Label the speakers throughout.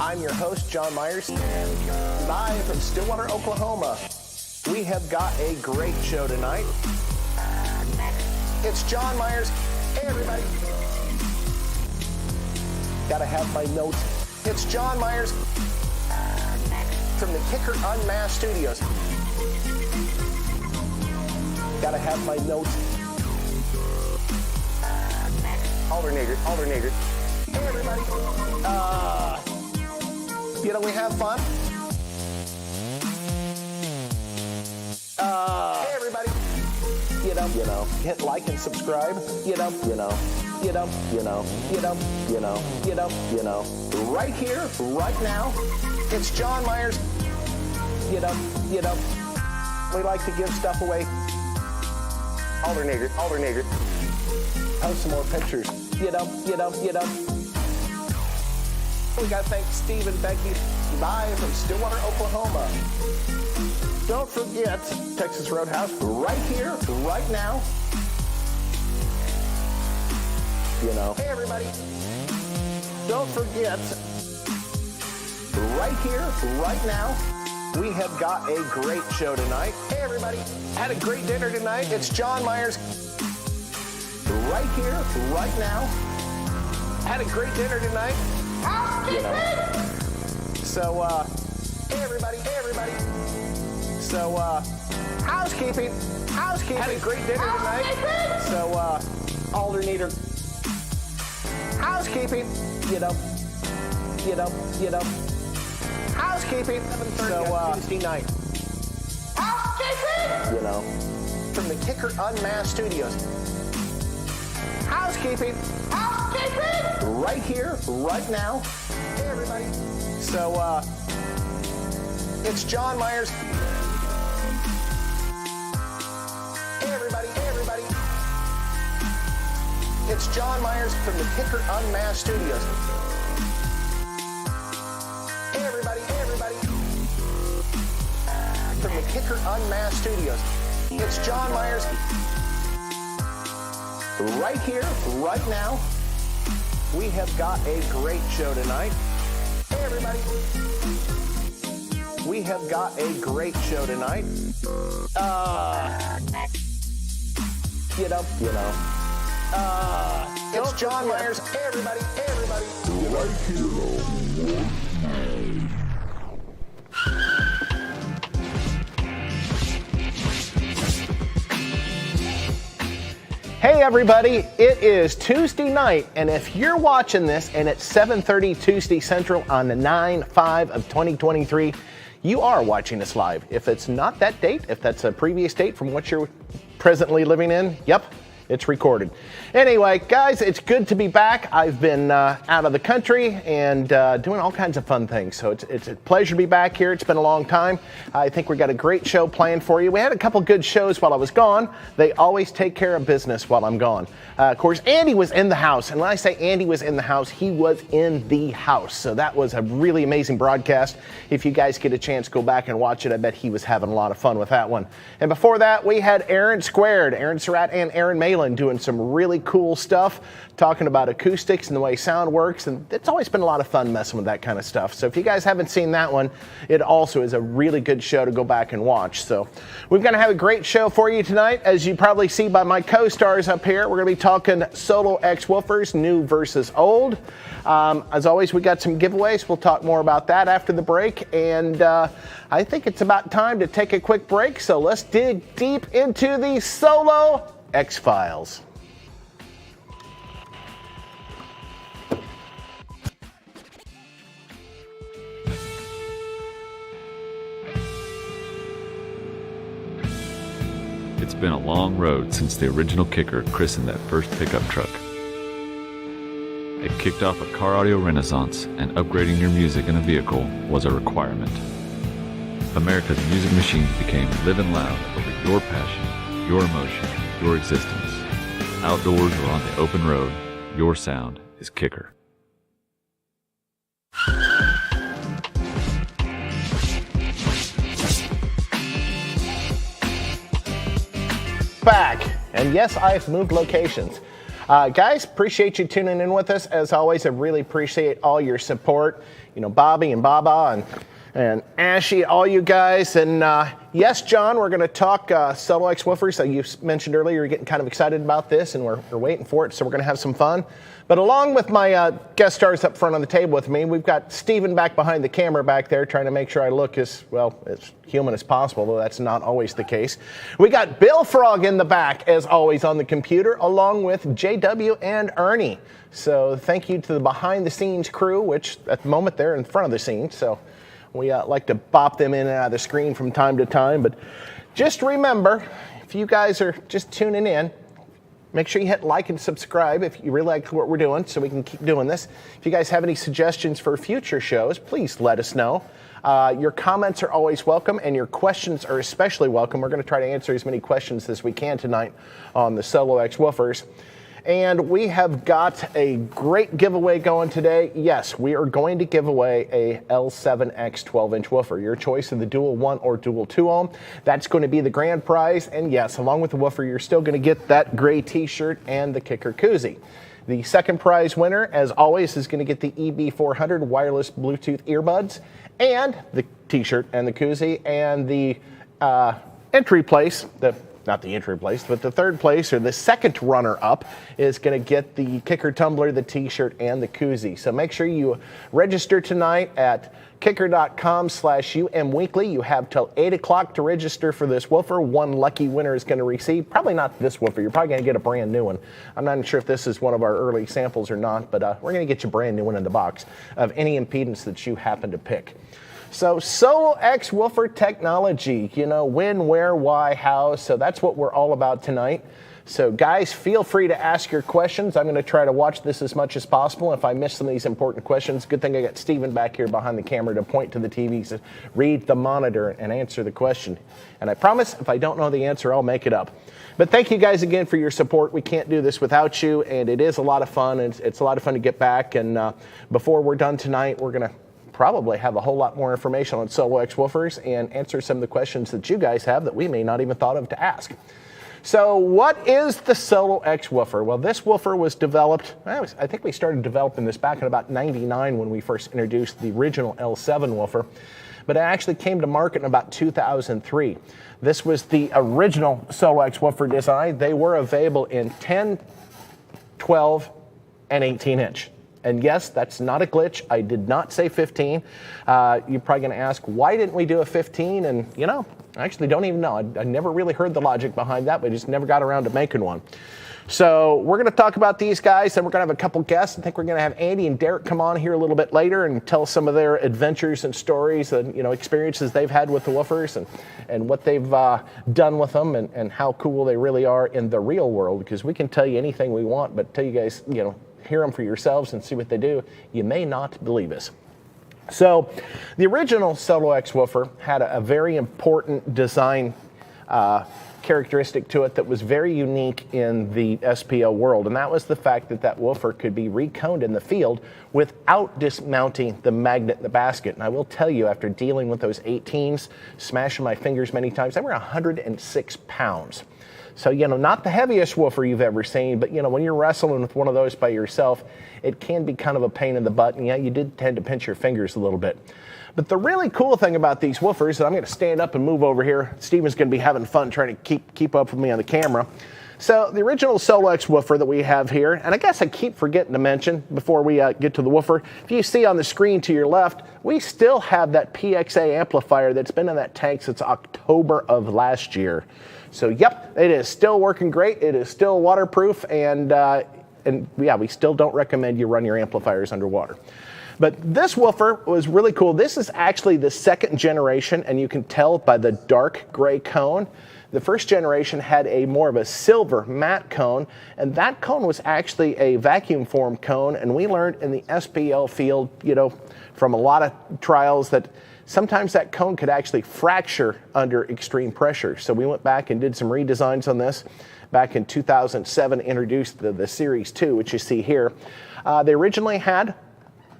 Speaker 1: I'm your host, John Myers, live from Stillwater, Oklahoma. We have got a great show tonight. It's John Myers. Hey, everybody. Gotta have my notes. It's John Myers from the Kicker UnMasked Studios. Gotta have my notes. Alternator. Hey, everybody. We have fun. Hey, everybody. Hit like and subscribe. Right here, right now. It's John Myers. We like to give stuff away. Alternator. Post some more pictures. We got to thank Steve and Becky live from Stillwater, Oklahoma. Don't forget Texas Roadhouse right here, right now. Hey, everybody. Don't forget right here, right now. We have got a great show tonight. Hey, everybody. Had a great dinner tonight. It's John Myers. Right here, right now. Had a great dinner tonight. So, hey, everybody. So, housekeeping. Had a great dinner tonight. So, alternator. Housekeeping. Housekeeping. 7:30 on Tuesday night. Housekeeping. From the Kicker UnMasked Studios. Housekeeping. Right here, right now. Hey, everybody. So, it's John Myers. Hey, everybody. It's John Myers from the Kicker UnMasked Studios. Hey, everybody. From the Kicker UnMasked Studios. It's John Myers. Right here, right now. We have got a great show tonight. Hey, everybody. We have got a great show tonight. It's John Myers. Hey, everybody. Right here. Hey, everybody. It is Tuesday night, and if you're watching this and it's 7:30 Tuesday Central on the 9/5 of 2023, you are watching us live. If it's not that date, if that's a previous date from what you're presently living in, yep, it's recorded. Anyway, guys, it's good to be back. I've been out of the country and doing all kinds of fun things. So it's a pleasure to be back here. It's been a long time. I think we got a great show planned for you. We had a couple good shows while I was gone. They always take care of business while I'm gone. Of course, Andy was in the house. And when I say Andy was in the house, he was in the house. So that was a really amazing broadcast. If you guys get a chance, go back and watch it. I bet he was having a lot of fun with that one. And before that, we had Aaron Squared, Aaron Surratt and Aaron Malin doing some really cool stuff, talking about acoustics and the way sound works, and it's always been a lot of fun messing with that kind of stuff. So if you guys haven't seen that one, it also is a really good show to go back and watch. So we're going to have a great show for you tonight. As you probably see by my co-stars up here, we're going to be talking solo X-woofers, new versus old. As always, we got some giveaways. We'll talk more about that after the break, and I think it's about time to take a quick break, so let's dig deep into the solo X-Files.
Speaker 2: It's been a long road since the original Kicker christened that first pickup truck. It kicked off a car audio renaissance, and upgrading your music in a vehicle was a requirement. America's music machines became living loud over your passion, your emotion, your existence. Outdoors or on the open road, your sound is Kicker.
Speaker 1: Back, and yes, I've moved locations. Guys, appreciate you tuning in with us. As always, I really appreciate all your support. You know, Bobby and Baba and Ashy, all you guys. And yes, John, we're going to talk Solo X woofers. You mentioned earlier you're getting kind of excited about this, and we're waiting for it, so we're going to have some fun. But along with my guest stars up front on the table with me, we've got Steven back behind the camera back there trying to make sure I look as, well, as human as possible, though that's not always the case. We got Bill Frog in the back, as always, on the computer, along with JW and Ernie. So thank you to the behind-the-scenes crew, which at the moment they're in front of the scenes, so we like to bop them in and out of the screen from time to time. But just remember, if you guys are just tuning in, make sure you hit like and subscribe if you really like what we're doing so we can keep doing this. If you guys have any suggestions for future shows, please let us know. Your comments are always welcome, and your questions are especially welcome. We're going to try to answer as many questions as we can tonight on the Solo X woofers. And we have got a great giveaway going today. Yes, we are going to give away a L7X 12-inch woofer. Your choice of the dual 1 or dual 2 ohm. That's going to be the grand prize. And yes, along with the woofer, you're still going to get that gray t-shirt and the kicker koozie. The second prize winner, as always, is going to get the EB400 wireless Bluetooth earbuds and the t-shirt and the koozie, and the entry place, not the entry place, but the third place, or the second runner-up, is going to get the kicker tumbler, the t-shirt, and the koozie. So make sure you register tonight at kicker.com/UMweekly. You have till 8 o'clock to register for this woofer. One lucky winner is going to receive, probably not this woofer, you're probably going to get a brand new one. I'm not sure if this is one of our early samples or not, but we're going to get you a brand new one in the box of any impedance that you happen to pick. So Solo X woofer technology, you know, when, where, why, how. So that's what we're all about tonight. So guys, feel free to ask your questions. I'm going to try to watch this as much as possible. If I miss some of these important questions, good thing I got Steven back here behind the camera to point to the TV, to read the monitor and answer the question. And I promise, if I don't know the answer, I'll make it up. But thank you guys again for your support. We can't do this without you, and it is a lot of fun. It's a lot of fun to get back. And before we're done tonight, we're going to probably have a whole lot more information on Solo X woofers and answer some of the questions that you guys have that we may not even thought of to ask. So what is the Solo X woofer? Well, this woofer was developed, I think we started developing this back in about '99 when we first introduced the original L7 woofer, but it actually came to market in about 2003. This was the original Solo X woofer design. They were available in 10, 12, and 18-inch. And yes, that's not a glitch. I did not say 15. You're probably going to ask, why didn't we do a 15? And, you know, I actually don't even know. I never really heard the logic behind that, but just never got around to making one. So we're going to talk about these guys, and we're going to have a couple guests. I think we're going to have Andy and Derek come on here a little bit later and tell some of their adventures and stories and, you know, experiences they've had with the woofers and what they've done with them and how cool they really are in the real world, because we can tell you anything we want, but tell you guys, you know, hear them for yourselves and see what they do, you may not believe us. So the original Solo X woofer had a very important design characteristic to it that was very unique in the SPO world, and that was the fact that that woofer could be reconed in the field without dismounting the magnet in the basket. And I will tell you, after dealing with those 18s, smashing my fingers many times, they were 106 pounds. So, you know, not the heaviest woofer you've ever seen, but, you know, when you're wrestling with one of those by yourself, it can be kind of a pain in the butt. And yeah, you did tend to pinch your fingers a little bit. But the really cool thing about these woofers, and I'm going to stand up and move over here. Steven's going to be having fun trying to keep up with me on the camera. So the original Solo X woofer that we have here, and I guess I keep forgetting to mention before we get to the woofer, if you see on the screen to your left, we still have that PXA amplifier that's been in that tank since October of last year. So yep, it is still working great. It is still waterproof, and yeah, we still don't recommend you run your amplifiers underwater. But this woofer was really cool. This is actually the second generation, and you can tell by the dark gray cone. The first generation had a more of a silver matte cone, and that cone was actually a vacuum form cone, and we learned in the SPL field, you know, from a lot of trials that sometimes that cone could actually fracture under extreme pressure. So we went back and did some redesigns on this. Back in 2007, introduced the Series 2, which you see here. They originally had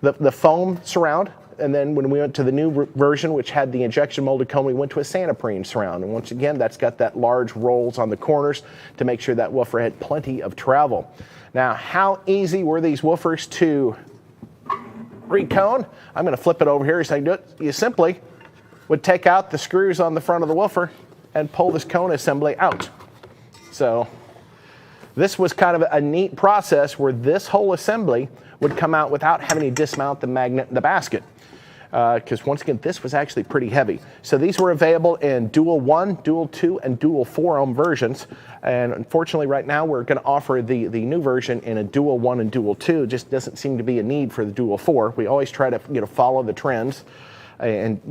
Speaker 1: the foam surround And then when we went to the new version, which had the injection molded cone, we went to a Santoprene surround. And once again, that's got that large rolls on the corners to make sure that woofer had plenty of travel. Now, how easy were these woofers to recone? I'm going to flip it over here so I can do it. You simply would take out the screws on the front of the woofer and pull this cone assembly out. So this was kind of a neat process where this whole assembly would come out without having to dismount the magnet in the basket. Because once again, this was actually pretty heavy. So these were available in dual 1, dual 2, and dual 4 ohm versions. And unfortunately, right now, we're going to offer the new version in a dual 1 and dual 2. It just doesn't seem to be a need for the dual 4. We always try to follow the trends and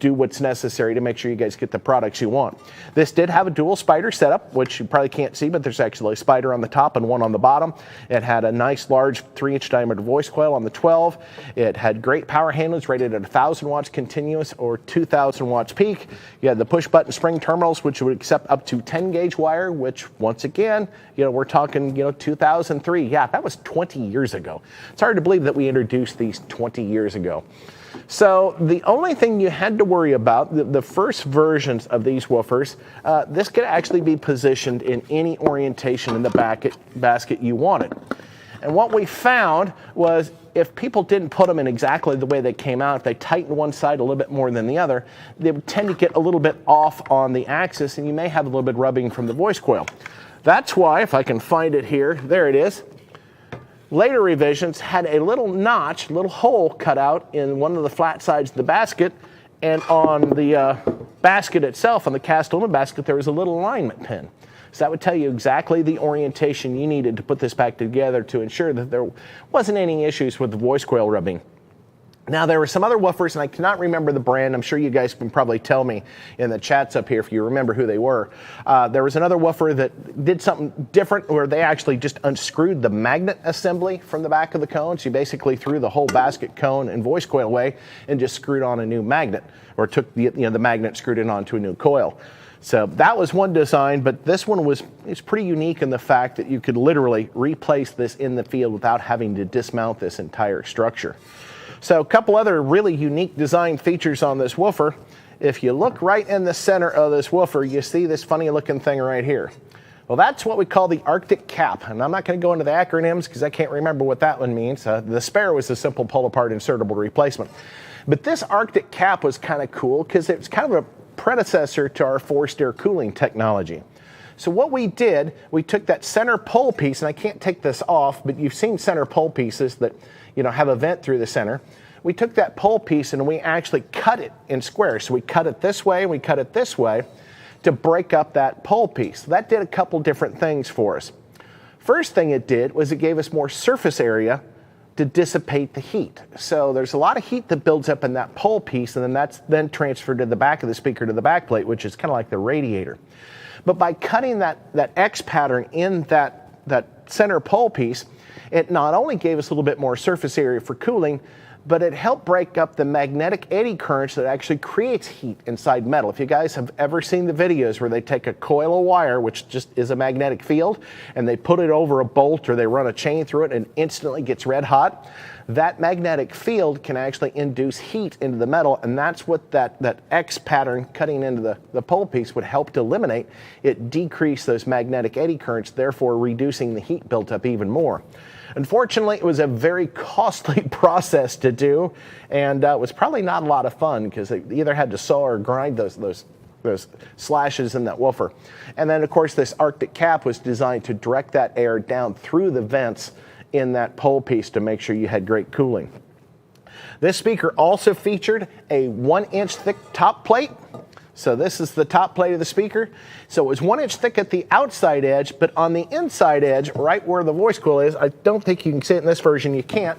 Speaker 1: do what's necessary to make sure you guys get the products you want. This did have a dual spider setup, which you probably can't see, but there's actually a spider on the top and one on the bottom. It had a nice large 3-inch diameter voice coil on the 12. It had great power handles rated at 1,000 watts continuous or 2,000 watts peak. You had the push button spring terminals, which would accept up to 10 gauge wire, which once again, we're talking 2003. Yeah, that was 20 years ago. It's hard to believe that we introduced these 20 years ago. So the only thing you had to worry about, the first versions of these woofers, this could actually be positioned in any orientation in the basket you wanted. And what we found was if people didn't put them in exactly the way they came out, if they tightened one side a little bit more than the other, they would tend to get a little bit off on the axis, and you may have a little bit rubbing from the voice coil. That's why, if I can find it here, there it is. Later revisions had a little notch, little hole cut out in one of the flat sides of the basket, and on the basket itself, on the cast aluminum basket, there was a little alignment pin. So that would tell you exactly the orientation you needed to put this back together to ensure that there wasn't any issues with the voice coil rubbing. Now, there were some other woofers, and I cannot remember the brand. I'm sure you guys can probably tell me in the chats up here if you remember who they were. There was another woofer that did something different where they actually just unscrewed the magnet assembly from the back of the cone. So you basically threw the whole basket, cone, and voice coil away and just screwed on a new magnet, or took the magnet, screwed it onto a new coil. So that was one design, but this one was pretty unique in the fact that you could literally replace this in the field without having to dismount this entire structure. So a couple other really unique design features on this woofer. If you look right in the center of this woofer, you see this funny looking thing right here. Well, that's what we call the Arctic cap. And I'm not going to go into the acronyms because I can't remember what that one means. The spare was a simple pull-apart insertable replacement. But this Arctic cap was kind of cool because it was kind of a predecessor to our forced air cooling technology. So what we did, we took that center pole piece, and I can't take this off, but you've seen center pole pieces that have a vent through the center. We took that pole piece and we actually cut it in squares. So we cut it this way and we cut it this way to break up that pole piece. So that did a couple different things for us. First thing it did was it gave us more surface area to dissipate the heat. So there's a lot of heat that builds up in that pole piece, and then that's then transferred to the back of the speaker to the back plate, which is kind of like the radiator. But by cutting that X pattern in that center pole piece, it not only gave us a little bit more surface area for cooling, but it helped break up the magnetic eddy currents that actually creates heat inside metal. If you guys have ever seen the videos where they take a coil of wire, which just is a magnetic field, and they put it over a bolt or they run a chain through it and it instantly gets red hot, that magnetic field can actually induce heat into the metal, and that's what that X pattern cutting into the pole piece would help to eliminate. It decreased those magnetic eddy currents, therefore reducing the heat built up even more. Unfortunately, it was a very costly process to do, and it was probably not a lot of fun because they either had to saw or grind those slashes in that woofer. And then, of course, this Arctic cap was designed to direct that air down through the vents in that pole piece to make sure you had great cooling. This speaker also featured a 1-inch thick top plate. So this is the top plate of the speaker. So it was 1 inch thick at the outside edge, but on the inside edge, right where the voice coil is, I don't think you can see it in this version, you can't,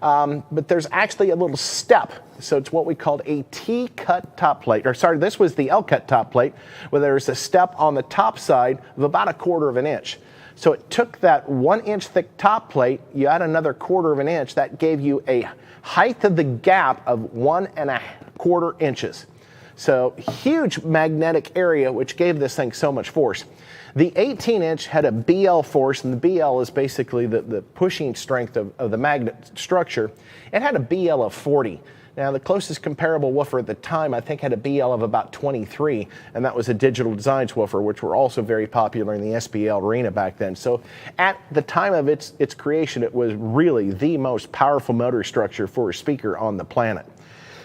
Speaker 1: but there's actually a little step. So it's what we called a T-cut top plate, or sorry, this was the L-cut top plate, where there's a step on the top side of about 1/4 inch. So it took that 1 inch thick top plate, you add another 1/4 inch, that gave you a height of the gap of 1 1/4 inches. So huge magnetic area, which gave this thing so much force. The 18-inch had a BL force, and the BL is basically the pushing strength of the magnet structure. It had a BL of 40. Now, the closest comparable woofer at the time, I think, had a BL of about 23, and that was a Digital Designs woofer, which were also very popular in the SPL arena back then. So at the time of its creation, it was really the most powerful motor structure for a speaker on the planet.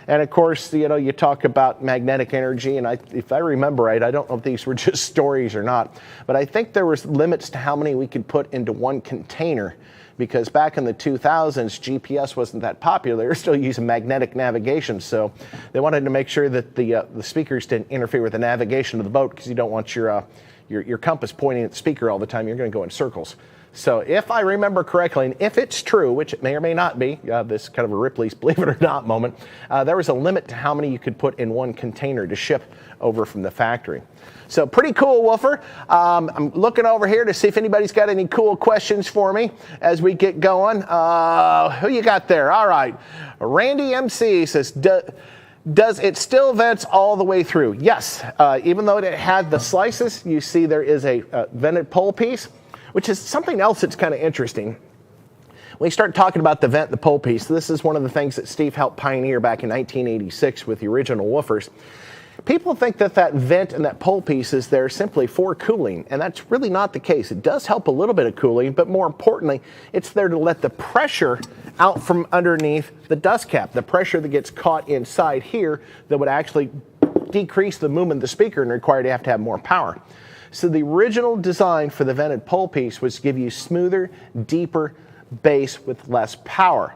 Speaker 1: And of course, you talk about magnetic energy, and if I remember right, I don't know if these were just stories or not, but I think there was limits to how many we could put into one container, because back in the 2000s, GPS wasn't that popular. They were still using magnetic navigation, so they wanted to make sure that the speakers didn't interfere with the navigation of the boat, because you don't want your compass pointing at the speaker all the time. You're going to go in circles. So if I remember correctly, and if it's true, which it may or may not be, this kind of a Ripley's Believe It or Not moment, there was a limit to how many you could put in one container to ship over from the factory. So pretty cool woofer. I'm looking over here to see if anybody's got any cool questions for me as we get going. Who you got there? All right. Randy MC says, does it still vents all the way through? Yes. Even though it had the slices, you see there is a vented pole piece, which is something else that's kind of interesting. When you start talking about the vent, the pole piece, this is one of the things that Steve helped pioneer back in 1986 with the original woofers. People think that vent and that pole piece is there simply for cooling, and that's really not the case. It does help a little bit of cooling, but more importantly, it's there to let the pressure out from underneath the dust cap, the pressure that gets caught inside here that would actually decrease the movement of the speaker and require you to have more power. So the original design for the vented pole piece was to give you smoother, deeper bass with less power.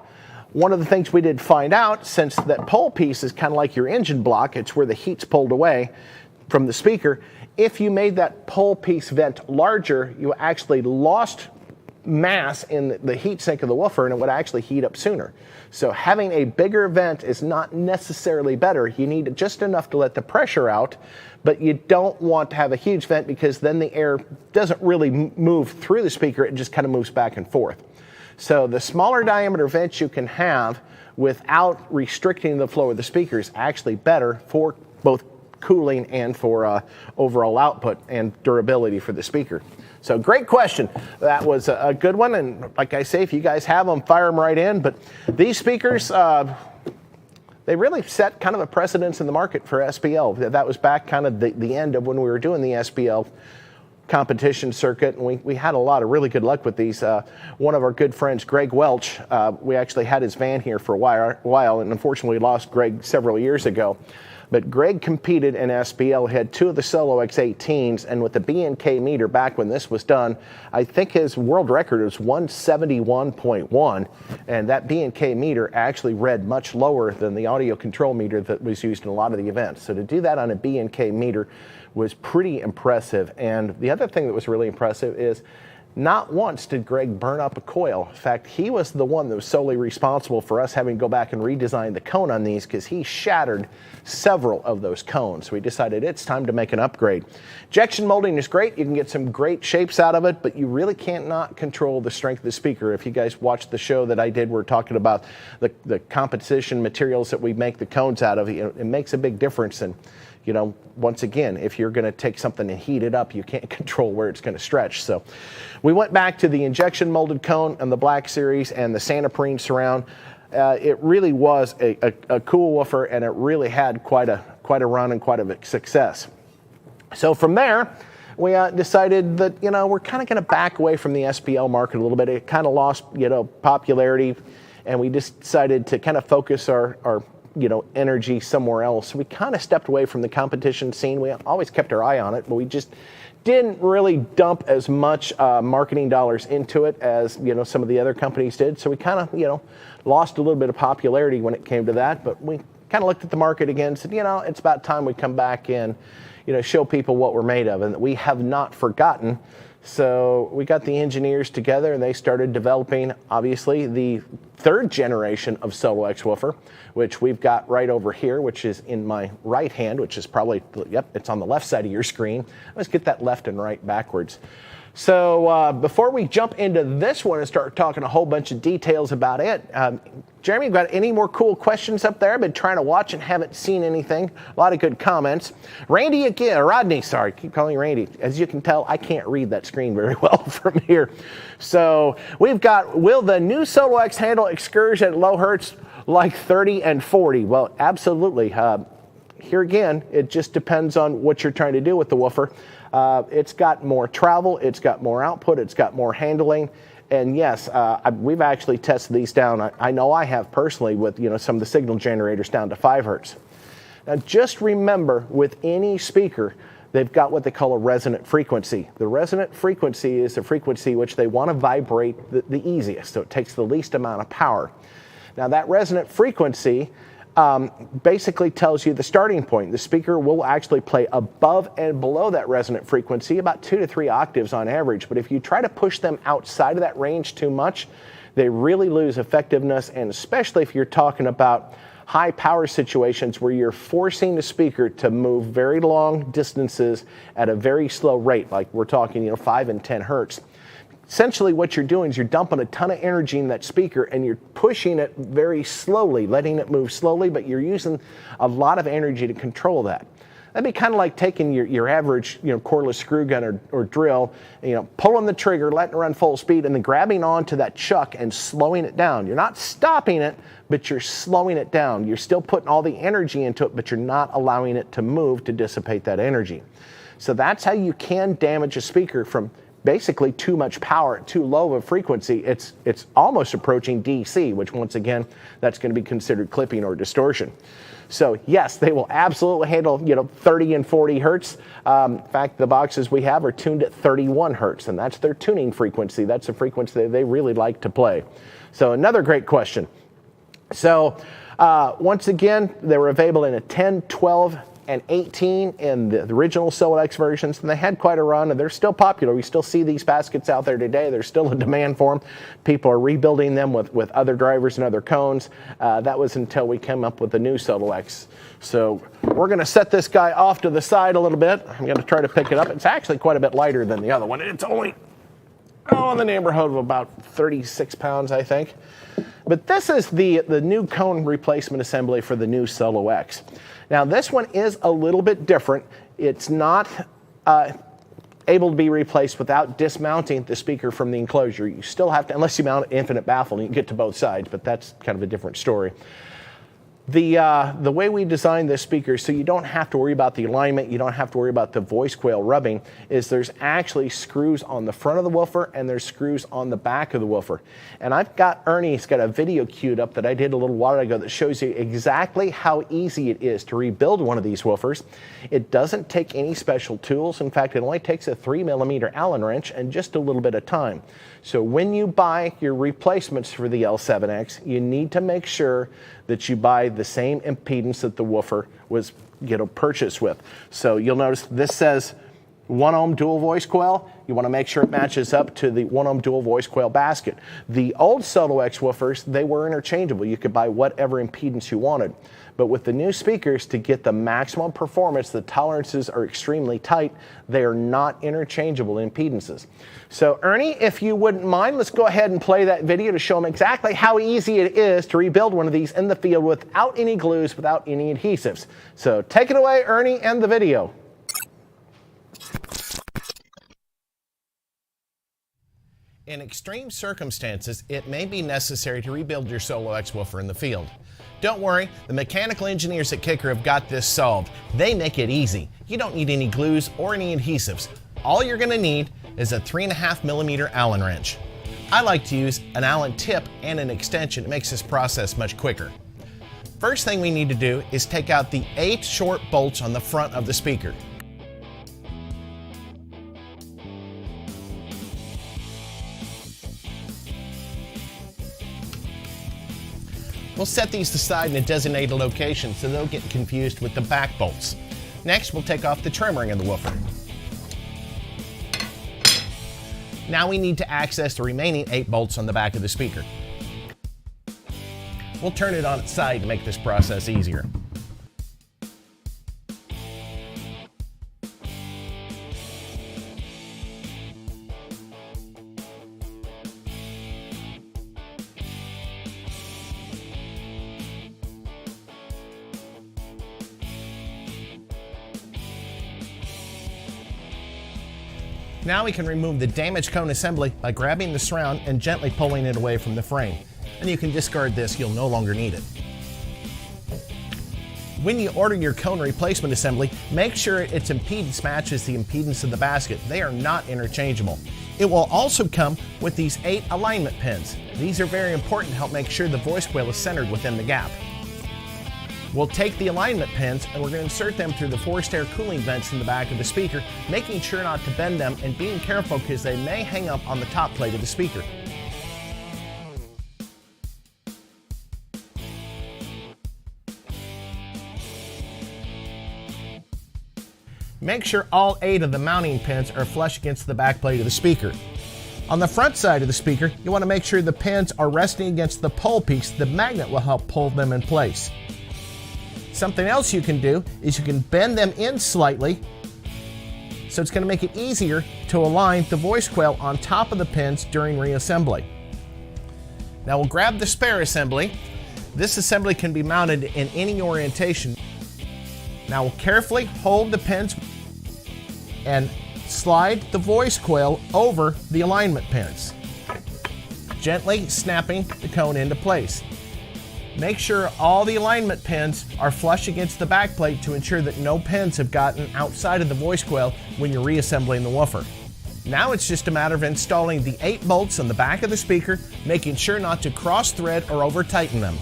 Speaker 1: One of the things we did find out, since that pole piece is kind of like your engine block, it's where the heat's pulled away from the speaker, if you made that pole piece vent larger, you actually lost mass in the heat sink of the woofer, and it would actually heat up sooner. So having a bigger vent is not necessarily better. You need just enough to let the pressure out, but you don't want to have a huge vent, because then the air doesn't really move through the speaker, it just kind of moves back and forth. So the smaller diameter vents you can have without restricting the flow of the speaker is actually better for both cooling and for overall output and durability for the speaker. So great question. That was a good one, and like I say, if you guys have them, fire them right in. But these speakers, they really set kind of a precedence in the market for SPL. That was back kind of the end of when we were doing the SPL competition circuit, and we had a lot of really good luck with these. One of our good friends, Greg Welch, we actually had his van here for a while, and unfortunately lost Greg several years ago. But Greg competed in SPL, had two of the Solo X18s, and with the B&K meter back when this was done, I think his world record was 171.1, and that B&K meter actually read much lower than the audio control meter that was used in a lot of the events. So to do that on a B&K meter was pretty impressive. And the other thing that was really impressive is not once did Greg burn up a coil. In fact, he was the one that was solely responsible for us having to go back and redesign the cone on these, because he shattered several of those cones. So we decided it's time to make an upgrade. Injection molding is great. You can get some great shapes out of it, but you really can't not control the strength of the speaker. If you guys watched the show that I did, we're talking about the composition materials that we make the cones out of. It makes a big difference. And once again, if you're going to take something and heat it up, you can't control where it's going to stretch. So we went back to the injection molded cone and the Black Series and the Santoprene surround. It really was a cool woofer, and it really had quite a run and quite a success. So from there, we decided that we're kind of going to back away from the SPL market a little bit. It kind of lost popularity, and we just decided to kind of focus our energy somewhere else. We kind of stepped away from the competition scene. We always kept our eye on it, but we just didn't really dump as much marketing dollars into it as some of the other companies did. So we kind of lost a little bit of popularity when it came to that. But we kind of looked at the market again and said, it's about time we come back and show people what we're made of, and that we have not forgotten. So we got the engineers together, and they started developing, obviously, the third generation of Solo X woofer, which we've got right over here, which is in my right hand, which is probably, it's on the left side of your screen. Let's get that left and right backwards. So before we jump into this one and start talking a whole bunch of details about it, Jeremy, got any more cool questions up there? I've been trying to watch and haven't seen anything. A lot of good comments. Rodney, sorry, keep calling you Randy. As you can tell, I can't read that screen very well from here. So we've got, will the new Solo X handle excursion at low hertz? like 30 and 40. Well, absolutely. Here again, it just depends on what you're trying to do with the woofer. It's got more travel, it's got more output, it's got more handling. And yes, we've actually tested these down. I know I have personally with some of the signal generators down to 5 hertz. Now just remember, with any speaker, they've got what they call a resonant frequency. The resonant frequency is the frequency which they want to vibrate the easiest, so it takes the least amount of power. Now that resonant frequency basically tells you the starting point. The speaker will actually play above and below that resonant frequency, about 2 to 3 octaves on average. But if you try to push them outside of that range too much, they really lose effectiveness, and especially if you're talking about high power situations where you're forcing the speaker to move very long distances at a very slow rate, like we're talking 5 and 10 hertz. Essentially what you're doing is you're dumping a ton of energy in that speaker and you're pushing it very slowly, letting it move slowly, but you're using a lot of energy to control that. That'd be kind of like taking your average cordless screw gun or drill, pulling the trigger, letting it run full speed, and then grabbing onto that chuck and slowing it down. You're not stopping it, but you're slowing it down. You're still putting all the energy into it, but you're not allowing it to move to dissipate that energy. So that's how you can damage a speaker from basically too much power at too low of a frequency. It's almost approaching DC, which once again, that's going to be considered clipping or distortion. So yes, they will absolutely handle 30 and 40 hertz. In fact, the boxes we have are tuned at 31 hertz, and that's their tuning frequency. That's the frequency they really like to play. So another great question. So once again, they were available in a 10, 12, and 18 in the original SoloX versions, and they had quite a run, and they're still popular. We still see these baskets out there today. There's still a demand for them. People are rebuilding them with other drivers and other cones. That was until we came up with the new SoloX. So we're going to set this guy off to the side a little bit. I'm going to try to pick it up. It's actually quite a bit lighter than the other one. It's only in the neighborhood of about 36 pounds, I think. But this is the new cone replacement assembly for the new SoloX. Now this one is a little bit different. It's not able to be replaced without dismounting the speaker from the enclosure. You still have to, unless you mount an infinite baffle, and you can get to both sides, but that's kind of a different story. The way we designed this speaker, so you don't have to worry about the alignment, you don't have to worry about the voice coil rubbing, is there's actually screws on the front of the woofer and there's screws on the back of the woofer. And Ernie's got a video queued up that I did a little while ago that shows you exactly how easy it is to rebuild one of these woofers. It doesn't take any special tools. In fact, it only takes a 3mm Allen wrench and just a little bit of time. So when you buy your replacements for the L7X, you need to make sure that you buy the same impedance that the woofer was purchased with. So you'll notice this says 1 ohm dual voice coil. You want to make sure it matches up to the 1 ohm dual voice coil basket. The old SoloX woofers, they were interchangeable. You could buy whatever impedance you wanted. But with the new speakers, to get the maximum performance, the tolerances are extremely tight. They are not interchangeable impedances. So Ernie, if you wouldn't mind, let's go ahead and play that video to show them exactly how easy it is to rebuild one of these in the field without any glues, without any adhesives. So take it away, Ernie, and the video. In extreme circumstances, it may be necessary to rebuild your SoloX woofer in the field. Don't worry, the mechanical engineers at Kicker have got this solved. They make it easy. You don't need any glues or any adhesives. All you're gonna need is a 3.5mm Allen wrench. I like to use an Allen tip and an extension. It makes this process much quicker. First thing we need to do is take out the 8 short bolts on the front of the speaker. We'll set these aside in a designated location so they don't get confused with the back bolts. Next, we'll take off the trim ring of the woofer. Now we need to access the remaining 8 bolts on the back of the speaker. We'll turn it on its side to make this process easier. Now we can remove the damaged cone assembly by grabbing the surround and gently pulling it away from the frame. and you can discard this, you'll no longer need it. When you order your cone replacement assembly, make sure its impedance matches the impedance of the basket. They are not interchangeable. It will also come with these 8 alignment pins. These are very important to help make sure the voice coil is centered within the gap. We'll take the alignment pins and we're going to insert them through the forced air cooling vents in the back of the speaker, making sure not to bend them and being careful because they may hang up on the top plate of the speaker. Make sure all 8 of the mounting pins are flush against the back plate of the speaker. On the front side of the speaker, you want to make sure the pins are resting against the pole piece. The magnet will help pull them in place. Something else you can do is you can bend them in slightly, so it's going to make it easier to align the voice coil on top of the pins during reassembly. Now we'll grab the spare assembly. This assembly can be mounted in any orientation. Now we'll carefully hold the pins and slide the voice coil over the alignment pins, gently snapping the cone into place. Make sure all the alignment pins are flush against the back plate to ensure that no pins have gotten outside of the voice coil when you're reassembling the woofer. Now it's just a matter of installing the 8 bolts on the back of the speaker, making sure not to cross thread or over tighten them.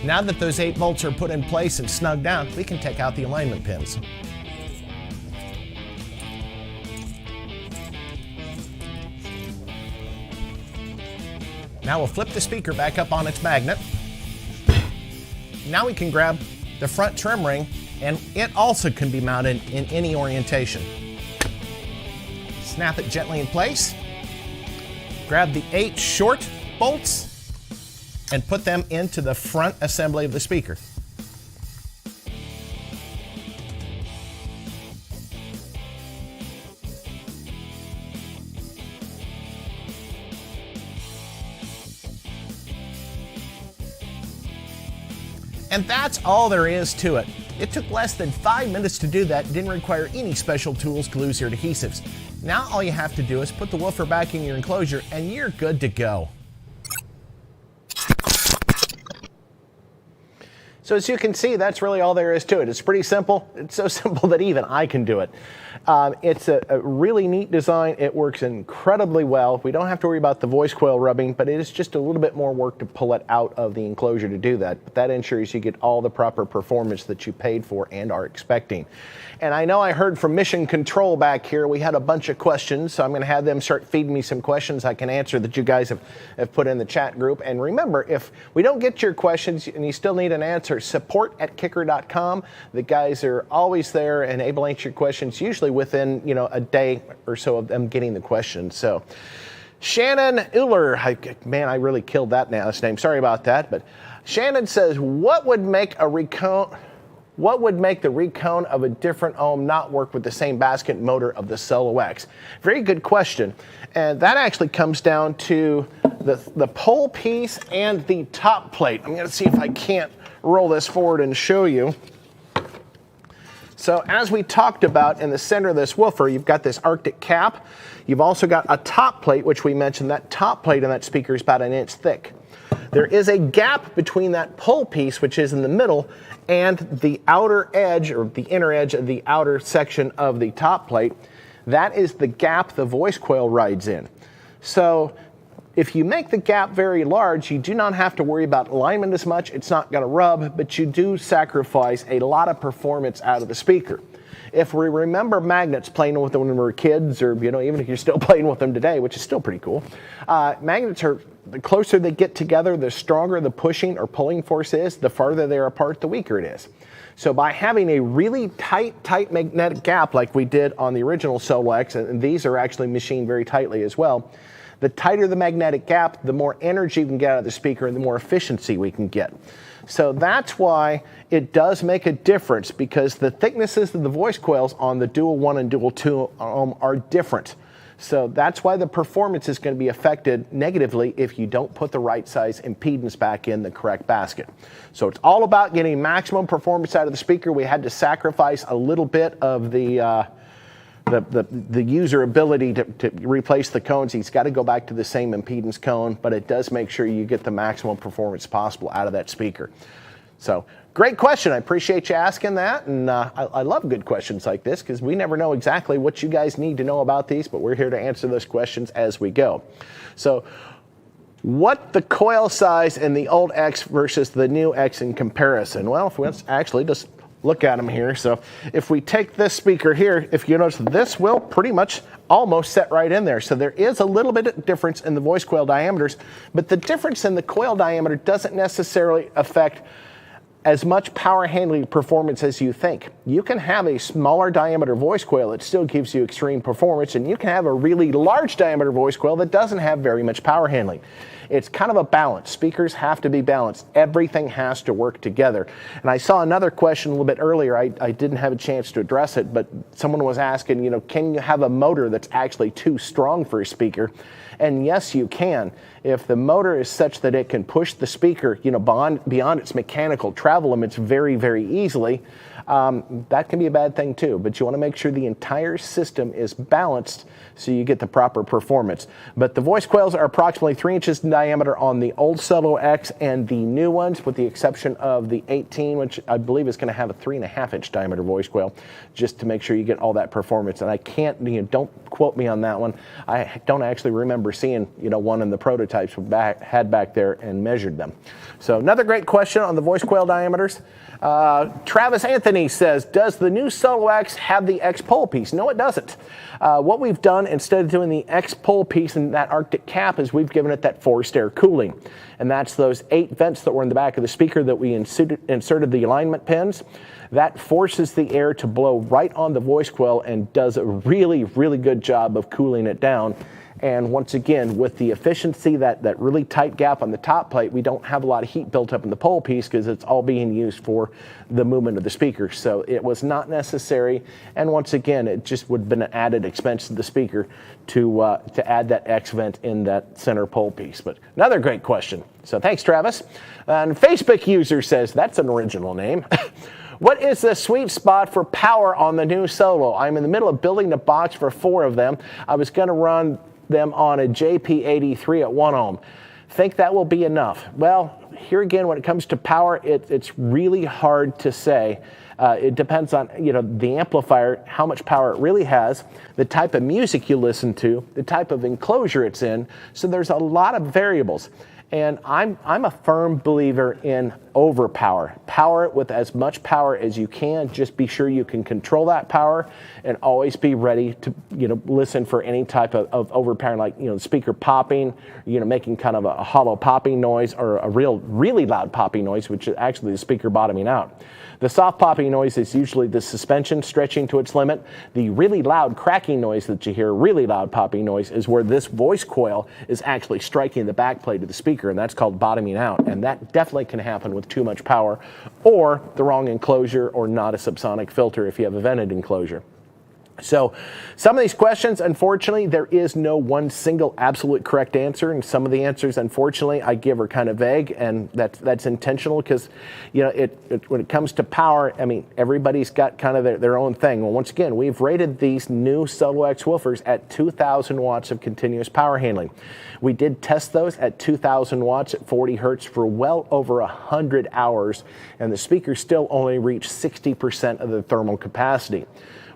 Speaker 1: Now that those 8 bolts are put in place and snug down, we can take out the alignment pins. Now we'll flip the speaker back up on its magnet. Now we can grab the front trim ring, and it also can be mounted in any orientation. Snap it gently in place. Grab the 8 short bolts and put them into the front assembly of the speaker. And that's all there is to it. It took less than 5 minutes to do that, didn't require any special tools, glues, or adhesives. Now all you have to do is put the woofer back in your enclosure and you're good to go. So as you can see, that's really all there is to it. It's pretty simple. It's so simple that even I can do it. It's a really neat design. It works incredibly well. We don't have to worry about the voice coil rubbing, but it is just a little bit more work to pull it out of the enclosure to do that. But that ensures you get all the proper performance that you paid for and are expecting. And I know I heard from Mission Control back here. We had a bunch of questions, so I'm going to have them start feeding me some questions I can answer that you guys have put in the chat group. And remember, if we don't get your questions and you still need an answer, support@kicker.com. The guys are always there and able to answer your questions, usually within a day or so of them getting the questions. So Shannon Euler, man, I really killed that last name. Sorry about that. But Shannon says, what would make the recone of a different ohm not work with the same basket motor of the Solo X? Very good question. And that actually comes down to the pole piece and the top plate. I'm going to see if I can't roll this forward and show you. So as we talked about, in the center of this woofer, you've got this Arctic cap. You've also got a top plate, which we mentioned. That top plate on that speaker is about 1 inch thick. There is a gap between that pole piece, which is in the middle, and the outer edge, or the inner edge of the outer section of the top plate. That is the gap the voice coil rides in. So if you make the gap very large, you do not have to worry about alignment as much. It's not going to rub, but you do sacrifice a lot of performance out of the speaker. If we remember magnets, playing with them when we were kids, or even if you're still playing with them today, which is still pretty cool, magnets are, the closer they get together, the stronger the pushing or pulling force is. The farther they're apart, the weaker it is. So by having a really tight magnetic gap like we did on the original Solo X, and these are actually machined very tightly as well, the tighter the magnetic gap, the more energy we can get out of the speaker and the more efficiency we can get. So that's why it does make a difference, because the thicknesses of the voice coils on the dual 1 and dual 2 ohm are different. So that's why the performance is going to be affected negatively if you don't put the right size impedance back in the correct basket. So it's all about getting maximum performance out of the speaker. We had to sacrifice a little bit of the user ability to replace the cones. He's got to go back to the same impedance cone, but it does make sure you get the maximum performance possible out of that speaker. So great question. I appreciate you asking that. And I love good questions like this because we never know exactly what you guys need to know about these, but we're here to answer those questions as we go. So what the coil size in the old X versus the new X in comparison? Well, if we actually just look at them here. So if we take this speaker here, if you notice, this will pretty much almost set right in there. So there is a little bit of difference in the voice coil diameters, but the difference in the coil diameter doesn't necessarily affect as much power handling performance as you think. You can have a smaller diameter voice coil that still gives you extreme performance, and you can have a really large diameter voice coil that doesn't have very much power handling. It's kind of a balance. Speakers have to be balanced. Everything has to work together. And I saw another question a little bit earlier. I didn't have a chance to address it, but someone was asking, can you have a motor that's actually too strong for a speaker? And yes, you can. If the motor is such that it can push the speaker, beyond its mechanical travel limits very, very easily, that can be a bad thing too. But you want to make sure the entire system is balanced so you get the proper performance. But the voice coils are approximately 3 inches in diameter on the old Solo X and the new ones, with the exception of the 18, which I believe is going to have a 3.5-inch diameter voice coil, just to make sure you get all that performance. And I can't, don't quote me on that one. I don't actually remember seeing, one in the prototypes we had back there and measured them. So another great question on the voice coil diameters. Travis Anthony says, does the new Solo X have the X pole piece? No, it doesn't. What we've done, instead of doing the X pole piece and that Arctic cap, is we've given it that forced air cooling. And that's those 8 vents that were in the back of the speaker that we inserted the alignment pins. That forces the air to blow right on the voice coil and does a really, really good job of cooling it down. And once again, with the efficiency, that really tight gap on the top plate, we don't have a lot of heat built up in the pole piece because it's all being used for the movement of the speaker. So it was not necessary. And once again, it just would have been an added expense to the speaker to add that X vent in that center pole piece. But another great question. So thanks, Travis. And Facebook user says, that's an original name. What is the sweet spot for power on the new Solo? I'm in the middle of building the box for 4 of them. I was going to run them on a JP83 at 1 ohm. Think that will be enough? Well, here again, when it comes to power, it's really hard to say. It depends on the amplifier, how much power it really has, the type of music you listen to, the type of enclosure it's in. So there's a lot of variables. And I'm a firm believer in overpower. Power it with as much power as you can. Just be sure you can control that power and always be ready to listen for any type of overpowering, like the speaker popping, making kind of a hollow popping noise, or a really loud popping noise, which is actually the speaker bottoming out. The soft popping noise is usually the suspension stretching to its limit. The really loud cracking noise that you hear, really loud popping noise, is where this voice coil is actually striking the back plate of the speaker, and that's called bottoming out. And that definitely can happen with too much power, or the wrong enclosure, or not a subsonic filter if you have a vented enclosure. So some of these questions, unfortunately, there is no one single absolute correct answer, and some of the answers, unfortunately, I give are kind of vague, and that's intentional because, when it comes to power, I mean, everybody's got kind of their own thing. Well, once again, we've rated these new Solo X woofers at 2,000 watts of continuous power handling. We did test those at 2,000 watts at 40 hertz for well over 100 hours, and the speakers still only reached 60% of the thermal capacity.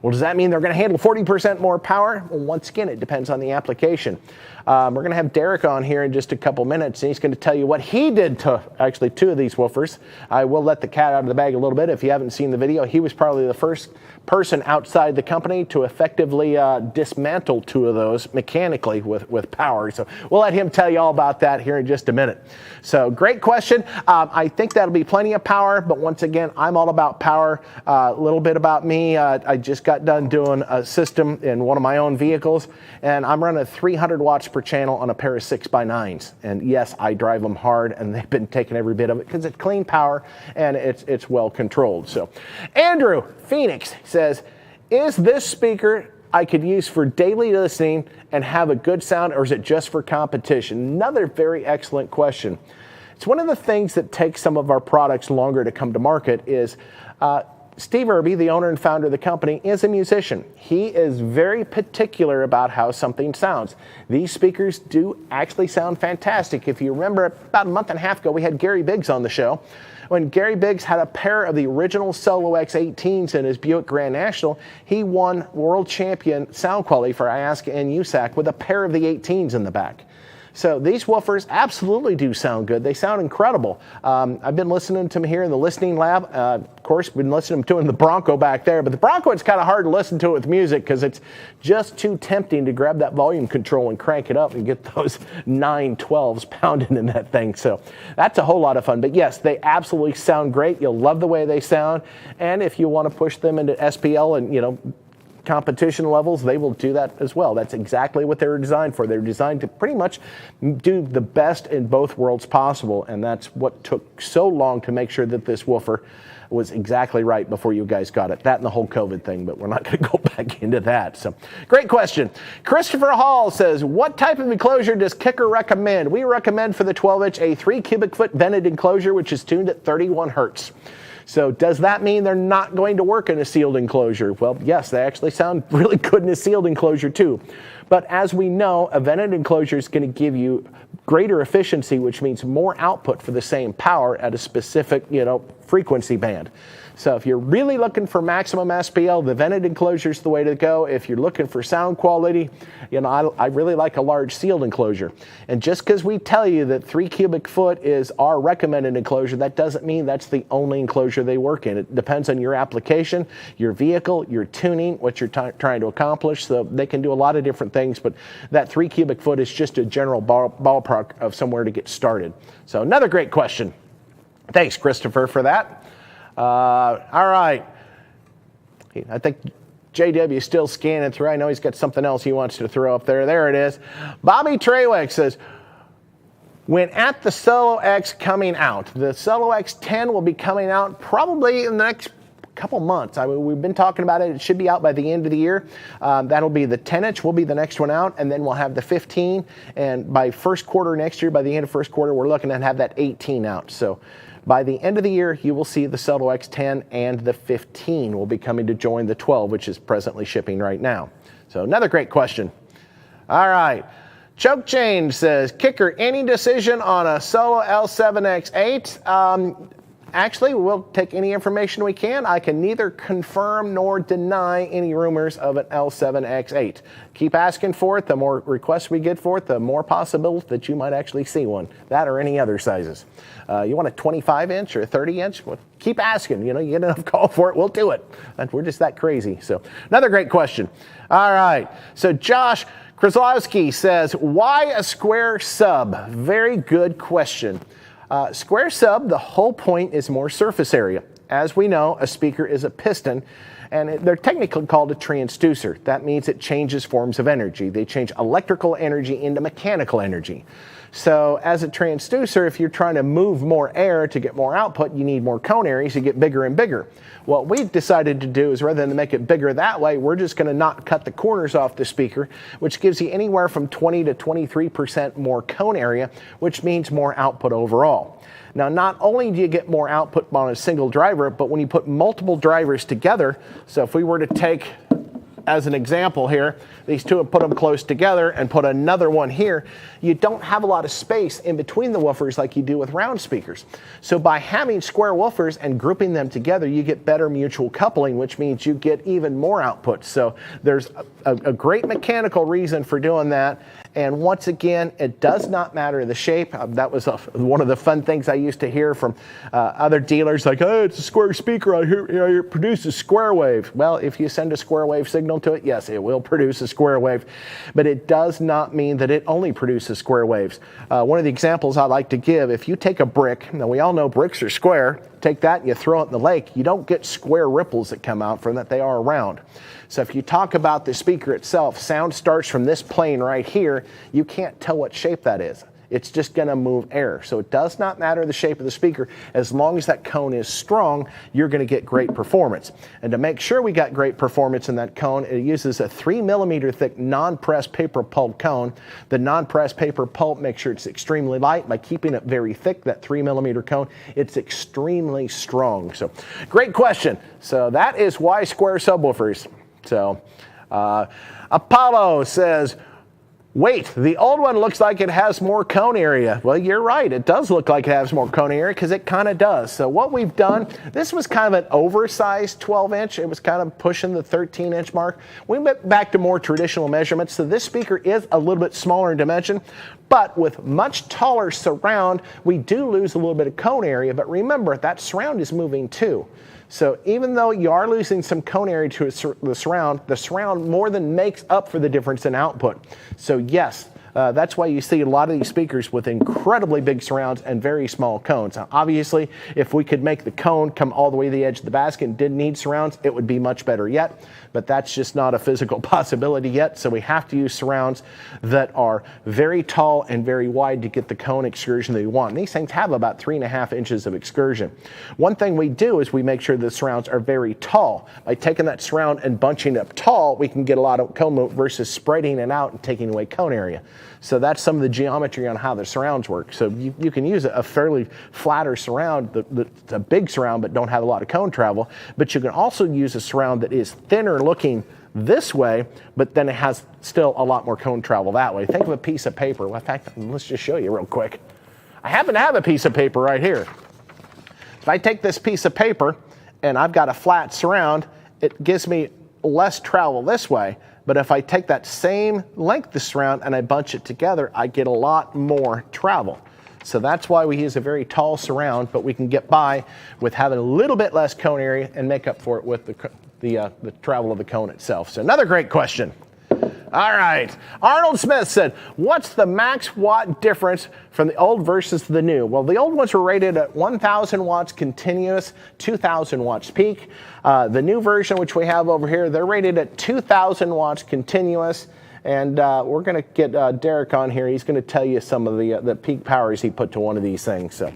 Speaker 1: Well, does that mean they're going to handle 40% more power? Well, once again, it depends on the application. We're going to have Derek on here in just a couple minutes, and he's going to tell you what he did to actually 2 of these woofers. I will let the cat out of the bag a little bit. If you haven't seen the video, he was probably the first person outside the company to effectively dismantle 2 of those mechanically with power. So we'll let him tell you all about that here in just a minute. So great question. I think that'll be plenty of power, but once again, I'm all about power. A little bit about me. I just got done doing a system in one of my own vehicles, and I'm running 300 watts per channel on a pair of 6x9s. And yes, I drive them hard, and they've been taking every bit of it because it's clean power and it's well controlled. So Andrew Phoenix says, is this speaker I could use for daily listening and have a good sound, or is it just for competition? Another very excellent question. It's one of the things that takes some of our products longer to come to market is Steve Irby, the owner and founder of the company, is a musician. He is very particular about how something sounds. These speakers do actually sound fantastic. If you remember, about a month and a half ago, we had Gary Biggs on the show. When Gary Biggs had a pair of the original Solo X18s in his Buick Grand National, he won world champion sound quality for IASCA and USAC with a pair of the 18s in the back. So these woofers absolutely do sound good. They sound incredible. I've been listening to them here in the listening lab. Of course, been listening to them in the Bronco back there. But the Bronco, it's kind of hard to listen to it with music because it's just too tempting to grab that volume control and crank it up and get those 912s pounding in that thing. So that's a whole lot of fun. But yes, they absolutely sound great. You'll love the way they sound. And if you want to push them into SPL and, competition levels, they will do that as well. That's exactly what they were designed for. They're designed to pretty much do the best in both worlds possible, and that's what took so long to make sure that this woofer was exactly right before you guys got it. That and the whole COVID thing, but we're not going to go back into that. So, great question. Christopher Hall says, what type of enclosure does Kicker recommend? We recommend for the 12-inch a 3 cubic foot vented enclosure, which is tuned at 31 hertz. So does that mean they're not going to work in a sealed enclosure? Well, yes, they actually sound really good in a sealed enclosure too. But as we know, a vented enclosure is going to give you greater efficiency, which means more output for the same power at a specific, frequency band. So if you're really looking for maximum SPL, the vented enclosure is the way to go. If you're looking for sound quality, I really like a large sealed enclosure. And just because we tell you that 3 cubic foot is our recommended enclosure, that doesn't mean that's the only enclosure they work in. It depends on your application, your vehicle, your tuning, what you're trying to accomplish. So they can do a lot of different things, but that 3 cubic foot is just a general ballpark of somewhere to get started. So another great question. Thanks, Christopher, for that. All right. I think JW is still scanning through. I know he's got something else he wants to throw up there. There it is. Bobby Treywick says, when at the Solo X coming out, the Solo X10 will be coming out probably in the next couple months. I mean, we've been talking about it. It should be out by the end of the year. That'll be the 10-inch will be the next one out, and then we'll have the 15. And by first quarter next year, by the end of first quarter, we're looking to have that 18 out. So by the end of the year, you will see the Solo X10 and the 15 will be coming to join the 12, which is presently shipping right now. So another great question. All right. Choke Change says, Kicker, any decision on a Solo L7X8? Actually, we'll take any information we can. I can neither confirm nor deny any rumors of an L7X8. Keep asking for it. The more requests we get for it, the more possible that you might actually see one. That or any other sizes. You want a 25-inch or a 30-inch? Well, keep asking. You get enough call for it, we'll do it. We're just that crazy. So another great question. All right. So Josh Krasowski says, why a square sub? Very good question. Square sub, the whole point is more surface area. As we know, a speaker is a piston, and they're technically called a transducer. That means it changes forms of energy. They change electrical energy into mechanical energy. So as a transducer, if you're trying to move more air to get more output, you need more cone areas to get bigger and bigger. What we've decided to do is rather than make it bigger that way, we're just going to not cut the corners off the speaker, which gives you anywhere from 20 to 23% more cone area, which means more output overall. Now, not only do you get more output on a single driver, but when you put multiple drivers together, so if we were to take, as an example here, these two and put them close together and put another one here, you don't have a lot of space in between the woofers like you do with round speakers. So by having square woofers and grouping them together, you get better mutual coupling, which means you get even more output. So there's a great mechanical reason for doing that. And once again, it does not matter the shape. That was one of the fun things I used to hear from other dealers, like, oh, it's a square speaker. I hear it produces square wave. Well, if you send a square wave signal to it, yes, it will produce a square wave. But it does not mean that it only produces square waves. One of the examples I like to give, if you take a brick, now we all know bricks are square, take that and you throw it in the lake, you don't get square ripples that come out from that, they are round. So if you talk about the speaker itself, sound starts from this plane right here, you can't tell what shape that is. It's just going to move air. So it does not matter the shape of the speaker. As long as that cone is strong, you're going to get great performance. And to make sure we got great performance in that cone, it uses a 3 millimeter thick non-pressed paper pulp cone. The non-pressed paper pulp makes sure it's extremely light by keeping it very thick, that 3 millimeter cone. It's extremely strong. So great question. So that is why square subwoofers. So Apollo says, wait, the old one looks like it has more cone area. Well, you're right. It does look like it has more cone area because it kind of does. So what we've done, this was kind of an oversized 12-inch. It was kind of pushing the 13-inch mark. We went back to more traditional measurements. So this speaker is a little bit smaller in dimension, but with much taller surround, we do lose a little bit of cone area. But remember, that surround is moving too. So even though you are losing some cone area to the surround more than makes up for the difference in output. So yes, that's why you see a lot of these speakers with incredibly big surrounds and very small cones. Now, obviously, if we could make the cone come all the way to the edge of the basket and didn't need surrounds, it would be much better yet. But that's just not a physical possibility yet. So we have to use surrounds that are very tall and very wide to get the cone excursion that we want. And these things have about 3.5 inches of excursion. One thing we do is we make sure the surrounds are very tall. By taking that surround and bunching it up tall, we can get a lot of cone movement versus spreading it out and taking away cone area. So that's some of the geometry on how the surrounds work. So you can use a fairly flatter surround, that's a big surround but don't have a lot of cone travel, but you can also use a surround that is thinner looking this way, but then it has still a lot more cone travel that way. Think of a piece of paper. Well, in fact, let's just show you real quick. I happen to have a piece of paper right here. If I take this piece of paper and I've got a flat surround, it gives me less travel this way. But if I take that same length of surround and I bunch it together, I get a lot more travel. So that's why we use a very tall surround, but we can get by with having a little bit less cone area and make up for it with the travel of the cone itself. So another great question. All right, Arnold Smith said, what's the max watt difference from the old versus the new? Well, the old ones were rated at 1,000 watts continuous, 2,000 watts peak. The new version, which we have over here, they're rated at 2,000 watts continuous. And we're going to get Derek on here. He's going to tell you some of the peak powers he put to one of these things. So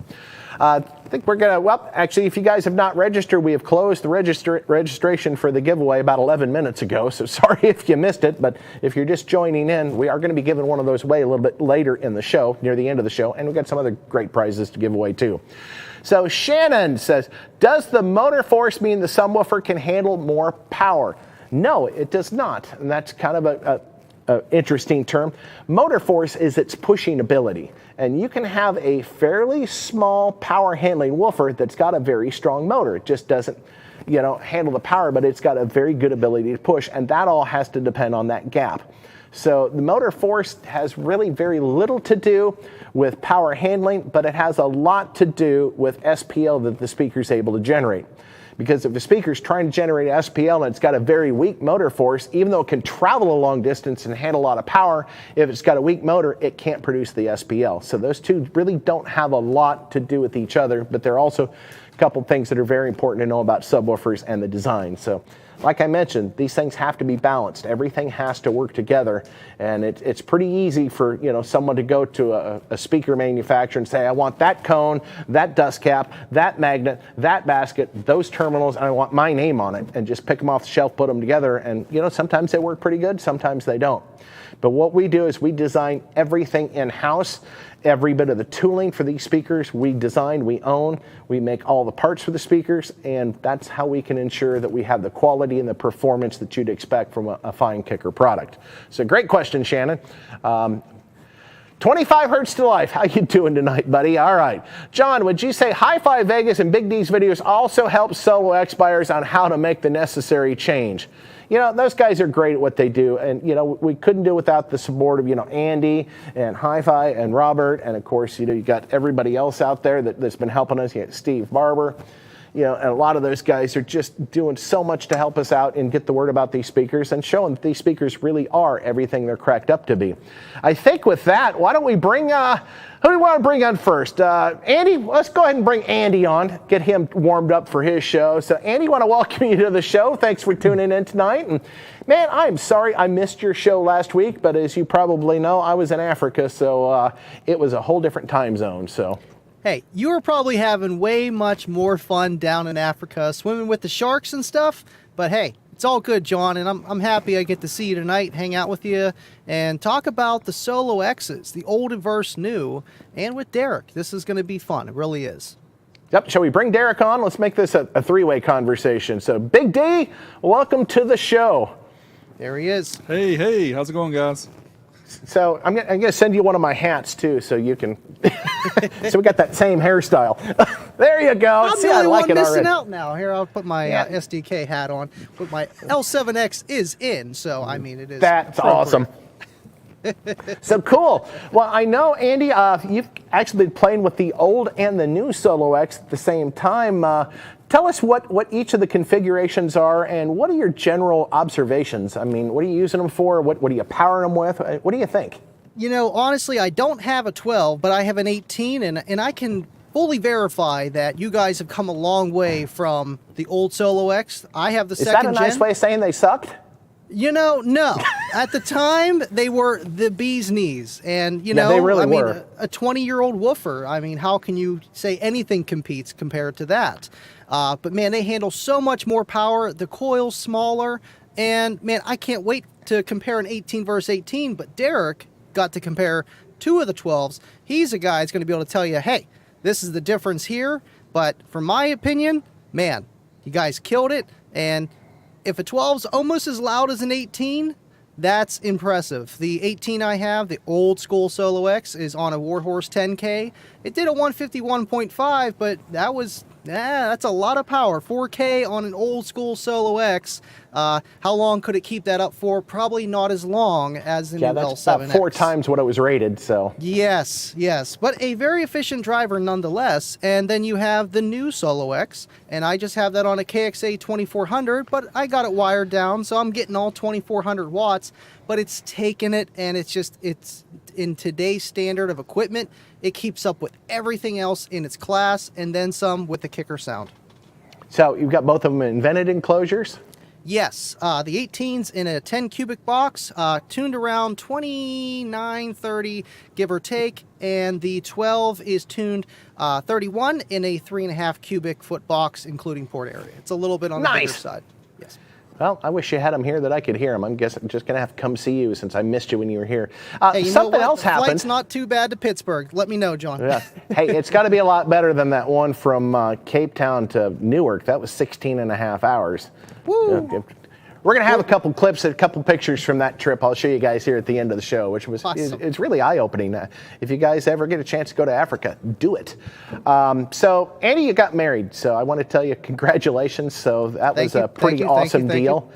Speaker 1: I think we're going to, well, actually, if you guys have not registered, we have closed the registration for the giveaway about 11 minutes ago. So sorry if you missed it, but if you're just joining in, we are going to be giving one of those away a little bit later in the show, near the end of the show. And we've got some other great prizes to give away too. So Shannon says, does the motor force mean the subwoofer can handle more power? No, it does not. And that's kind of a interesting term. Motor force is its pushing ability. And you can have a fairly small power handling woofer that's got a very strong motor. It just doesn't, handle the power, but it's got a very good ability to push. And that all has to depend on that gap. So the motor force has really very little to do with power handling, but it has a lot to do with SPL that the speaker is able to generate. Because if the speaker's trying to generate SPL and it's got a very weak motor force, even though it can travel a long distance and handle a lot of power, if it's got a weak motor, it can't produce the SPL. So those two really don't have a lot to do with each other, but they're also a couple things that are very important to know about subwoofers and the design. So like I mentioned, these things have to be balanced. Everything has to work together, and it's pretty easy for someone to go to a speaker manufacturer and say, I want that cone, that dust cap, that magnet, that basket, those terminals, and I want my name on it, and just pick them off the shelf, put them together, and sometimes they work pretty good, sometimes they don't. But what we do is we design everything in-house. Every bit of the tooling for these speakers we design, we own, we make all the parts for the speakers, and that's how we can ensure that we have the quality and the performance that you'd expect from a fine kicker product. So great question, Shannon. 25 hertz to life. How you doing tonight, buddy? All right. John, would you say Hi-Fi Vegas and Big D's videos also help solo X buyers on how to make the necessary change? Those guys are great at what they do, and we couldn't do without the support of Andy and Hi-Fi and Robert, and of course you got everybody else out there that's been helping us. You got Steve Barber, you know, and a lot of those guys are just doing so much to help us out and get the word about these speakers and showing that these speakers really are everything they're cracked up to be. I think with that, why don't we bring, who do we want to bring on first? Andy, let's go ahead and bring Andy on, get him warmed up for his show. So Andy, I want to welcome you to the show. Thanks for tuning in tonight. And man, I'm sorry I missed your show last week, but as you probably know, I was in Africa, so it was a whole different time zone. So.
Speaker 3: Hey, you were probably having way much more fun down in Africa, swimming with the sharks and stuff. But hey, it's all good, John, and I'm happy I get to see you tonight, hang out with you, and talk about the Solo X's, the old versus new, and with Derek. This is going to be fun. It really is.
Speaker 1: Yep. Shall we bring Derek on? Let's make this a three-way conversation. So, Big D, welcome to the show.
Speaker 3: There he is.
Speaker 4: Hey, how's it going, guys?
Speaker 1: So I'm gonna send you one of my hats too, so you can. So we got that same hairstyle. There you go.
Speaker 3: I'm
Speaker 1: See,
Speaker 3: the
Speaker 1: I
Speaker 3: only
Speaker 1: like
Speaker 3: one
Speaker 1: it
Speaker 3: missing
Speaker 1: already.
Speaker 3: out now. Here, I'll put my
Speaker 1: Yeah.
Speaker 3: SDK hat on. But my L7X is in, so I mean it is.
Speaker 1: That's
Speaker 3: appropriate.
Speaker 1: awesome. So cool. Well, I know, Andy, you've actually been playing with the old and the new Solo X at the same time. Tell us what each of the configurations are, and what are your general observations? I mean, what are you using them for? What are you powering them with? What do you think?
Speaker 3: You know, honestly, I don't have a 12, but I have an 18, and I can fully verify that you guys have come a long way from the old Solo X. I have the
Speaker 1: Is
Speaker 3: second
Speaker 1: that a nice
Speaker 3: gen.
Speaker 1: way of saying they sucked?
Speaker 3: You know, no. At the time, they were the bee's knees. And, you
Speaker 1: Yeah,
Speaker 3: know,
Speaker 1: they really
Speaker 3: I mean,
Speaker 1: were.
Speaker 3: a 20-year-old woofer, I mean, how can you say anything competes compared to that? But, man, they handle so much more power. The coil's smaller. And, man, I can't wait to compare an 18 versus 18. But Derek got to compare two of the 12s. He's a guy that's going to be able to tell you, hey, this is the difference here. But from my opinion, man, you guys killed it. And if a 12's almost as loud as an 18, that's impressive. The 18 I have, the old school Solo X, is on a Warhorse 10K. It did a 151.5, but that was, that's a lot of power. 4K on an old school Solo X. How long could it keep that up for? Probably not as long as an
Speaker 1: Yeah, that's
Speaker 3: L7X.
Speaker 1: about 4 times what it was rated. So
Speaker 3: Yes, but a very efficient driver nonetheless. And then you have the new Solo X, and I just have that on a KXA 2400, but I got it wired down, so I'm getting all 2400 watts, but it's taking it, and it's in today's standard of equipment, it keeps up with everything else in its class, and then some with the kicker sound.
Speaker 1: So you've got both of them in vented enclosures?
Speaker 3: Yes, the 18's in a 10 cubic box, tuned around 2930, give or take, and the 12 is tuned 31 in a 3.5 cubic foot box, including port area. It's a little bit on the bigger side. Yes.
Speaker 1: Well, I wish you had them here that I could hear them. I'm just going to have to come see you since I missed you when you were here.
Speaker 3: Hey, you know
Speaker 1: Something
Speaker 3: what?
Speaker 1: else
Speaker 3: The
Speaker 1: happened.
Speaker 3: flight's not too bad to Pittsburgh. Let me know, John.
Speaker 1: Yeah. Hey, it's got to be a lot better than that one from Cape Town to Newark. That was 16 and a half hours.
Speaker 3: Woo!
Speaker 1: We're going to have a couple clips, a couple pictures from that trip. I'll show you guys here at the end of the show, which was
Speaker 3: Awesome.
Speaker 1: it's really eye-opening. If you guys ever get a chance to go to Africa, do it. So, Andy, you got married, so I want to tell you congratulations. So that was a pretty awesome deal.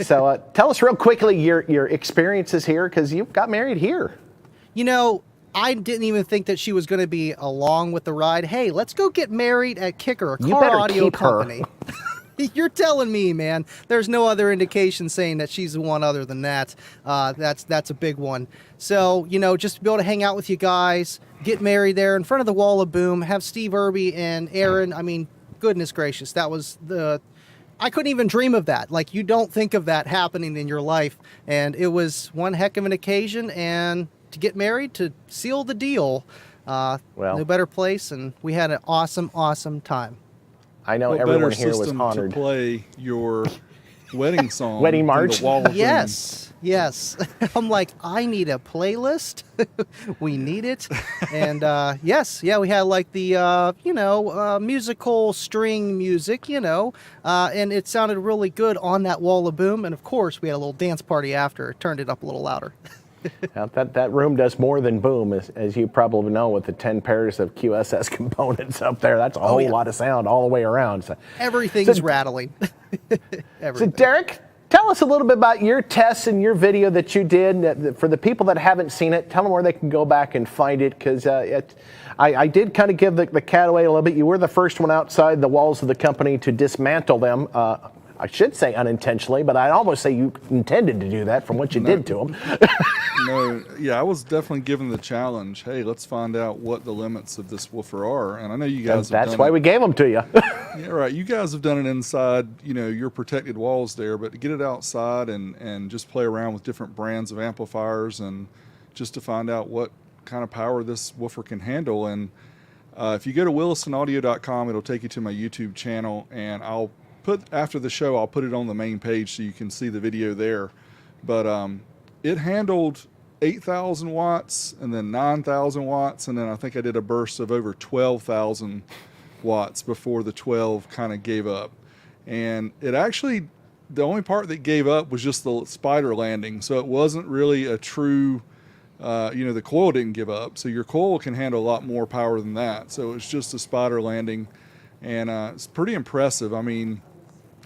Speaker 1: So tell us real quickly your experiences here, because you got married here.
Speaker 3: You know, I didn't even think that she was going to be along with the ride. Hey, let's go get married at Kicker, a
Speaker 1: You
Speaker 3: car
Speaker 1: better
Speaker 3: audio
Speaker 1: keep her.
Speaker 3: company. You're telling me, man. There's no other indication saying that she's the one other than that. That's a big one. So, you know, just to be able to hang out with you guys, get married there in front of the wall of boom, have Steve Irby and Aaron. I mean, goodness gracious, that was I couldn't even dream of that. Like, you don't think of that happening in your life. And it was one heck of an occasion. And to get married, to seal the deal, no better place. And we had an awesome, awesome time.
Speaker 1: I know
Speaker 4: What
Speaker 1: everyone
Speaker 4: better
Speaker 1: here was
Speaker 4: system
Speaker 1: honored.
Speaker 4: to play your wedding song.
Speaker 1: Wedding
Speaker 4: than
Speaker 1: march?
Speaker 4: The Wall of Boom?
Speaker 3: Yes. I'm like, I need a playlist. We need it. And we had like the, musical string music, and it sounded really good on that wall of boom. And of course, we had a little dance party after, turned it up a little louder.
Speaker 1: Now, that room does more than boom, as you probably know, with the 10 pairs of QSS components up there. That's a whole lot of sound all the way around. So,
Speaker 3: Everything's rattling.
Speaker 1: so
Speaker 3: Everything.
Speaker 1: Derek, Tell us a little bit about your tests and your video that you did. For the people that haven't seen it, tell them where they can go back and find it, because I did kind of give the cat away a little bit. You were the first one outside the walls of the company to dismantle them. I should say unintentionally, but I'd almost say you intended to do that from what you did to them.
Speaker 4: No, yeah, I was definitely given the challenge. Hey, let's find out what the limits of this woofer are. And I know you guys have
Speaker 1: That's
Speaker 4: done
Speaker 1: why
Speaker 4: it.
Speaker 1: we gave them to you.
Speaker 4: Yeah, right. You guys have done it inside, your protected walls there, but to get it outside and just play around with different brands of amplifiers and just to find out what kind of power this woofer can handle. And if you go to willisonaudio.com, it'll take you to my YouTube channel, and after the show, I'll put it on the main page so you can see the video there. But it handled 8,000 watts and then 9,000 watts, and then I think I did a burst of over 12,000 watts before the 12 kind of gave up. And it actually, the only part that gave up was just the spider landing. So it wasn't really a true, the coil didn't give up. So your coil can handle a lot more power than that. So it's just a spider landing, and it's pretty impressive. I mean,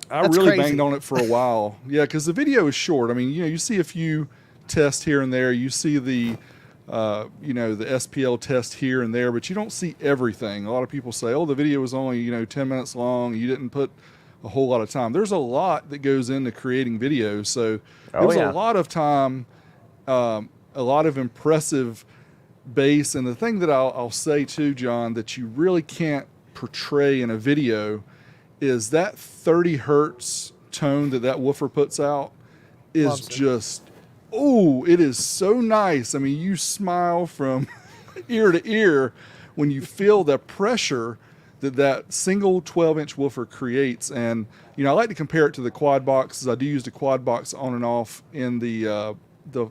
Speaker 3: That's
Speaker 4: really
Speaker 3: crazy.
Speaker 4: banged on it for a while. Yeah, because the video is short. I mean, you see a few tests here and there. You see the SPL test here and there, but you don't see everything. A lot of people say, oh, the video was only, 10 minutes long. You didn't put a whole lot of time. There's a lot that goes into creating videos. So there's a lot of time, a lot of impressive bass. And the thing that I'll say too, John, that you really can't portray in a video is that 30 hertz tone that woofer puts out is
Speaker 3: Loves it.
Speaker 4: just, it is so nice. I mean, you smile from ear to ear when you feel the pressure that single 12-inch woofer creates. And, I like to compare it to the quad boxes. I do use the quad box on and off in the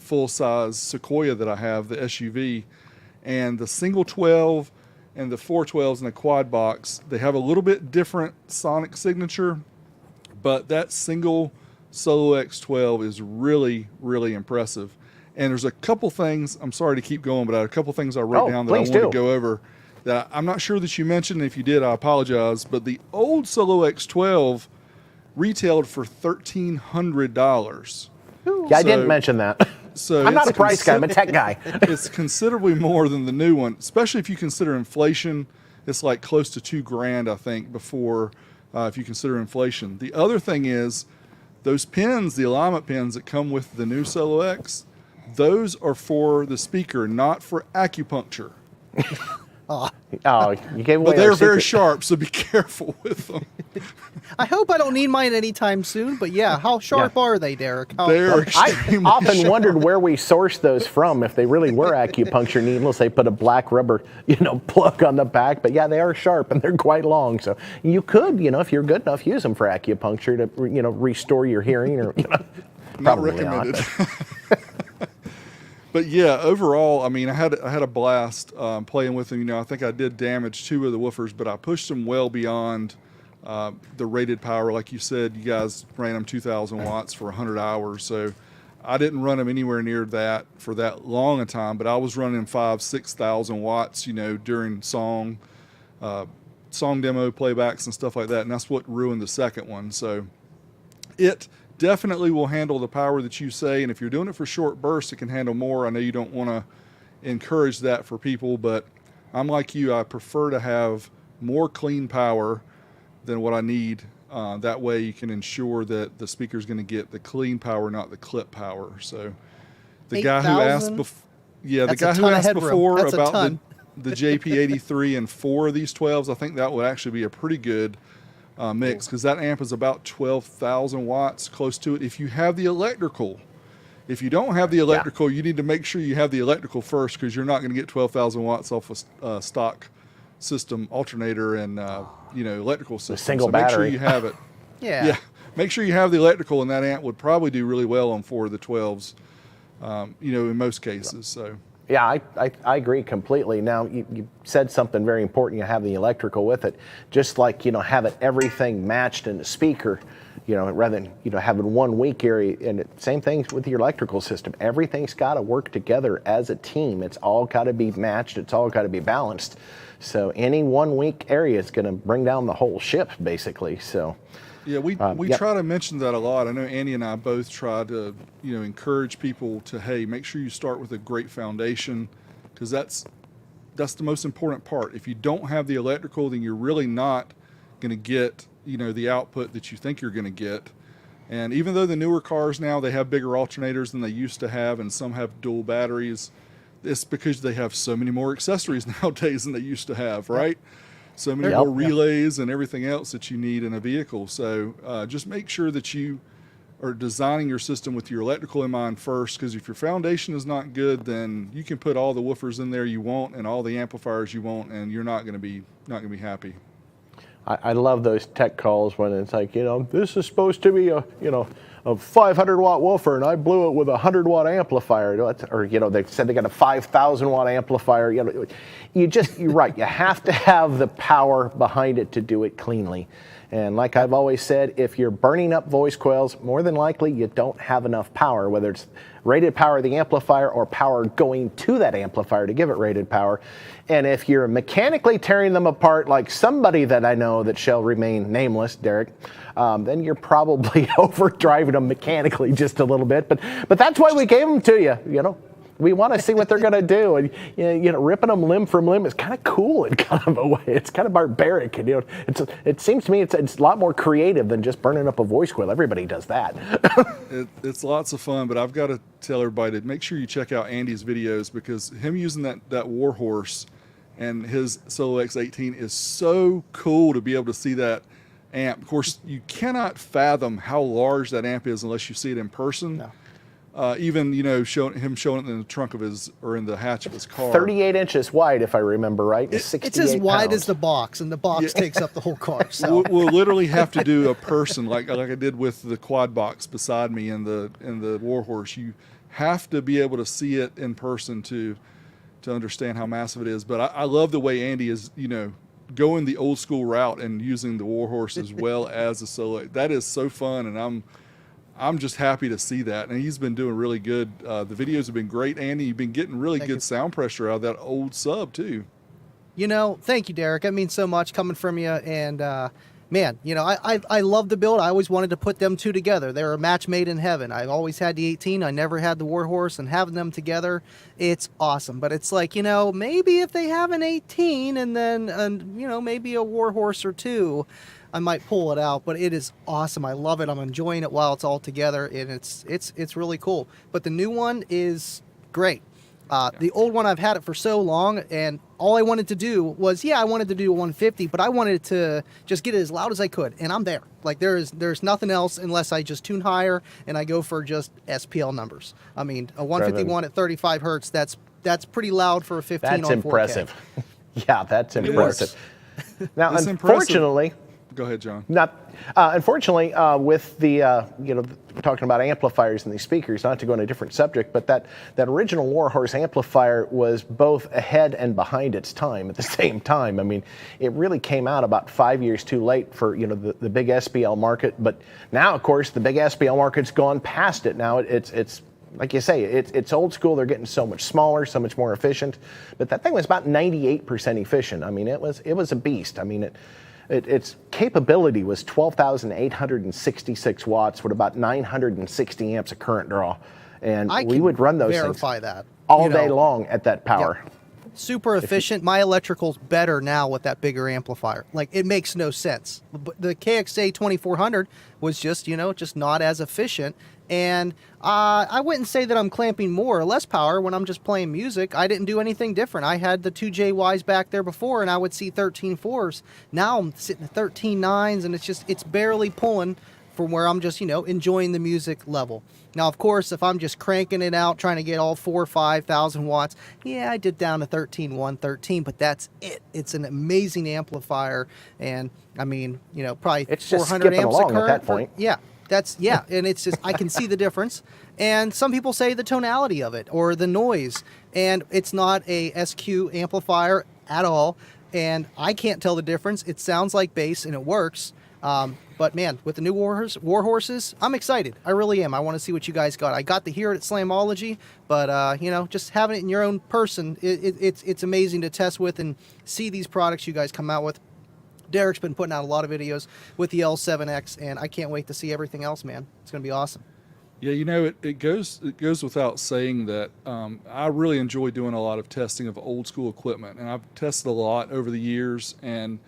Speaker 4: full-size Sequoia that I have, the SUV. And the single 12 and the 412s in the quad box, they have a little bit different sonic signature, but that single Solo X12 is really, really impressive. And there's a couple things, I'm sorry to keep going, but I had a couple things I wrote down that I
Speaker 1: please
Speaker 4: wanted
Speaker 1: do.
Speaker 4: to go over that I'm not sure that you mentioned. If you did, I apologize, but the old Solo X12 retailed for $1,300.
Speaker 1: Yeah, I didn't mention that.
Speaker 4: So
Speaker 1: I'm not a
Speaker 4: it's
Speaker 1: price guy, I'm a tech guy.
Speaker 4: It's considerably more than the new one, especially if you consider inflation. It's like close to $2,000, I think, before if you consider inflation. The other thing is those pins, the alignment pins that come with the new Solo X, those are for the speaker, not for acupuncture.
Speaker 1: Oh, you gave away
Speaker 4: But they're
Speaker 1: our
Speaker 4: very
Speaker 1: secret.
Speaker 4: sharp, so be careful with them.
Speaker 3: I hope I don't need mine anytime soon, but yeah, how sharp are they, Derek?
Speaker 4: They're
Speaker 1: I
Speaker 4: extremely
Speaker 1: often
Speaker 4: sharp.
Speaker 1: wondered where we sourced those from. If they really were acupuncture needles, they put a black rubber, plug on the back. But yeah, they are sharp and they're quite long. So you could, if you're good enough, use them for acupuncture to, restore your hearing. Or
Speaker 4: Not
Speaker 1: probably
Speaker 4: recommended. But yeah, overall, I mean, I had a blast playing with them. I think I did damage 2 of the woofers, but I pushed them well beyond the rated power. Like you said, you guys ran them 2,000 watts for 100 hours. So I didn't run them anywhere near that for that long a time, but I was running 5,000-6,000 watts, during song demo playbacks and stuff like that. And that's what ruined the second one. So it definitely will handle the power that you say, and if you're doing it for short bursts, it can handle more. I know you don't want to encourage that for people, but I'm like you, I prefer to have more clean power than what I need. That way you can ensure that the speaker's going to get the clean power, not the clip power. So the guy who asked
Speaker 3: 8,000?
Speaker 4: the guy
Speaker 3: That's a
Speaker 4: who
Speaker 3: ton of
Speaker 4: asked
Speaker 3: headroom.
Speaker 4: before
Speaker 3: That's a
Speaker 4: about
Speaker 3: ton.
Speaker 4: the JP83 and 4 of these 12s, I think that would actually be a pretty good mix, because that amp is about 12,000 watts, close to it. If you have the electrical, if you don't have the electrical, you need to make sure you have the electrical first, because you're not going to get 12,000 watts off a stock system alternator and electrical system.
Speaker 1: single
Speaker 4: so make sure
Speaker 1: battery.
Speaker 4: you have it.
Speaker 3: Yeah.
Speaker 4: Make sure you have the electrical, and that amp would probably do really well on 4 of the 12s. In most cases. So.
Speaker 1: Yeah, I agree completely. Now, you said something very important. You have the electrical with it, just like, having everything matched in the speaker, rather than, having one weak area. And same thing with your electrical system. Everything's got to work together as a team. It's all got to be matched. It's all got to be balanced. So any one weak area is going to bring down the whole ship, basically. So
Speaker 4: Yeah, we
Speaker 1: Yep.
Speaker 4: try to mention that a lot. I know Andy and I both try to, encourage people to, hey, make sure you start with a great foundation, because that's the most important part. If you don't have the electrical, then you're really not going to get, the output that you think you're going to get. And even though the newer cars now, they have bigger alternators than they used to have, and some have dual batteries, it's because they have so many more accessories nowadays than they used to have, right? So many more relays and everything else that you need in a vehicle. So just make sure that you are designing your system with your electrical in mind first, because if your foundation is not good, then you can put all the woofers in there you want and all the amplifiers you want, and you're not going to be happy.
Speaker 1: I love those tech calls when it's like, this is supposed to be a 500 watt woofer, and I blew it with a 100 watt amplifier. Or, they said they got a 5,000 watt amplifier. You're right. You have to have the power behind it to do it cleanly. And like I've always said, if you're burning up voice coils, more than likely you don't have enough power, whether it's rated power of the amplifier or power going to that amplifier to give it rated power. And if you're mechanically tearing them apart, like somebody that I know that shall remain nameless, Derek, then you're probably overdriving them mechanically just a little bit. But that's why we gave them to you. We want to see what they're going to do, and ripping them limb from limb is kind of cool in kind of a way. It's kind of barbaric, and it seems to me it's a lot more creative than just burning up a voice coil. Everybody does that.
Speaker 4: It's lots of fun, but I've got to tell everybody to make sure you check out Andy's videos, because him using that Warhorse and his Solo X18 is so cool to be able to see that amp. Of course, you cannot fathom how large that amp is unless you see it in person.
Speaker 1: No.
Speaker 4: Even showing it in the trunk of in the hatch of his car.
Speaker 1: 38 inches wide, if I remember right.
Speaker 3: It's as wide as the box, and the box takes up the whole car. So
Speaker 4: We'll literally have to do a person like I did with the quad box beside me in the Warhorse. You have to be able to see it in person to understand how massive it is. But I love the way Andy is going the old school route and using the Warhorse as well as the Solo. That is so fun, and I'm just happy to see that, and he's been doing really good. The videos have been great, Andy. You've been getting really good sound pressure out of that old sub too.
Speaker 3: Thank you, Derek. That means so much coming from you. And man, I love the build. I always wanted to put them two together. They're a match made in heaven. I've always had the 18. I never had the Warhorse, and having them together, it's awesome. But it's like, maybe if they have an 18 and then maybe a Warhorse or two, I might pull it out, but it is awesome. I love it. I'm enjoying it while it's all together, and it's really cool. But the new one is great. The old one, I've had it for so long, and all I wanted to do was, I wanted to do a 150, but I wanted to just get it as loud as I could, and I'm there. Like there's nothing else unless I just tune higher and I go for just SPL numbers. I mean, a 151 at 35 hertz, that's pretty loud for a 15
Speaker 1: That's
Speaker 3: on 4K.
Speaker 1: impressive. Yeah, that's impressive. Now,
Speaker 4: It's
Speaker 1: unfortunately.
Speaker 4: impressive. Go ahead, John.
Speaker 1: Unfortunately, with the talking about amplifiers and these speakers, not to go on a different subject, but that original Warhorse amplifier was both ahead and behind its time at the same time. I mean, it really came out about 5 years too late for the big SPL market. But now, of course, the big SPL market's gone past it. Now it's like you say, it's old school. They're getting so much smaller, so much more efficient. But that thing was about 98% efficient. I mean, it was a beast. I mean, its capability was 12,866 watts with about 960 amps of current draw. And we would run those things all day long at that power.
Speaker 3: Yep. Super efficient. My electrical's better now with that bigger amplifier. Like, it makes no sense. The KXA 2400 was just not as efficient. And I wouldn't say that I'm clamping more or less power when I'm just playing music. I didn't do anything different. I had the 2JYs back there before, and I would see 13.4s. Now I'm sitting at 13.9s, and it's barely pulling from where I'm just, enjoying the music level. Now, of course, if I'm just cranking it out, trying to get all 4,000 or 5,000 watts, I did down to 13.1, 13, but that's it. It's an amazing amplifier, and I mean, probably
Speaker 1: it's
Speaker 3: 400 amps of current.
Speaker 1: At that point.
Speaker 3: And it's just, I can see the difference. And some people say the tonality of it or the noise, and it's not a SQ amplifier at all. And I can't tell the difference. It sounds like bass and it works. But man, with the new Warhorses, I'm excited. I really am. I want to see what you guys got. I got to hear it at Slamology, but just having it in your own person, it's amazing to test with and see these products you guys come out with. Derek's been putting out a lot of videos with the L7X, and I can't wait to see everything else, man. It's going to be awesome.
Speaker 4: Yeah, it goes without saying that I really enjoy doing a lot of testing of old school equipment, and I've tested a lot over the years. And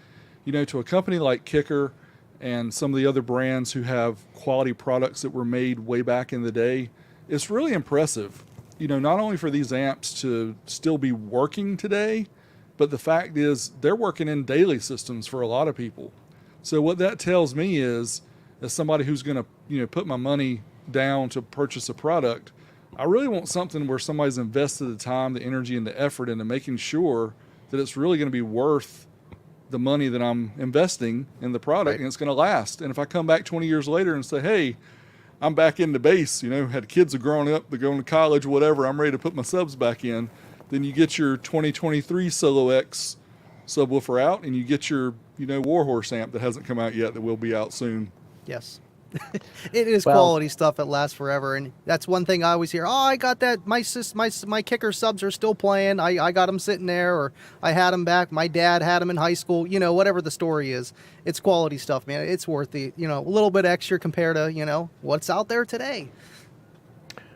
Speaker 4: to a company like Kicker and some of the other brands who have quality products that were made way back in the day, it's really impressive. Not only for these amps to still be working today, but the fact is they're working in daily systems for a lot of people. So what that tells me is, as somebody who's going to put my money down to purchase a product, I really want something where somebody's invested the time, the energy, and the effort into making sure that it's really going to be worth the money that I'm investing in the product, and it's going to last. And if I come back 20 years later and say, hey, I'm back into bass, had kids have grown up, they're going to college, whatever, I'm ready to put my subs back in, then you get your 2023 Solo X subwoofer out, and you get your Warhorse amp that hasn't come out yet that will be out soon.
Speaker 3: Yes. It is quality stuff that lasts forever, and that's one thing I always hear. Oh, I got that. My Kicker subs are still playing. I got them sitting there, or I had them back. My dad had them in high school. Whatever the story is, it's quality stuff, man. It's worth the a little bit extra compared to what's out there today.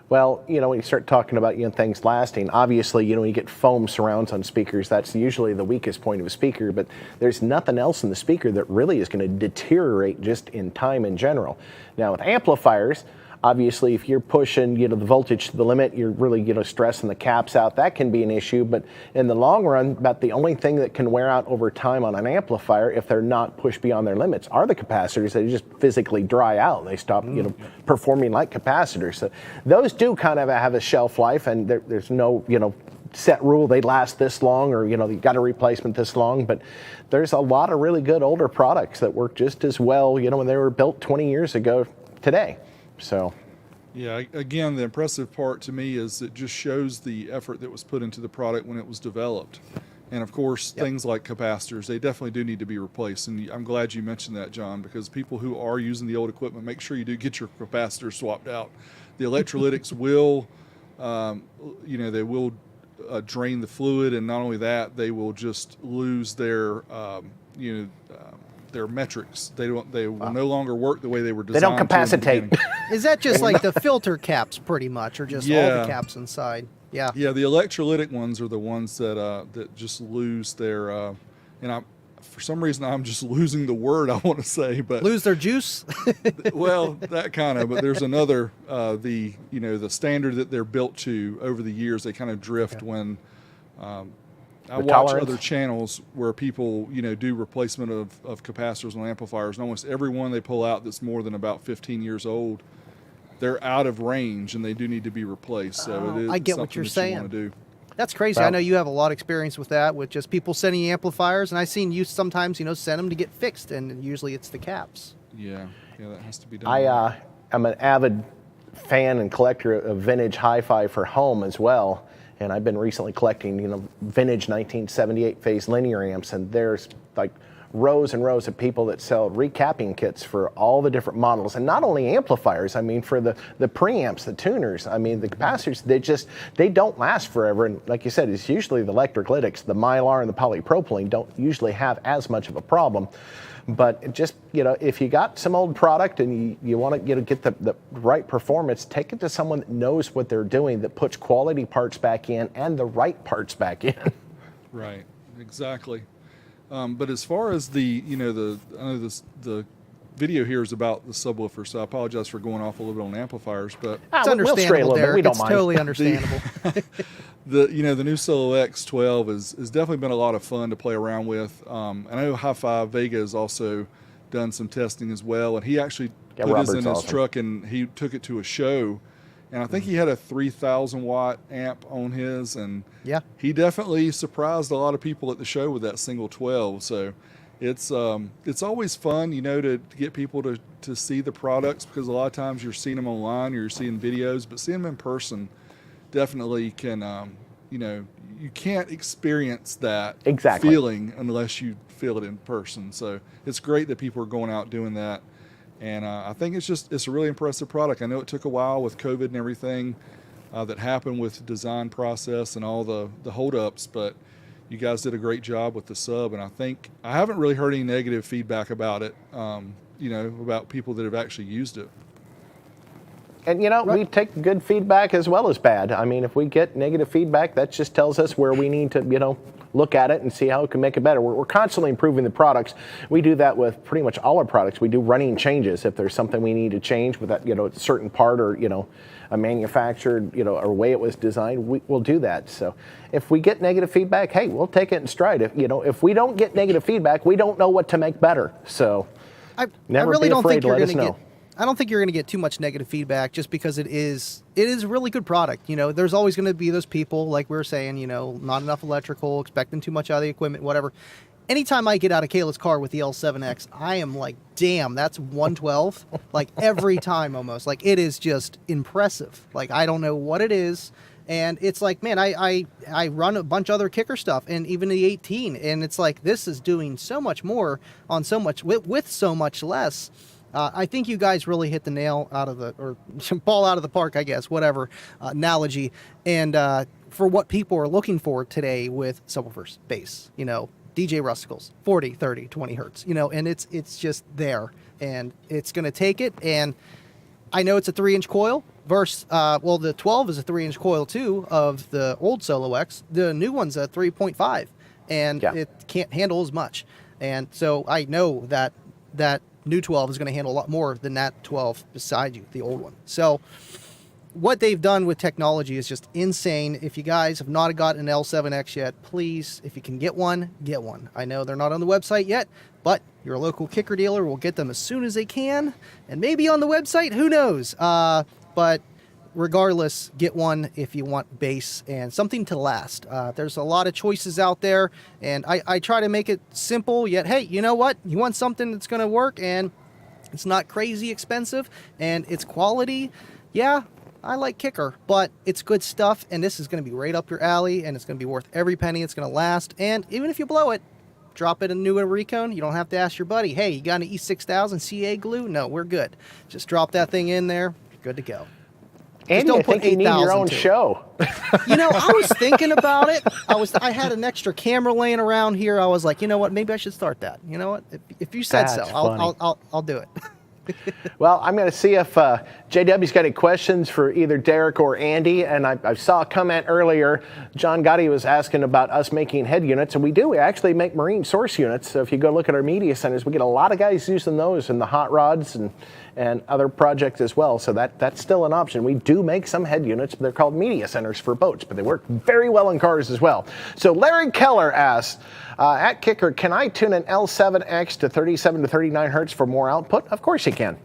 Speaker 1: Well, when you start talking about things lasting, obviously, when you get foam surrounds on speakers, that's usually the weakest point of a speaker, but there's nothing else in the speaker that really is going to deteriorate just in time in general. Now, with amplifiers, obviously, if you're pushing, the voltage to the limit, you're really, stressing the caps out. That can be an issue, but in the long run, about the only thing that can wear out over time on an amplifier, if they're not pushed beyond their limits, are the capacitors. They just physically dry out. They stop, performing like capacitors. So those do kind of have a shelf life, and there's no, set rule they last this long, or you got a replacement this long. But there's a lot of really good older products that work just as well, when they were built 20 years ago today. So,
Speaker 4: yeah, again, the impressive part to me is it just shows the effort that was put into the product when it was developed. And of course, things like capacitors, they definitely do need to be replaced. And I'm glad you mentioned that, John, because people who are using the old equipment, make sure you do get your capacitors swapped out. The electrolytics will, they will drain the fluid, and not only that, they will just lose their, their metrics. They will no longer work the way they were designed.
Speaker 1: They don't capacitate.
Speaker 3: Is that just like the filter caps, pretty much, or just all the caps inside? Yeah.
Speaker 4: Yeah, the electrolytic ones are the ones that just lose their. For some reason, I'm just losing the word I want to say, but
Speaker 3: lose their juice.
Speaker 4: Well, that kind of. But there's another the standard that they're built to over the years. They kind of drift when. I watch other channels where people, do replacement of capacitors and amplifiers, and almost every one they pull out that's more than about 15 years old, they're out of range and they do need to be replaced. So it is
Speaker 3: I get what you're saying.
Speaker 4: You want to do.
Speaker 3: That's crazy. I know you have a lot of experience with that, with just people sending you amplifiers, and I've seen you sometimes, send them to get fixed, and usually it's the caps.
Speaker 4: Yeah, that has to be done.
Speaker 1: I'm an avid fan and collector of vintage hi-fi for home as well. And I've been recently collecting, vintage 1978 phase linear amps, and there's like rows and rows of people that sell recapping kits for all the different models, and not only amplifiers. I mean, for the preamps, the tuners. I mean, the capacitors. They don't last forever. And like you said, it's usually the electrolytics, the mylar and the polypropylene don't usually have as much of a problem. But just, if you got some old product and you want to get the right performance, take it to someone that knows what they're doing, that puts quality parts back in and the right parts back in.
Speaker 4: Right, exactly. But as far as the video here is about the subwoofer, so I apologize for going off a little bit on amplifiers, but
Speaker 3: it's understandable, Derek. It's totally understandable.
Speaker 4: The new Solo X12 has definitely been a lot of fun to play around with. I know Hi-Fi Vega has also done some testing as well, and he actually put his in his truck and he took it to a show, and I think he had a 3,000 watt amp on his, and he definitely surprised a lot of people at the show with that single 12. So it's always fun, to get people to see the products, because a lot of times you're seeing them online or you're seeing videos, but seeing them in person definitely can, you can't experience that feeling unless you feel it in person. So it's great that people are going out doing that. And I think it's a really impressive product. I know it took a while with COVID and everything that happened with the design process and all the holdups, but you guys did a great job with the sub, and I haven't really heard any negative feedback about it. About people that have actually used it.
Speaker 1: And we take good feedback as well as bad. I mean, if we get negative feedback, that just tells us where we need to, look at it and see how we can make it better. We're constantly improving the products. We do that with pretty much all our products. We do running changes. If there's something we need to change with that, a certain part or, a manufactured, or way it was designed, we'll do that. So if we get negative feedback, hey, we'll take it in stride. If we don't get negative feedback, we don't know what to make better. So never
Speaker 3: really
Speaker 1: be
Speaker 3: don't
Speaker 1: afraid
Speaker 3: think
Speaker 1: to
Speaker 3: you're
Speaker 1: let us
Speaker 3: going to
Speaker 1: know.
Speaker 3: get. I don't think you're going to get too much negative feedback just because it is a really good product. There's always going to be those people, like we were saying, not enough electrical, expecting too much out of the equipment, whatever. Anytime I get out of Kayla's car with the L7X, I am like, damn, that's 112. Like every time almost. Like it is just impressive. Like I don't know what it is. And it's like, man, I run a bunch of other kicker stuff and even the 18. And it's like, this is doing so much more on so much with so much less. I think you guys really hit the nail or ball out of the park, I guess, whatever analogy. And for what people are looking for today with subwoofers, bass, DJ rusticles, 40, 30, 20 hertz, and it's just there. And it's going to take it. And I know it's a 3-inch coil versus, the 12 is a 3-inch coil too of the old Solo X. The new one's a 3.5, and it can't handle as much. And so I know that new 12 is going to handle a lot more than that 12 beside you, the old one. So what they've done with technology is just insane. If you guys have not gotten an L7X yet, please, if you can get one, get one. I know they're not on the website yet, but your local kicker dealer will get them as soon as they can, and maybe on the website, who knows? But regardless, get one if you want bass and something to last. There's a lot of choices out there, and I try to make it simple, yet, hey, you know what? You want something that's going to work, and it's not crazy expensive, and it's quality. Yeah, I like kicker, but it's good stuff, and this is going to be right up your alley, and it's going to be worth every penny. It's going to last, and even if you blow it, drop it in new recone. You don't have to ask your buddy, hey, you got an E6000 CA glue? No, we're good. Just drop that thing in there. You're good to go.
Speaker 1: Andy, I think you need your own show.
Speaker 3: I was thinking about it. I had an extra camera laying around here. I was like, you know what? Maybe I should start that. You know what? If you said so, I'll do it.
Speaker 1: Well, I'm going to see if JW's got any questions for either Derek or Andy. And I saw a comment earlier. John Gotti was asking about us making head units, and we do. We actually make marine source units. So if you go look at our media centers, we get a lot of guys using those in the hot rods and other projects as well. So that's still an option. We do make some head units, but they're called media centers for boats, but they work very well in cars as well. So Larry Keller asks, at Kicker, can I tune an L7X to 37 to 39 hertz for more output? Of course you can.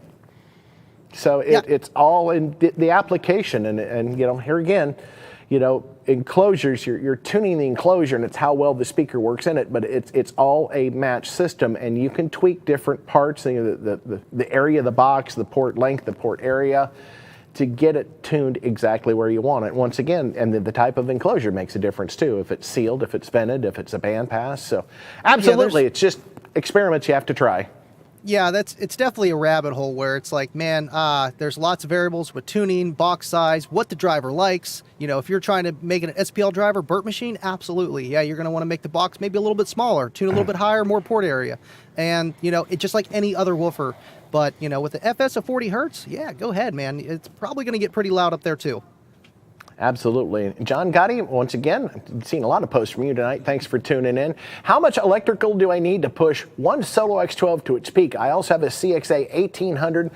Speaker 1: So it's all in the application. And here again, enclosures, you're tuning the enclosure, and it's how well the speaker works in it, but it's all a match system, and you can tweak different parts, the area of the box, the port length, the port area, to get it tuned exactly where you want it. Once again, and the type of enclosure makes a difference too. If it's sealed, if it's vented, if it's a bandpass. So absolutely, it's just experiments you have to try.
Speaker 3: Yeah, it's definitely a rabbit hole where it's like, man, there's lots of variables with tuning, box size, what the driver likes. If you're trying to make an SPL driver, Burt machine, absolutely. Yeah, you're going to want to make the box maybe a little bit smaller, tune a little bit higher, more port area. And, it's just like any other woofer. But, with the FS of 40 hertz, yeah, go ahead, man. It's probably going to get pretty loud up there, too.
Speaker 1: Absolutely. John Gotti, once again, I've seen a lot of posts from you tonight. Thanks for tuning in. How much electrical do I need to push one Solo X12 to its peak? I also have a CXA 1800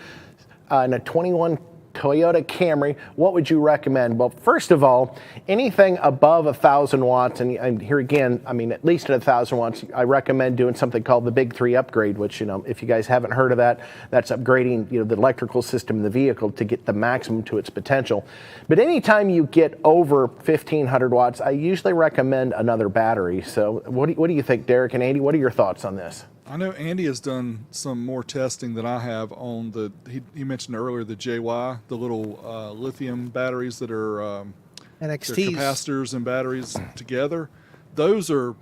Speaker 1: and a 21 Toyota Camry. What would you recommend? Well, first of all, anything above 1,000 watts, and here again, at least at 1,000 watts, I recommend doing something called the Big 3 upgrade, which, if you guys haven't heard of that, that's upgrading, the electrical system in the vehicle to get the maximum to its potential. But anytime you get over 1,500 watts, I usually recommend another battery. So what do you think, Derek and Andy? What are your thoughts on this?
Speaker 4: I know Andy has done some more testing than I have on he mentioned earlier the JY, the little lithium batteries that are
Speaker 3: NXTs.
Speaker 4: Capacitors and batteries together. Those are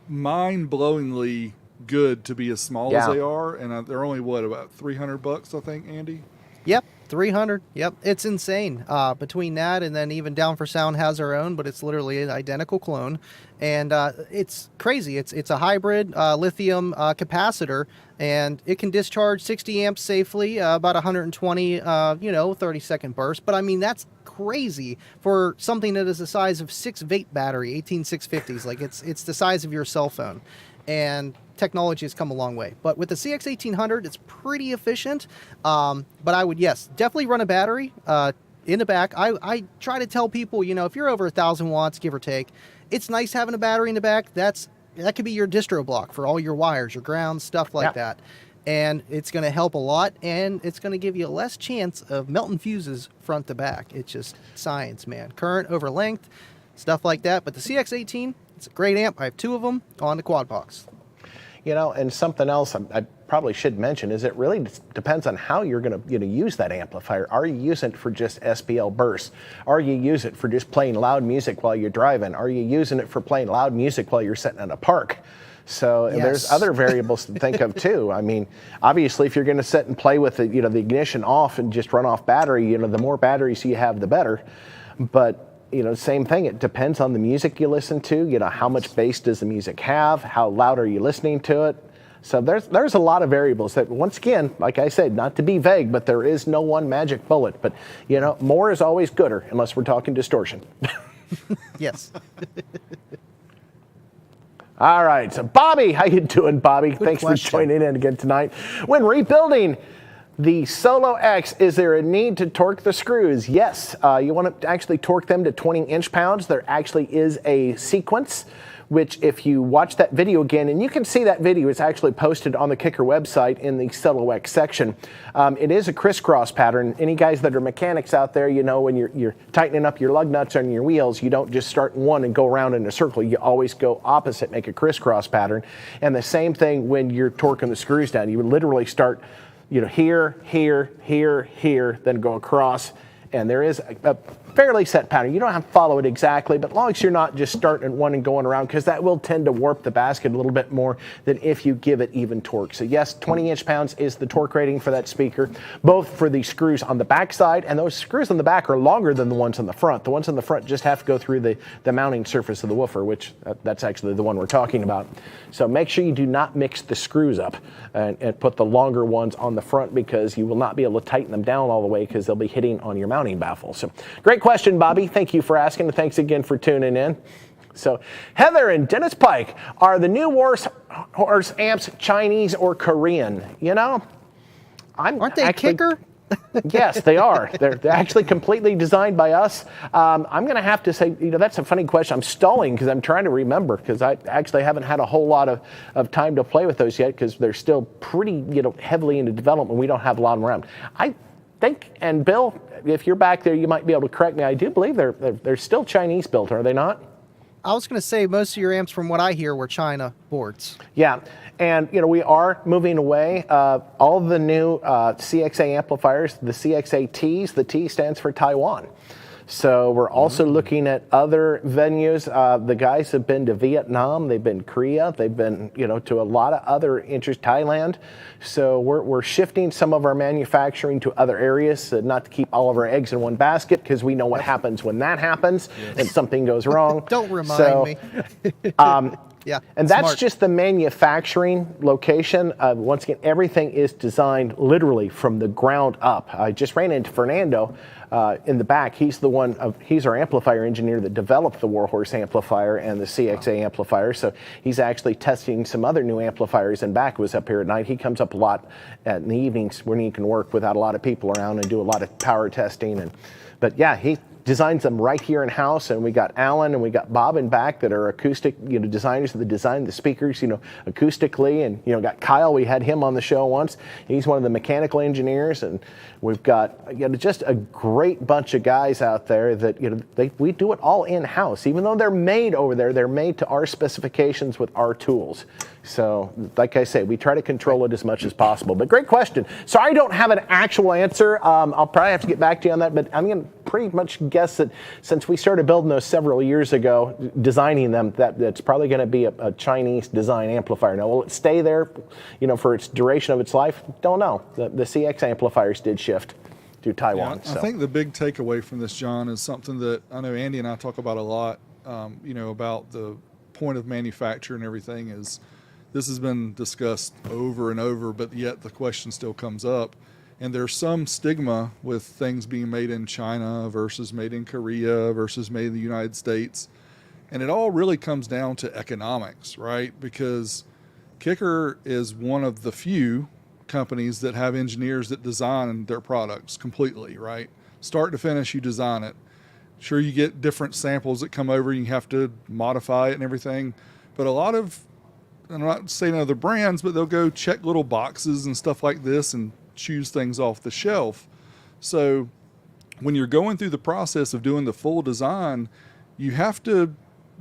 Speaker 4: mind-blowingly good to be as small as they are, and they're only about $300, I think, Andy.
Speaker 3: Yep, 300. Yep, it's insane. Between that and then even Down for Sound has their own, but it's literally an identical clone, and it's crazy. It's a hybrid lithium capacitor, and it can discharge 60 amps safely, about 120, 30-second burst. But I mean, that's crazy for something that is the size of 6 vape battery, 18650s. Like it's the size of your cell phone, and technology has come a long way. But with the CX1800, it's pretty efficient. But I would, yes, definitely run a battery in the back. I try to tell people, if you're over 1,000 watts, give or take, it's nice having a battery in the back. That could be your distro block for all your wires, your grounds, stuff like that. And it's going to help a lot, and it's going to give you less chance of melting fuses front to back. It's just science, man. Current over length, stuff like that. But the CX18, it's a great amp. I have 2 of them on the quad box.
Speaker 1: And something else I probably should mention is it really depends on how you're going to use that amplifier. Are you using it for just SPL bursts? Are you using it for just playing loud music while you're driving? Are you using it for playing loud music while you're sitting in a park? So there's other variables to think of too. I mean, obviously, if you're going to sit and play with the ignition off and just run off battery, the more batteries you have, the better. But same thing. It depends on the music you listen to. How much bass does the music have? How loud are you listening to it? So there's a lot of variables that, once again, like I said, not to be vague, but there is no one magic bullet. But more is always gooder, unless we're talking distortion.
Speaker 3: Yes.
Speaker 1: All right. So Bobby, how you doing, Bobby?
Speaker 3: Good
Speaker 1: Thanks
Speaker 3: question.
Speaker 1: for joining in again tonight. When rebuilding the Solo X, is there a need to torque the screws? Yes. You want to actually torque them to 20 inch-pounds. There actually is a sequence, which if you watch that video again, and you can see that video, it's actually posted on the Kicker website in the Solo X section. It is a crisscross pattern. Any guys that are mechanics out there, when you're tightening up your lug nuts on your wheels, you don't just start in one and go around in a circle. You always go opposite, make a crisscross pattern. And the same thing when you're torquing the screws down. You would literally start here, here, here, here, then go across. And there is a fairly set pattern. You don't have to follow it exactly, but as long as you're not just starting at one and going around, because that will tend to warp the basket a little bit more than if you give it even torque. So yes, 20 inch-pounds is the torque rating for that speaker, both for the screws on the back side, and those screws on the back are longer than the ones on the front. The ones on the front just have to go through the mounting surface of the woofer, which that's actually the one we're talking about. So make sure you do not mix the screws up and put the longer ones on the front, because you will not be able to tighten them down all the way, because they'll be hitting on your mounting baffle. So great question, Bobby. Thank you for asking, and thanks again for tuning in. So Heather and Dennis Pike, are the new Warhorse amps Chinese or Korean?
Speaker 3: Aren't they Kicker?
Speaker 1: Yes, they are. They're actually completely designed by us. I'm going to have to say, that's a funny question. I'm stalling because I'm trying to remember, because I actually haven't had a whole lot of time to play with those yet, because they're still pretty, heavily into development. We don't have a lot of them around. I think, and Bill, if you're back there, you might be able to correct me. I do believe they're still Chinese built, are they not?
Speaker 3: I was going to say most of your amps, from what I hear, were China boards.
Speaker 1: Yeah, and we are moving away. All the new CXA amplifiers, the CXA-Ts, the T stands for Taiwan. So we're also looking at other venues. The guys have been to Vietnam, they've been Korea, they've been to a lot of other interests, Thailand. So we're shifting some of our manufacturing to other areas, not to keep all of our eggs in one basket, because we know what happens when that happens and something goes wrong.
Speaker 3: Don't remind me. Yeah,
Speaker 1: and that's just the manufacturing location. Once again, everything is designed literally from the ground up. I just ran into Fernando in the back. He's our amplifier engineer that developed the Warhorse amplifier and the CXA amplifier. So he's actually testing some other new amplifiers in back. Was up here at night. He comes up a lot in the evenings when he can work without a lot of people around and do a lot of power testing. But yeah, he designs them right here in house, and we got Alan and we got Bob in back that are acoustic designers that design the speakers acoustically, and got Kyle, we had him on the show once. He's one of the mechanical engineers, and we've got just a great bunch of guys out there that we do it all in house. Even though they're made over there, they're made to our specifications with our tools. So like I say, we try to control it as much as possible. But great question. So I don't have an actual answer. I'll probably have to get back to you on that, but I'm going to pretty much guess that since we started building those several years ago, designing them, that's probably going to be a Chinese design amplifier. Now, will it stay there, for its duration of its life? Don't know. The CX amplifiers did shift. to Taiwan.
Speaker 4: Yeah, I think the big takeaway from this, John, is something that I know Andy and I talk about a lot, about the point of manufacture and everything. Is this has been discussed over and over, but yet the question still comes up. And there's some stigma with things being made in China versus made in Korea versus made in the United States. And it all really comes down to economics, right? Because Kicker is one of the few companies that have engineers that design their products completely, right? Start to finish, you design it. Sure, you get different samples that come over, you have to modify it and everything. But a lot of, I'm not saying other brands, but they'll go check little boxes and stuff like this and choose things off the shelf. So when you're going through the process of doing the full design, you have to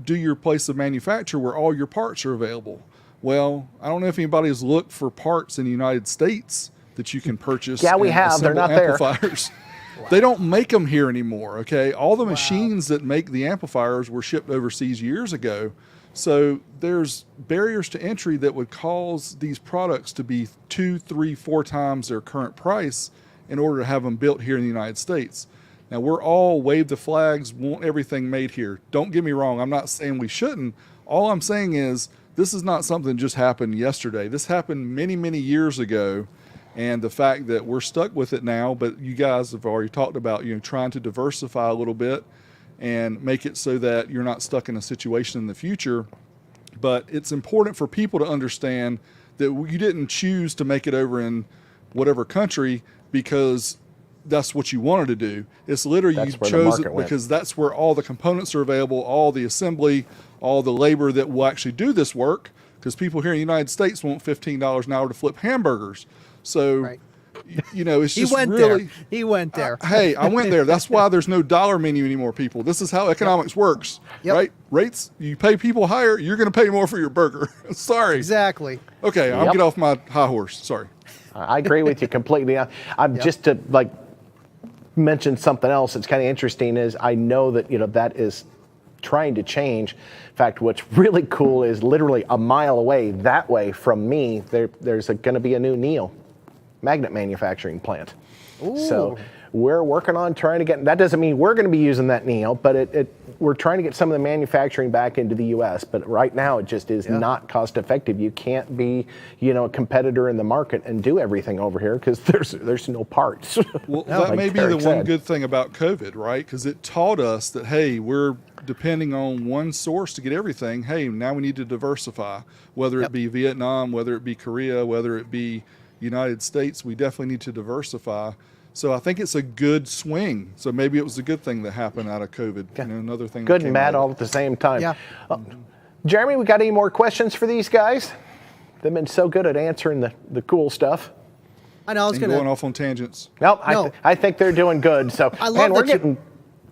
Speaker 4: do your place of manufacture where all your parts are available. Well, I don't know if anybody has looked for parts in the United States that you can purchase.
Speaker 1: Yeah, we have. They're not
Speaker 4: amplifiers. Wow. They don't make them here anymore, okay? All the machines that make the amplifiers were shipped overseas years ago. So there's barriers to entry that would cause these products to be 2, 3, 4 times their current price in order to have them built here in the United States. Now, we're all wave the flags, want everything made here. Don't get me wrong. I'm not saying we shouldn't. All I'm saying is this is not something that just happened yesterday. This happened many, many years ago. And the fact that we're stuck with it now, but you guys have already talked about, trying to diversify a little bit and make it so that you're not stuck in a situation in the future. But it's important for people to understand that you didn't choose to make it over in whatever country because that's what you wanted to do. It's literally you chose it because that's where all the components are available, all the assembly, all the labor that will actually do this work, because people here in the United States want $15 an hour to flip hamburgers. So, right. It's just
Speaker 3: He went there.
Speaker 4: Hey, I went there. That's why there's no dollar menu anymore, people. This is how economics works, right? Rates, you pay people higher, you're going to pay more for your burger. Sorry.
Speaker 3: Exactly.
Speaker 4: Okay, I'll get off my high horse. Sorry.
Speaker 1: I agree with you completely. I'm just to mention something else that's kind of interesting is I know that, that is trying to change. In fact, what's really cool is literally a mile away that way from me, there's going to be a new Neo magnet manufacturing plant. Ooh. So we're working on trying to get, that doesn't mean we're going to be using that Neo, but we're trying to get some of the manufacturing back into the U.S., but right now it just is not cost effective. You can't be, a competitor in the market and do everything over here because there's no parts.
Speaker 4: Well, that may be the one good thing about COVID, right? Because it taught us that, hey, we're depending on one source to get everything. Hey, now we need to diversify, whether it be Vietnam, whether it be Korea, whether it be United States, we definitely need to diversify. So I think it's a good swing. So maybe it was a good thing that happened out of COVID. Another thing.
Speaker 1: Good and bad all at the same time. Yeah. Jeremy, we got any more questions for these guys? They've been so good at answering the cool stuff.
Speaker 3: I know. I was
Speaker 4: going off on tangents.
Speaker 1: No, I think they're doing good. So
Speaker 3: I love that you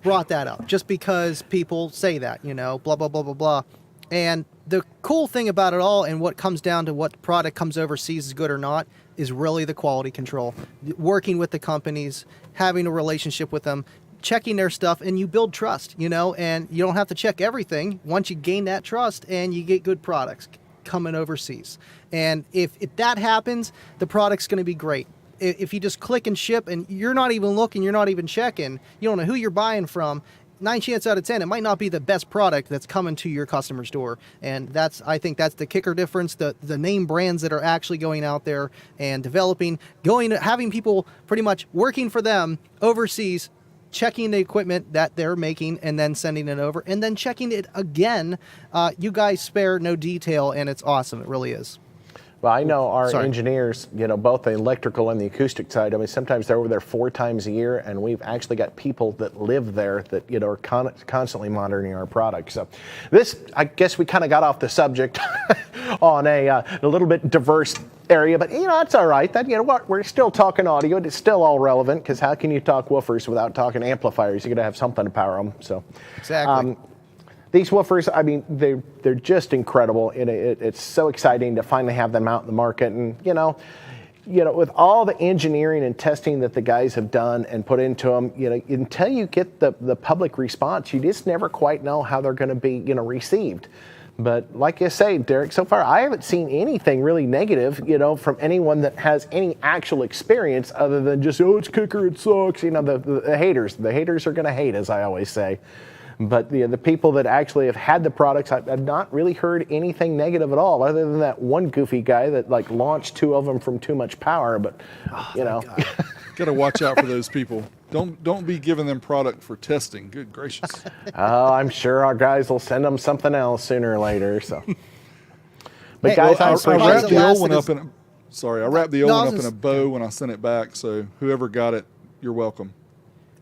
Speaker 3: brought that up, just because people say that, blah blah blah blah blah. And the cool thing about it all, and what comes down to what product comes overseas is good or not, is really the quality control. Working with the companies, having a relationship with them, checking their stuff, and you build trust, and you don't have to check everything once you gain that trust and you get good products coming overseas. And if that happens, the product's going to be great. If you just click and ship and you're not even looking, you're not even checking, you don't know who you're buying from, 9 chances out of 10, it might not be the best product that's coming to your customer's door. And I think that's the Kicker difference, the name brands that are actually going out there and developing, having people pretty much working for them overseas, checking the equipment that they're making and then sending it over and then checking it again. You guys spare no detail, and it's awesome. It really is.
Speaker 1: Well, I know our engineers, both the electrical and the acoustic side, sometimes they're over there 4 times a year, and we've actually got people that live there that, are constantly monitoring our products. So this, I guess we kind of got off the subject on a little bit diverse area, but, that's all right. That, we're still talking audio. It's still all relevant, because how can you talk woofers without talking amplifiers? You're going to have something to power them. So
Speaker 3: exactly.
Speaker 1: These woofers, they're just incredible. It's so exciting to finally have them out in the market. And, with all the engineering and testing that the guys have done and put into them, until you get the public response, you just never quite know how they're going to be, received. But like you say, Derek, so far I haven't seen anything really negative, from anyone that has any actual experience other than just, oh, it's kicker, it sucks. The haters. The haters are going to hate, as I always say. But the people that actually have had the products, I've not really heard anything negative at all, other than that one goofy guy that launched 2 of them from too much power. But
Speaker 4: got to watch out for those people. Don't be giving them product for testing. Good gracious.
Speaker 1: Oh, I'm sure our guys will send them something else sooner or later. So, but
Speaker 3: Hey,
Speaker 1: guys,
Speaker 4: I
Speaker 1: I'm
Speaker 4: wrapped the old one
Speaker 3: lasted
Speaker 4: up in. Sorry, I wrapped the old one up in a bow when I sent it back. So whoever got it, you're welcome.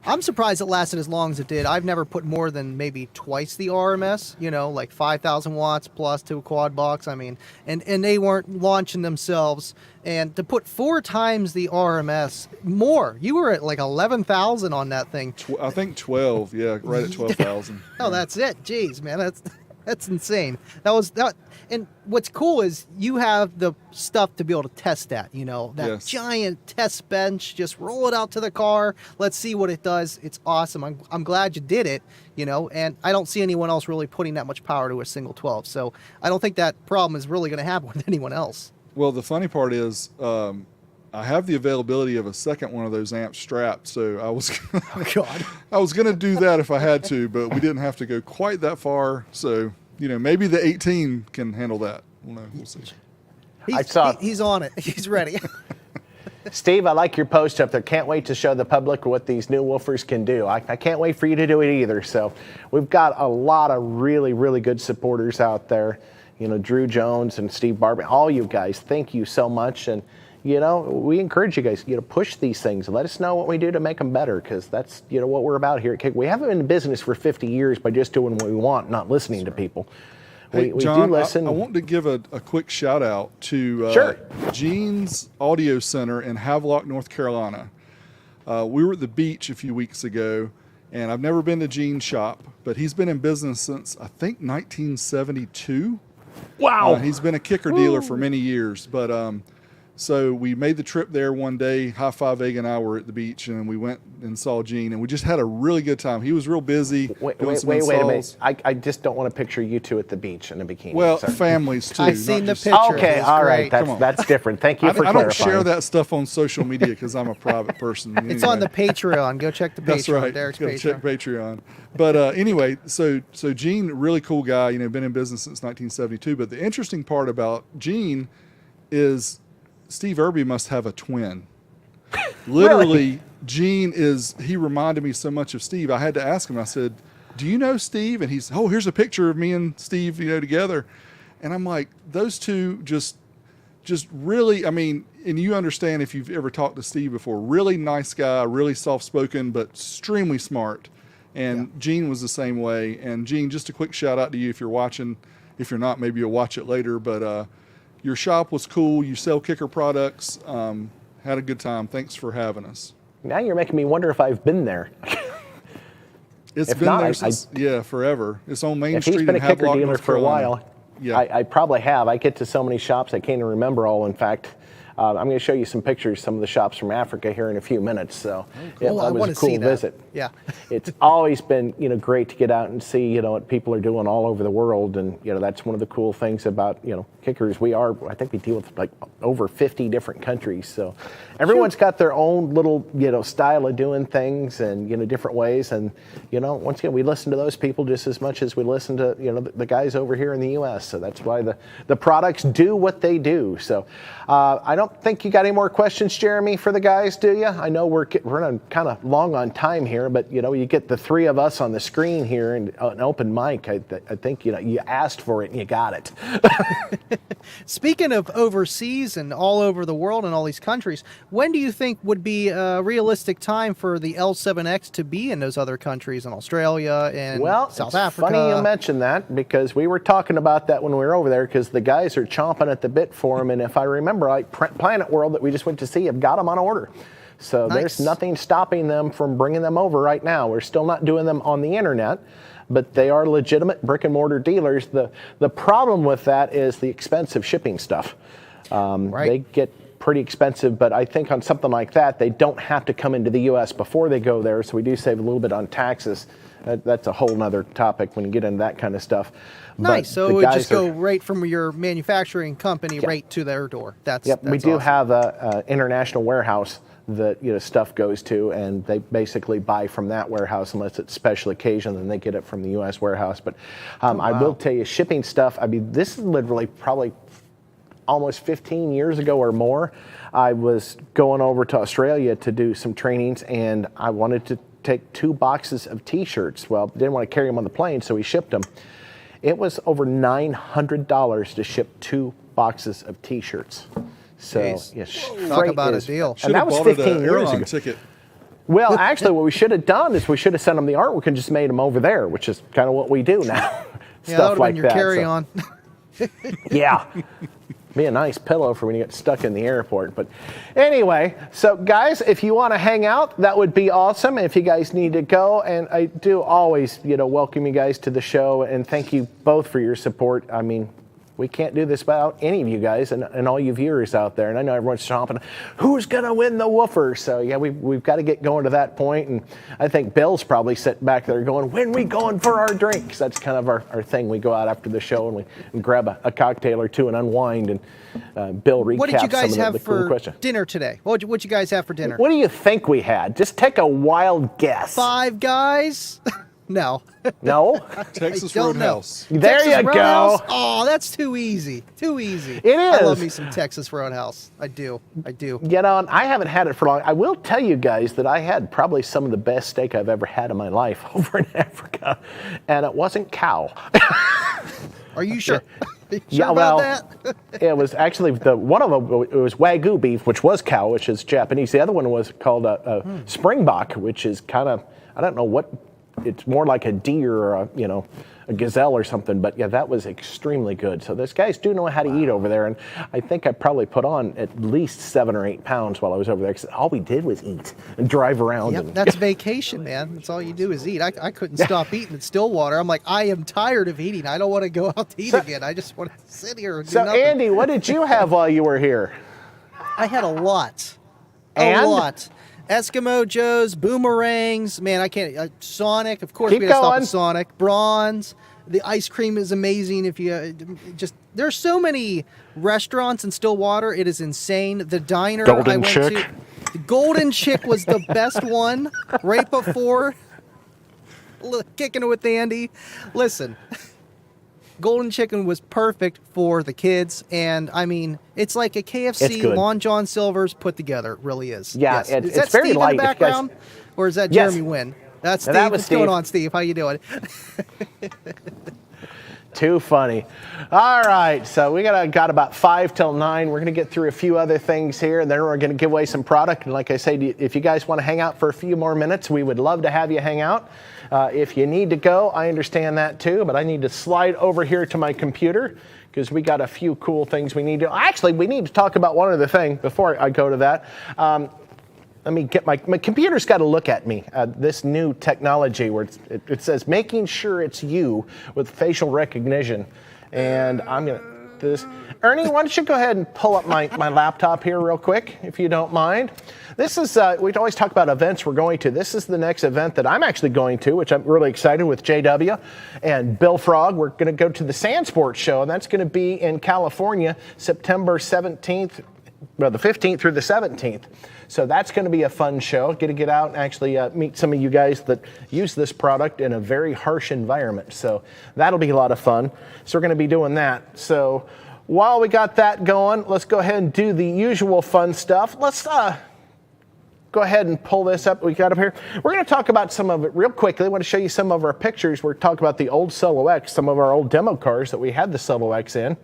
Speaker 3: I'm surprised it lasted as long as it did. I've never put more than maybe twice the RMS, like 5,000 watts plus to a quad box. I mean, and they weren't launching themselves. And to put 4 times the RMS more, you were at like 11,000 on that thing.
Speaker 4: I think 12. Yeah, right at 12,000.
Speaker 3: Oh, that's it. Jeez, man, that's insane. That. And what's cool is you have the stuff to be able to test that. That
Speaker 4: Yes.
Speaker 3: giant test bench. Just roll it out to the car. Let's see what it does. It's awesome. I'm glad you did it. And I don't see anyone else really putting that much power to a single 12. So I don't think that problem is really going to happen with anyone else.
Speaker 4: Well, the funny part is, I have the availability of a second one of those amps strapped, so I was
Speaker 3: Oh God.
Speaker 4: I was going to do that if I had to, but we didn't have to go quite that far. So maybe the 18 can handle that. We'll see.
Speaker 3: He's on it. He's ready.
Speaker 1: Steve, I like your post up there. Can't wait to show the public what these new woofers can do. I can't wait for you to do it either. So we've got a lot of really, really good supporters out there. Drew Jones and Steve Barber, all you guys, thank you so much. And, we encourage you guys, push these things. Let us know what we do to make them better, because that's, what we're about here at Kick. We haven't been in business for 50 years by just doing what we want, not listening to people.
Speaker 4: Hey,
Speaker 1: we
Speaker 4: John,
Speaker 1: do listen.
Speaker 4: I want to give a quick shout out to
Speaker 1: Sure.
Speaker 4: Gene's Audio Center in Havelock, North Carolina. We were at the beach a few weeks ago, and I've never been to Gene's shop, but he's been in business since, I think, 1972.
Speaker 1: Wow.
Speaker 4: He's been a kicker dealer for many years, but so we made the trip there one day. High Five Egg and I were at the beach, and we went and saw Gene, and we just had a really good time. He was real busy.
Speaker 1: Wait
Speaker 4: doing
Speaker 1: a
Speaker 4: some
Speaker 1: minute.
Speaker 4: installs.
Speaker 1: I just don't want to picture you two at the beach in a bikini.
Speaker 4: Well,
Speaker 1: Sorry.
Speaker 4: families too.
Speaker 3: I've seen
Speaker 4: not
Speaker 3: the
Speaker 4: just-
Speaker 3: picture.
Speaker 1: Okay,
Speaker 3: It's
Speaker 1: all right.
Speaker 3: great.
Speaker 1: That's different. Thank you for
Speaker 4: I don't
Speaker 1: clarifying.
Speaker 4: share that stuff on social media because I'm a private person.
Speaker 3: It's on the Patreon. Go check the Patreon.
Speaker 4: That's right.
Speaker 3: Derek's
Speaker 4: Go
Speaker 3: Patreon.
Speaker 4: check Patreon. But anyway, so Gene, really cool guy. Been in business since 1972. But the interesting part about Gene is Steve Irby must have a twin. Literally, Gene he reminded me so much of Steve. I had to ask him. I said, "Do you know Steve?" And he's, "Oh, here's a picture of me and Steve, together." And I'm like, those two just really. I mean, and you understand if you've ever talked to Steve before. Really nice guy, really soft-spoken, but extremely smart. And Gene was the same way. And Gene, just a quick shout out to you if you're watching. If you're not, maybe you'll watch it later. But your shop was cool. You sell kicker products. Had a good time. Thanks for having us.
Speaker 1: Now you're making me wonder if I've been there.
Speaker 4: It's
Speaker 1: If
Speaker 4: been
Speaker 1: not,
Speaker 4: there since, forever. It's on Main
Speaker 1: If
Speaker 4: Street
Speaker 1: he's been
Speaker 4: in
Speaker 1: a kicker
Speaker 4: Havelock,
Speaker 1: dealer
Speaker 4: North
Speaker 1: for a
Speaker 4: Carolina.
Speaker 1: while,
Speaker 4: Yeah.
Speaker 1: I probably have. I get to so many shops I can't even remember all. In fact, I'm going to show you some pictures, some of the shops from Africa here in a few minutes. So
Speaker 3: cool.
Speaker 1: it
Speaker 3: I
Speaker 1: was
Speaker 3: wanna
Speaker 1: a cool
Speaker 3: see that.
Speaker 1: visit.
Speaker 3: Yeah.
Speaker 1: It's always been great to get out and see what people are doing all over the world, and that's one of the cool things about kickers. I think we deal with like over 50 different countries, so everyone's got their own little style of doing things and different ways, and once again we listen to those people just as much as we listen to the guys over here in the U.S. So that's why the products do what they do. So I don't think you got any more questions, Jeremy, for the guys, do you? I know we're running kind of long on time here, but you get the three of us on the screen here and an open mic. I think you asked for it and you got it.
Speaker 3: Speaking of overseas and all over the world and all these countries, when do you think would be a realistic time for the L7X to be in those other countries in Australia and South
Speaker 1: it's
Speaker 3: Africa?
Speaker 1: funny you mention that, because we were talking about that when we were over there, because the guys are chomping at the bit for them, and if I remember right, Planet World that we just went to see have got them on order. So there's nothing stopping them from bringing them over right now. We're still not doing them on the internet, but they are legitimate brick and mortar dealers. The problem with that is the expensive shipping stuff. They get pretty expensive, but I think on something like that, they don't have to come into the U.S. before they go there, so we do save a little bit on taxes. that's a whole nother topic when you get into that kind of stuff.
Speaker 3: Nice.
Speaker 1: But
Speaker 3: So
Speaker 1: the
Speaker 3: it would
Speaker 1: guys
Speaker 3: just go right from your manufacturing company
Speaker 1: Yep.
Speaker 3: right to their door. That's
Speaker 1: Yep, we
Speaker 3: that's
Speaker 1: do
Speaker 3: awesome.
Speaker 1: have a international warehouse that stuff goes to, and they basically buy from that warehouse unless it's special occasion. Then they get it from the U.S. warehouse. But I will tell you, shipping stuff. I mean, this is literally probably almost 15 years ago or more. I was going over to Australia to do some trainings, and I wanted to take 2 boxes of T-shirts. Well, didn't want to carry them on the plane, so we shipped them. It was over $900 to ship 2 boxes of T-shirts. So,
Speaker 3: Jeez.
Speaker 1: yes,
Speaker 3: Talk
Speaker 1: freight
Speaker 3: about a
Speaker 1: is-
Speaker 3: deal.
Speaker 1: And
Speaker 4: Should
Speaker 1: that
Speaker 4: have
Speaker 1: was
Speaker 4: bought it
Speaker 1: 15
Speaker 4: an
Speaker 1: years
Speaker 4: airline
Speaker 1: ago.
Speaker 4: ticket.
Speaker 1: Well, actually, what we should have done is we should have sent them the artwork and just made them over there, which is kind of what we do now.
Speaker 3: Yeah, that
Speaker 1: Stuff
Speaker 3: would
Speaker 1: like
Speaker 3: have been your
Speaker 1: that. so-
Speaker 3: carry-on.
Speaker 1: yeah. Be a nice pillow for when you get stuck in the airport. But anyway, so guys, if you want to hang out, that would be awesome. If you guys need to go, and I do always, welcome you guys to the show, and thank you both for your support. I mean, we can't do this without any of you guys and all you viewers out there. And I know everyone's chomping, who's going to win the woofer? So, yeah, we've got to get going to that point. And I think Bill's probably sitting back there going, when we going for our drinks? That's kind of our thing. We go out after the show and we grab a cocktail or two and unwind. And Bill recaps
Speaker 3: What did you guys
Speaker 1: some of
Speaker 3: have
Speaker 1: the cool
Speaker 3: for
Speaker 1: questions.
Speaker 3: dinner today? What you guys have for dinner?
Speaker 1: What do you think we had? Just take a wild guess.
Speaker 3: 5 Guys? No.
Speaker 1: No?
Speaker 4: Texas
Speaker 3: don't know.
Speaker 4: Roadhouse.
Speaker 1: There
Speaker 3: Texas
Speaker 1: you
Speaker 3: Roadhouse?
Speaker 1: go.
Speaker 3: Oh, that's too easy. Too easy.
Speaker 1: It
Speaker 3: I love
Speaker 1: is.
Speaker 3: me some Texas Roadhouse. I do.
Speaker 1: And I haven't had it for long. I will tell you guys that I had probably some of the best steak I've ever had in my life over in Africa, and it wasn't cow.
Speaker 3: Are you sure? You sure
Speaker 1: Yeah,
Speaker 3: about
Speaker 1: well,
Speaker 3: that?
Speaker 1: it was actually one of them. It was Wagyu beef, which was cow, which is Japanese. The other one was called a Springbok, which is kind of, I don't know what, it's more like a deer or a gazelle or something. But yeah, that was extremely good. So those guys do know how to eat over there, and I think I probably put on at least 7 or 8 pounds while I was over there. 'Cause all we did was eat and drive around.
Speaker 3: Yep,
Speaker 1: and,
Speaker 3: that's vacation, man. That's all you do is eat. I couldn't stop eating in Stillwater. I'm like, I am tired of eating. I don't want to go out to eat again. I just want to sit here and do
Speaker 1: so
Speaker 3: nothing.
Speaker 1: Andy, what did you have while you were here?
Speaker 3: I had a lot.
Speaker 1: And?
Speaker 3: A lot. Eskimo Joe's, Boomerangs. Man, I can't. Sonic, of course,
Speaker 1: Keep
Speaker 3: we had to stop
Speaker 1: going.
Speaker 3: at Sonic. Bronze. The ice cream is amazing. If you there's so many restaurants in Stillwater, it is insane. The diner
Speaker 1: Golden
Speaker 3: I went
Speaker 1: Chick.
Speaker 3: to, the Golden Chick was the best one right before kicking it with Andy. Listen, Golden Chicken was perfect for the kids, and I mean, it's like a
Speaker 1: It's
Speaker 3: KFC
Speaker 1: good.
Speaker 3: Long John Silver's put together. It really is.
Speaker 1: Yeah,
Speaker 3: Yes.
Speaker 1: it's
Speaker 3: Is that
Speaker 1: very
Speaker 3: Steve
Speaker 1: light.
Speaker 3: in the
Speaker 1: If you guys-
Speaker 3: background, or is that
Speaker 1: Yes.
Speaker 3: Jeremy Wynn? That's Steve.
Speaker 1: Now, that was
Speaker 3: What's going
Speaker 1: Steve.
Speaker 3: on, Steve? How you doing?
Speaker 1: Too funny. All right, so we got about 5 till 9. We're going to get through a few other things here, and then we're going to give away some product. And like I said, if you guys want to hang out for a few more minutes, we would love to have you hang out. If you need to go, I understand that too, but I need to slide over here to my computer because we got a few cool things we need to. Actually, we need to talk about one other thing before I go to that. Let me get my computer's got to look at me. This new technology where it says making sure it's you with facial recognition. And I'm going to this. Ernie, why don't you go ahead and pull up my laptop here real quick, if you don't mind. This is, we always talk about events we're going to. This is the next event that I'm actually going to, which I'm really excited with JW and Bill Frog. We're going to go to the Sand Sports Show, and that's going to be in California, September 17th, well, the 15th through the 17th. So that's going to be a fun show. Get to get out and actually meet some of you guys that use this product in a very harsh environment. So that'll be a lot of fun. So we're going to be doing that. So while we got that going, let's go ahead and do the usual fun stuff. Let's go ahead and pull this up we got up here. We're going to talk about some of it real quickly. I want to show you some of our pictures. We're talking about the old Solo X, some of our old demo cars that we had the Solo X in.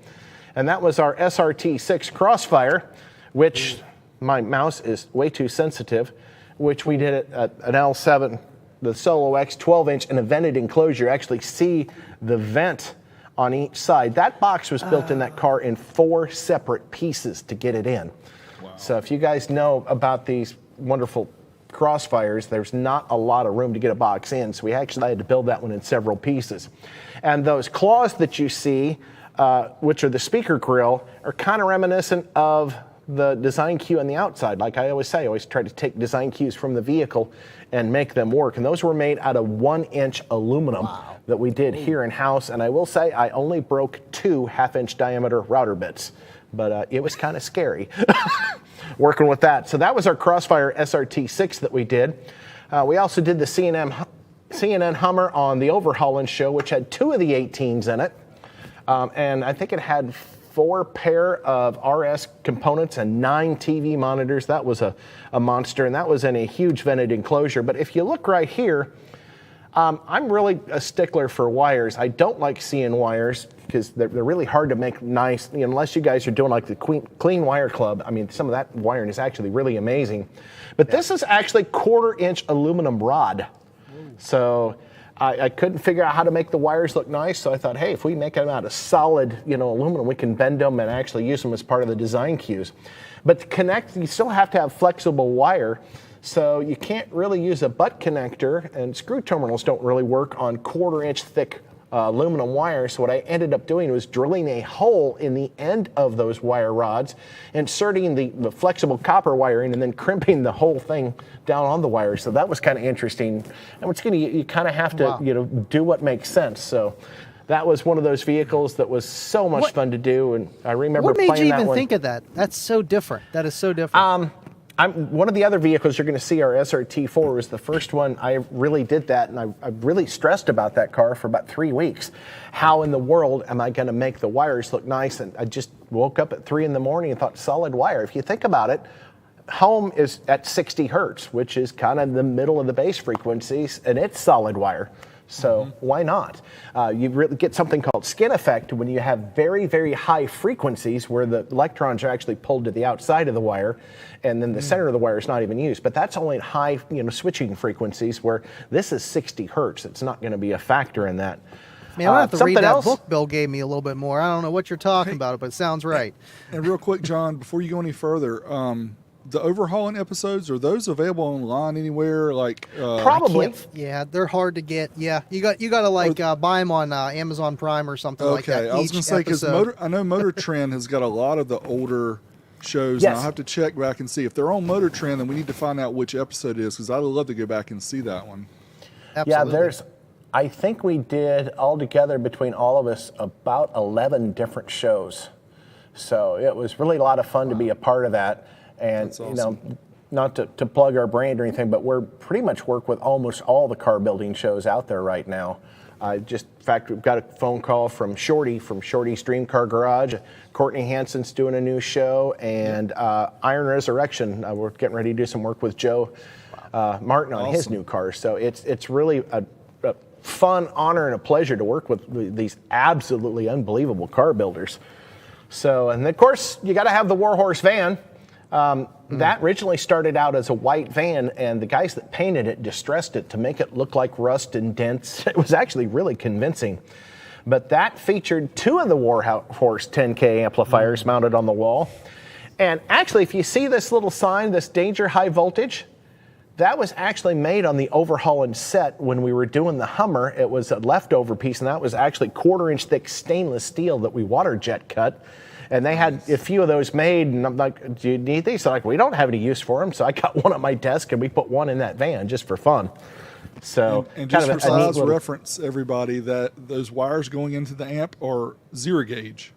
Speaker 1: And that was our SRT6 Crossfire, which my mouse is way too sensitive, which we did it at an L7, the Solo X 12-inch in a vented enclosure. You actually see the vent on each side. That box was built in that car in 4 separate pieces to get it in. Wow. So if you guys know about these wonderful Crossfires, there's not a lot of room to get a box in, so we actually had to build that one in several pieces. And those claws that you see, which are the speaker grill, are kind of reminiscent of the design cue on the outside. Like I always say, I always try to take design cues from the vehicle and make them work. And those were made out of 1-inch aluminum that we did here in-house. And I will say I only broke 2 half-inch diameter router bits, but it was kind of scary working with that. So that was our Crossfire SRT6 that we did. We also did the CNN Hummer on the overhauling show, which had 2 of the 18s in it. And I think it had 4 pair of RS components and 9 TV monitors. That was a monster, and that was in a huge vented enclosure. But if you look right here, I'm really a stickler for wires. I don't like seeing wires because they're really hard to make nice, unless you guys are doing like the Clean Wire Club. I mean, some of that wiring is actually really amazing. But this is actually 1/4-inch aluminum rod. So I couldn't figure out how to make the wires look nice, so I thought, hey, if we make them out of solid, aluminum, we can bend them and actually use them as part of the design cues. But to connect, you still have to have flexible wire, so you can't really use a butt connector, and screw terminals don't really work on 1/4-inch thick aluminum wire. So what I ended up doing was drilling a hole in the end of those wire rods, inserting the flexible copper wiring, and then crimping the whole thing down on the wire. So that was kind of interesting. And what's good, you kind of have to do what makes sense. So that was one of those vehicles that was so much fun to do. And I remember playing that one.
Speaker 3: What made you even think of that? That's so different. That is so different.
Speaker 1: One of the other vehicles you're going to see, our SRT4, was the first one I really did that, and I really stressed about that car for about 3 weeks. How in the world am I going to make the wires look nice? And I just woke up at 3 in the morning and thought, solid wire. If you think about it, home is at 60 hertz, which is kind of the middle of the bass frequencies, and it's solid wire. So why not? You really get something called skin effect when you have very, very high frequencies where the electrons are actually pulled to the outside of the wire, and then the center of the wire is not even used. But that's only high, switching frequencies, where this is 60 hertz. It's not going to be a factor in that.
Speaker 3: Man, I'm going to have to read that book Bill gave me a little bit more. I don't know what you're talking about, but it sounds right.
Speaker 4: And real quick, John, before you go any further, the overhauling episodes, are those available online anywhere? Like
Speaker 1: probably.
Speaker 3: Yeah, they're hard to get. Yeah, you got to like buy them on Amazon Prime or something like that.
Speaker 4: Okay, I was going to say, because I know Motor Trend has got a lot of the older shows.
Speaker 1: Yes.
Speaker 4: And I'll have to check back and see if they're on Motor Trend. Then we need to find out which episode it is, because I'd love to go back and see that one.
Speaker 3: Absolutely.
Speaker 1: Yeah, I think we did altogether between all of us about 11 different shows. So it was really a lot of fun to be a part of that. And,
Speaker 4: That's awesome.
Speaker 1: Not to plug our brand or anything, but we're pretty much work with almost all the car building shows out there right now. In fact, we've got a phone call from Shorty's Dream Car Garage. Courtney Hansen's doing a new show, and Iron Resurrection, we're getting ready to do some work with Joe Martin on his new cars. So it's really a fun honor and a pleasure to work with these absolutely unbelievable car builders. So, and of course, you got to have the Warhorse van. That originally started out as a white van, and the guys that painted it distressed it to make it look like rust and dents. It was actually really convincing. But that featured 2 of the Warhorse 10K amplifiers mounted on the wall. And actually, if you see this little sign, this danger high voltage, that was actually made on the overhauling set when we were doing the Hummer. It was a leftover piece, and that was actually 1/4-inch thick stainless steel that we water jet cut. And they had a few of those made, and I'm like, do you need these? They're like, we don't have any use for them. So I got one at my desk, and we put one in that van just for fun. So,
Speaker 4: and just for size reference, everybody, that those wires going into the amp are 0 gauge.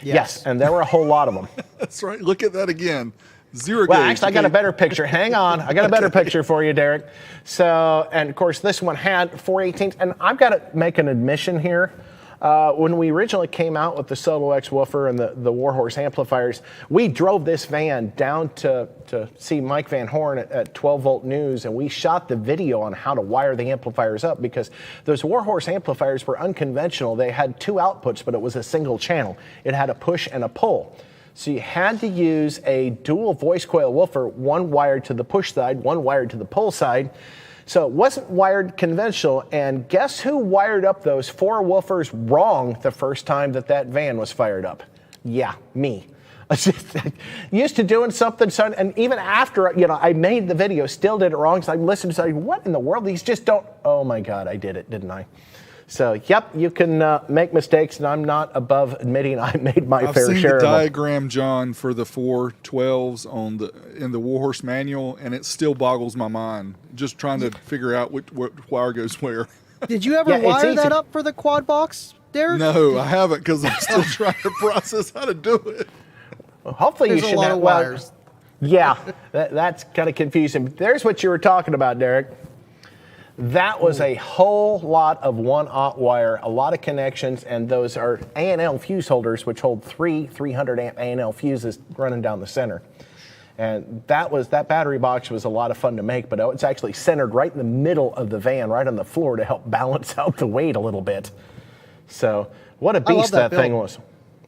Speaker 1: Yes, and there were a whole lot of them.
Speaker 4: That's right. Look at that again. 0
Speaker 1: Well,
Speaker 4: gauge.
Speaker 1: actually, I got a better picture. Hang on. I got a better picture for you, Derek. So, and of course, this one had 418s. And I've got to make an admission here. When we originally came out with the Solo X woofer and the Warhorse amplifiers, we drove this van down to see Mike Van Horn at 12 Volt News, and we shot the video on how to wire the amplifiers up, because those Warhorse amplifiers were unconventional. They had 2 outputs, but it was a single channel. It had a push and a pull. So you had to use a dual voice coil woofer, one wired to the push side, one wired to the pull side. So it wasn't wired conventional, and guess who wired up those 4 woofers wrong the first time that van was fired up? Yeah, me. Used to doing something, son, and even after I made the video, still did it wrong. So I listened to say, what in the world? These just don't. Oh my God, I did it, didn't I? So, yep, you can make mistakes, and I'm not above admitting I made my
Speaker 4: I've
Speaker 1: fair
Speaker 4: seen
Speaker 1: share
Speaker 4: the
Speaker 1: of them.
Speaker 4: diagram, John, for the 412s in the Warhorse manual, and it still boggles my mind just trying to figure out what wire goes where.
Speaker 3: Did you ever
Speaker 1: Yeah, it's
Speaker 3: wire
Speaker 1: easy.
Speaker 3: that up for the quad box, Derek?
Speaker 4: No, I haven't because I'm still trying to process how to do it.
Speaker 1: Well, hopefully
Speaker 3: There's
Speaker 1: you
Speaker 3: a
Speaker 1: should
Speaker 3: lot
Speaker 1: have
Speaker 3: of wires.
Speaker 1: Yeah, that's kind of confusing. There's what you were talking about, Derek. That was a whole lot of 1/0 wire, a lot of connections, and those are A&L fuse holders, which hold 300 amp A&L fuses running down the center. And that battery box was a lot of fun to make, but it's actually centered right in the middle of the van, right on the floor to help balance out the weight a little bit. So what a
Speaker 3: I love
Speaker 1: beast
Speaker 3: that
Speaker 1: that thing
Speaker 3: build.
Speaker 1: was.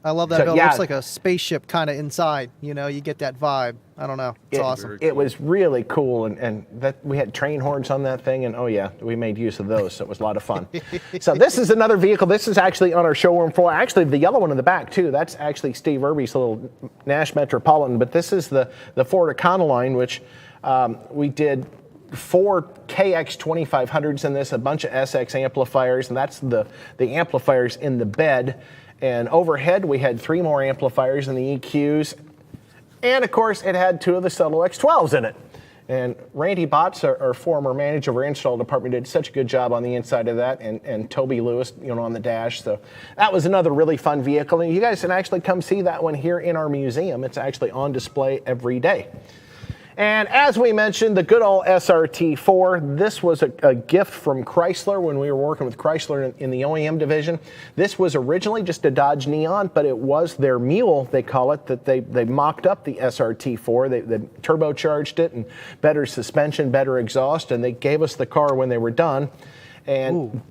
Speaker 3: I love that
Speaker 1: So,
Speaker 3: build.
Speaker 1: yeah.
Speaker 3: It looks like a spaceship kind of inside. You know, you get that vibe. I don't know. It's awesome.
Speaker 1: It was really cool, and that we had train horns on that thing, and oh yeah, we made use of those, so it was a lot of fun. So this is another vehicle. This is actually on our showroom floor. Actually, the yellow one in the back too. That's actually Steve Irby's little Nash Metropolitan, but this is the Ford Econoline, which we did 4 KX 2500s in this, a bunch of SX amplifiers, and that's the amplifiers in the bed. And overhead, we had 3 more amplifiers in the EQs. And of course, it had 2 of the Solo X12s in it. And Randy Botts, our former manager of our install department, did such a good job on the inside of that, and Toby Lewis, on the dash. So that was another really fun vehicle. And you guys can actually come see that one here in our museum. It's actually on display every day. And as we mentioned, the good old SRT4, this was a gift from Chrysler when we were working with Chrysler in the OEM division. This was originally just a Dodge Neon, but it was their mule, they call it, that they mocked up the SRT4. They turbocharged it, and better suspension, better exhaust, and they gave us the car when they were done. And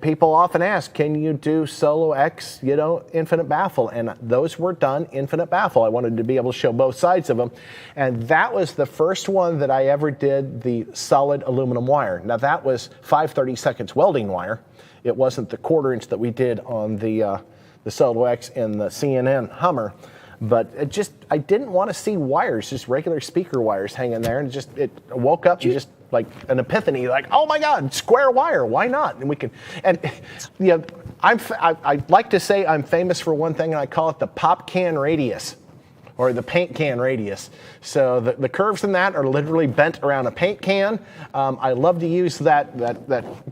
Speaker 1: people often ask, can you do Solo X, infinite baffle? And those were done infinite baffle. I wanted to be able to show both sides of them. And that was the first one that I ever did the solid aluminum wire. Now that was 5/32 welding wire. It wasn't the 1/4 inch that we did on the Solo X and the CNN Hummer. But I didn't want to see wires, just regular speaker wires hanging there. And it woke up and just like an epiphany, like, oh my God, square wire, why not? And we can, and I like to say I'm famous for one thing, and I call it the pop can radius, or the paint can radius. So the curves in that are literally bent around a paint can. I love to use that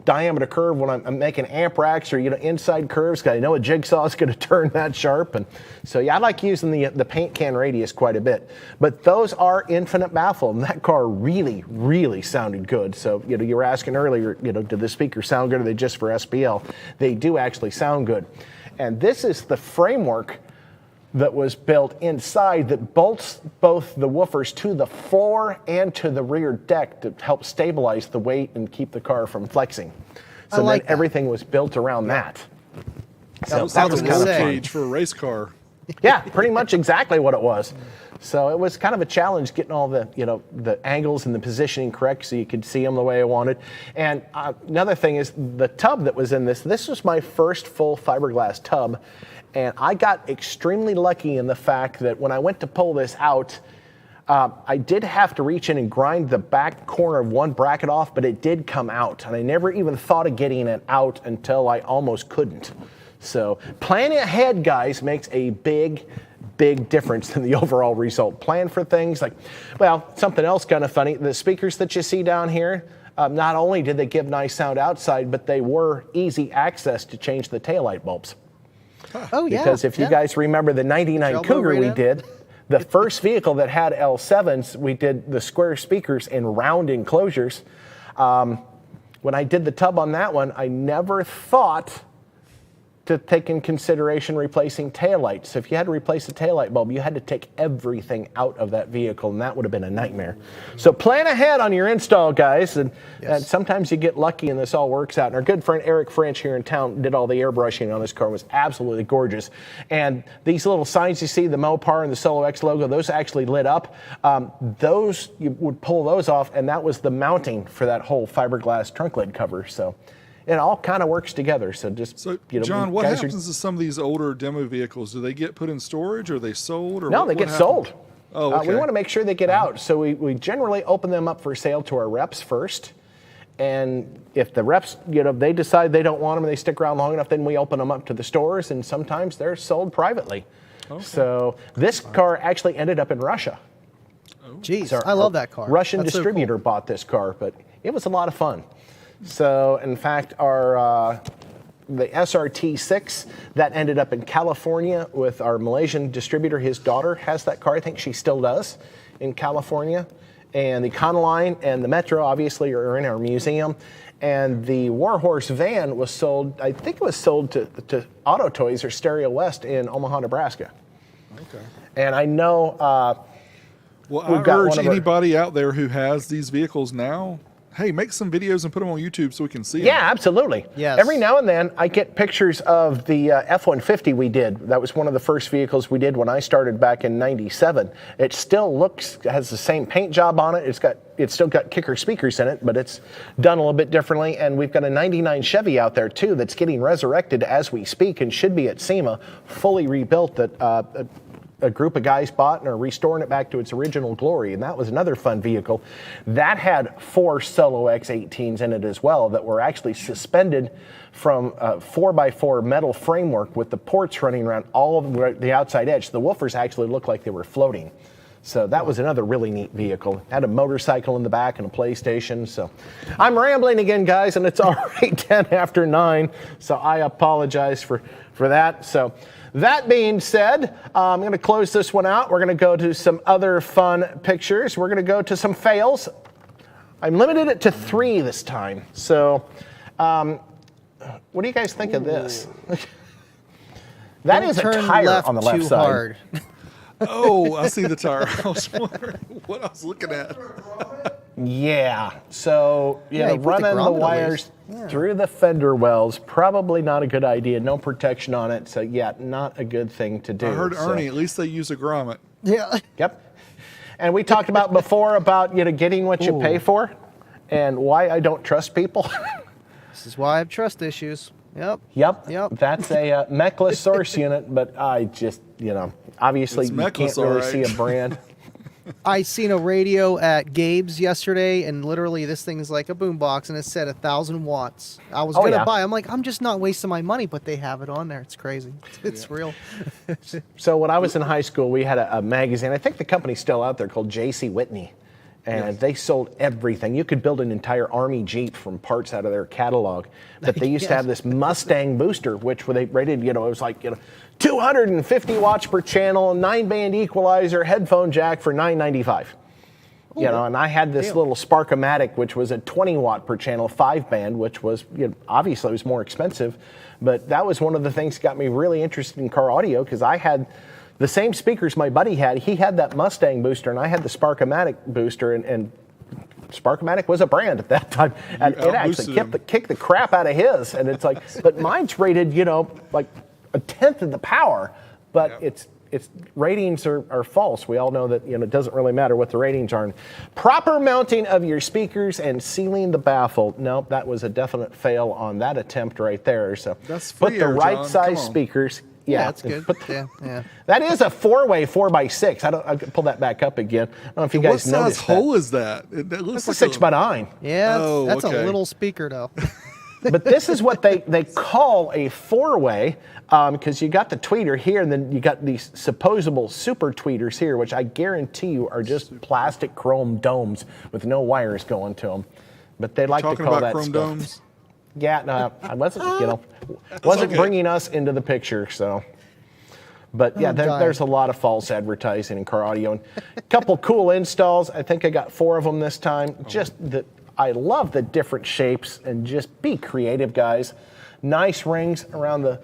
Speaker 1: diameter curve when I'm making amp racks or inside curves, because I know a jigsaw is going to turn that sharp. And so yeah, I like using the paint can radius quite a bit. But those are infinite baffle, and that car really, really sounded good. So you were asking earlier, did the speakers sound good, or are they just for SPL? They do actually sound good. And this is the framework that was built inside that bolts both the woofers to the floor and to the rear deck to help stabilize the weight and keep the car from flexing. So then everything was built around that. So that was
Speaker 4: a
Speaker 1: kind of
Speaker 4: roll
Speaker 1: fun.
Speaker 4: cage for a race car.
Speaker 1: Yeah, pretty much exactly what it was. So it was kind of a challenge getting all the the angles and the positioning correct so you could see them the way I wanted. And another thing is the tub that was in this. This was my first full fiberglass tub, and I got extremely lucky in the fact that when I went to pull this out, I did have to reach in and grind the back corner of one bracket off, but it did come out, and I never even thought of getting it out until I almost couldn't. So planning ahead, guys, makes a big difference in the overall result. Plan for things like, well, something else kind of funny, the speakers that you see down here, not only did they give nice sound outside, but they were easy access to change the taillight bulbs.
Speaker 3: Oh, yeah.
Speaker 1: Because if you guys remember the 99
Speaker 3: Elbow
Speaker 1: Cougar
Speaker 3: right
Speaker 1: we
Speaker 3: in.
Speaker 1: did, the first vehicle that had L7s, we did the square speakers in round enclosures. When I did the tub on that one, I never thought to take in consideration replacing taillights. So if you had to replace a taillight bulb, you had to take everything out of that vehicle, and that would have been a nightmare. So plan ahead on your install, guys, and sometimes you get lucky and this all works out. And our good friend Eric French here in town did all the airbrushing on this car. It was absolutely gorgeous. And these little signs you see, the Mopar and the Solo X logo, those actually lit up. Those, you would pull those off, and that was the mounting for that whole fiberglass trunk lid cover. So it all kind of works together. So
Speaker 4: John, what happens to some of these older demo vehicles? Do they get put in storage, or are they sold? Or
Speaker 1: no,
Speaker 4: what
Speaker 1: they get
Speaker 4: happens?
Speaker 1: sold.
Speaker 4: Oh, okay.
Speaker 1: We want to make sure they get out. So we generally open them up for sale to our reps first. And if the reps, they decide they don't want them and they stick around long enough, then we open them up to the stores, and sometimes they're sold privately. Okay. So this car actually ended up in Russia.
Speaker 3: Jeez, I love that car.
Speaker 1: Russian distributor bought this car, but it was a lot of fun. So, in fact, the SRT6 that ended up in California with our Malaysian distributor. His daughter has that car. I think she still does in California. And the Econoline and the Metro obviously are in our museum. And the Warhorse van was sold, I think it was sold to Auto Toys or Stereo West in Omaha, Nebraska.
Speaker 4: Okay.
Speaker 1: And I know
Speaker 4: well, I urge anybody out there who has these vehicles now, hey, make some videos and put them on YouTube so we can see them.
Speaker 1: Yeah, absolutely.
Speaker 3: Yes.
Speaker 1: Every now and then I get pictures of the F-150 we did. That was one of the first vehicles we did when I started back in '97. It still has the same paint job on it. It's still got kicker speakers in it, but it's done a little bit differently. And we've got a '99 Chevy out there too that's getting resurrected as we speak and should be at SEMA, fully rebuilt, that a group of guys bought and are restoring it back to its original glory. And that was another fun vehicle. That had 4 Solo X18s in it as well that were actually suspended from a 4x4 metal framework with the ports running around all of the outside edge. The woofers actually looked like they were floating. So that was another really neat vehicle. Had a motorcycle in the back and a PlayStation. So I'm rambling again, guys, and it's already 10 after 9. So I apologize for that. So that being said, I'm going to close this one out. We're going to go to some other fun pictures. We're going to go to some fails. I'm limited it to 3 this time. So what do you guys think of this? That is a tire on the left side.
Speaker 3: Hard.
Speaker 4: Oh, I see the tire. I was wondering what I was looking at.
Speaker 1: Yeah, so running the wires through the fender wells, probably not a good idea. No protection on it, so yeah, not a good thing to do.
Speaker 4: I heard Ernie, at least they use a grommet.
Speaker 3: Yeah.
Speaker 1: Yep. And we talked about before about getting what you pay for, and why I don't trust people.
Speaker 3: This is why I have trust issues. Yep.
Speaker 1: Yep. That's a mechless source unit, but I just obviously
Speaker 4: it's
Speaker 1: you can't really see a brand.
Speaker 3: I seen a radio at Gabe's yesterday, and literally this thing is like a boombox, and it said 1,000 watts. I was gonna buy. I'm like, I'm just not wasting my money, but they have it on there. It's crazy. It's real.
Speaker 1: So when I was in high school, we had a magazine. I think the company's still out there called J.C. Whitney, and they sold everything. You could build an entire Army Jeep from parts out of their catalog. But they used to have this Mustang booster, which they rated, it was like 250 watts per channel, 9-band equalizer, headphone jack for $9.95. And I had this little Sparkomatic, which was a 20 watt per channel, 5-band, which was obviously it was more expensive, but that was one of the things that got me really interested in car audio, because I had the same speakers my buddy had. He had that Mustang booster, and I had the Sparkomatic booster, and Sparkomatic was a brand at that time, and it actually kicked the crap out of his. And it's like, but mine's rated, like a tenth of the power, but its ratings are false. We all know that it doesn't really matter what the ratings are. And proper mounting of your speakers and sealing the baffle. Nope, that was a definite fail on that attempt right there. So
Speaker 4: that's
Speaker 1: put the right size speakers.
Speaker 3: Yeah, that's good. Yeah.
Speaker 1: That is a 4-way 4x6. I can pull that back up again. I don't know if you guys noticed that.
Speaker 4: What size hole is that? It looks
Speaker 1: That's
Speaker 4: like
Speaker 1: a 6x9.
Speaker 3: Yeah, that's a little speaker though.
Speaker 1: But this is what they call a 4-way, because you got the tweeter here, and then you got these supposable super tweeters here, which I guarantee you are just plastic chrome domes with no wires going to them. But they like to call that
Speaker 4: chrome
Speaker 1: stuff.
Speaker 4: Domes?
Speaker 1: Yeah, no, I wasn't bringing us into the picture, so. But yeah, there's a lot of false advertising in car audio, and a couple cool installs. I think I got 4 of them this time. I love the different shapes, and just be creative, guys. Nice rings around the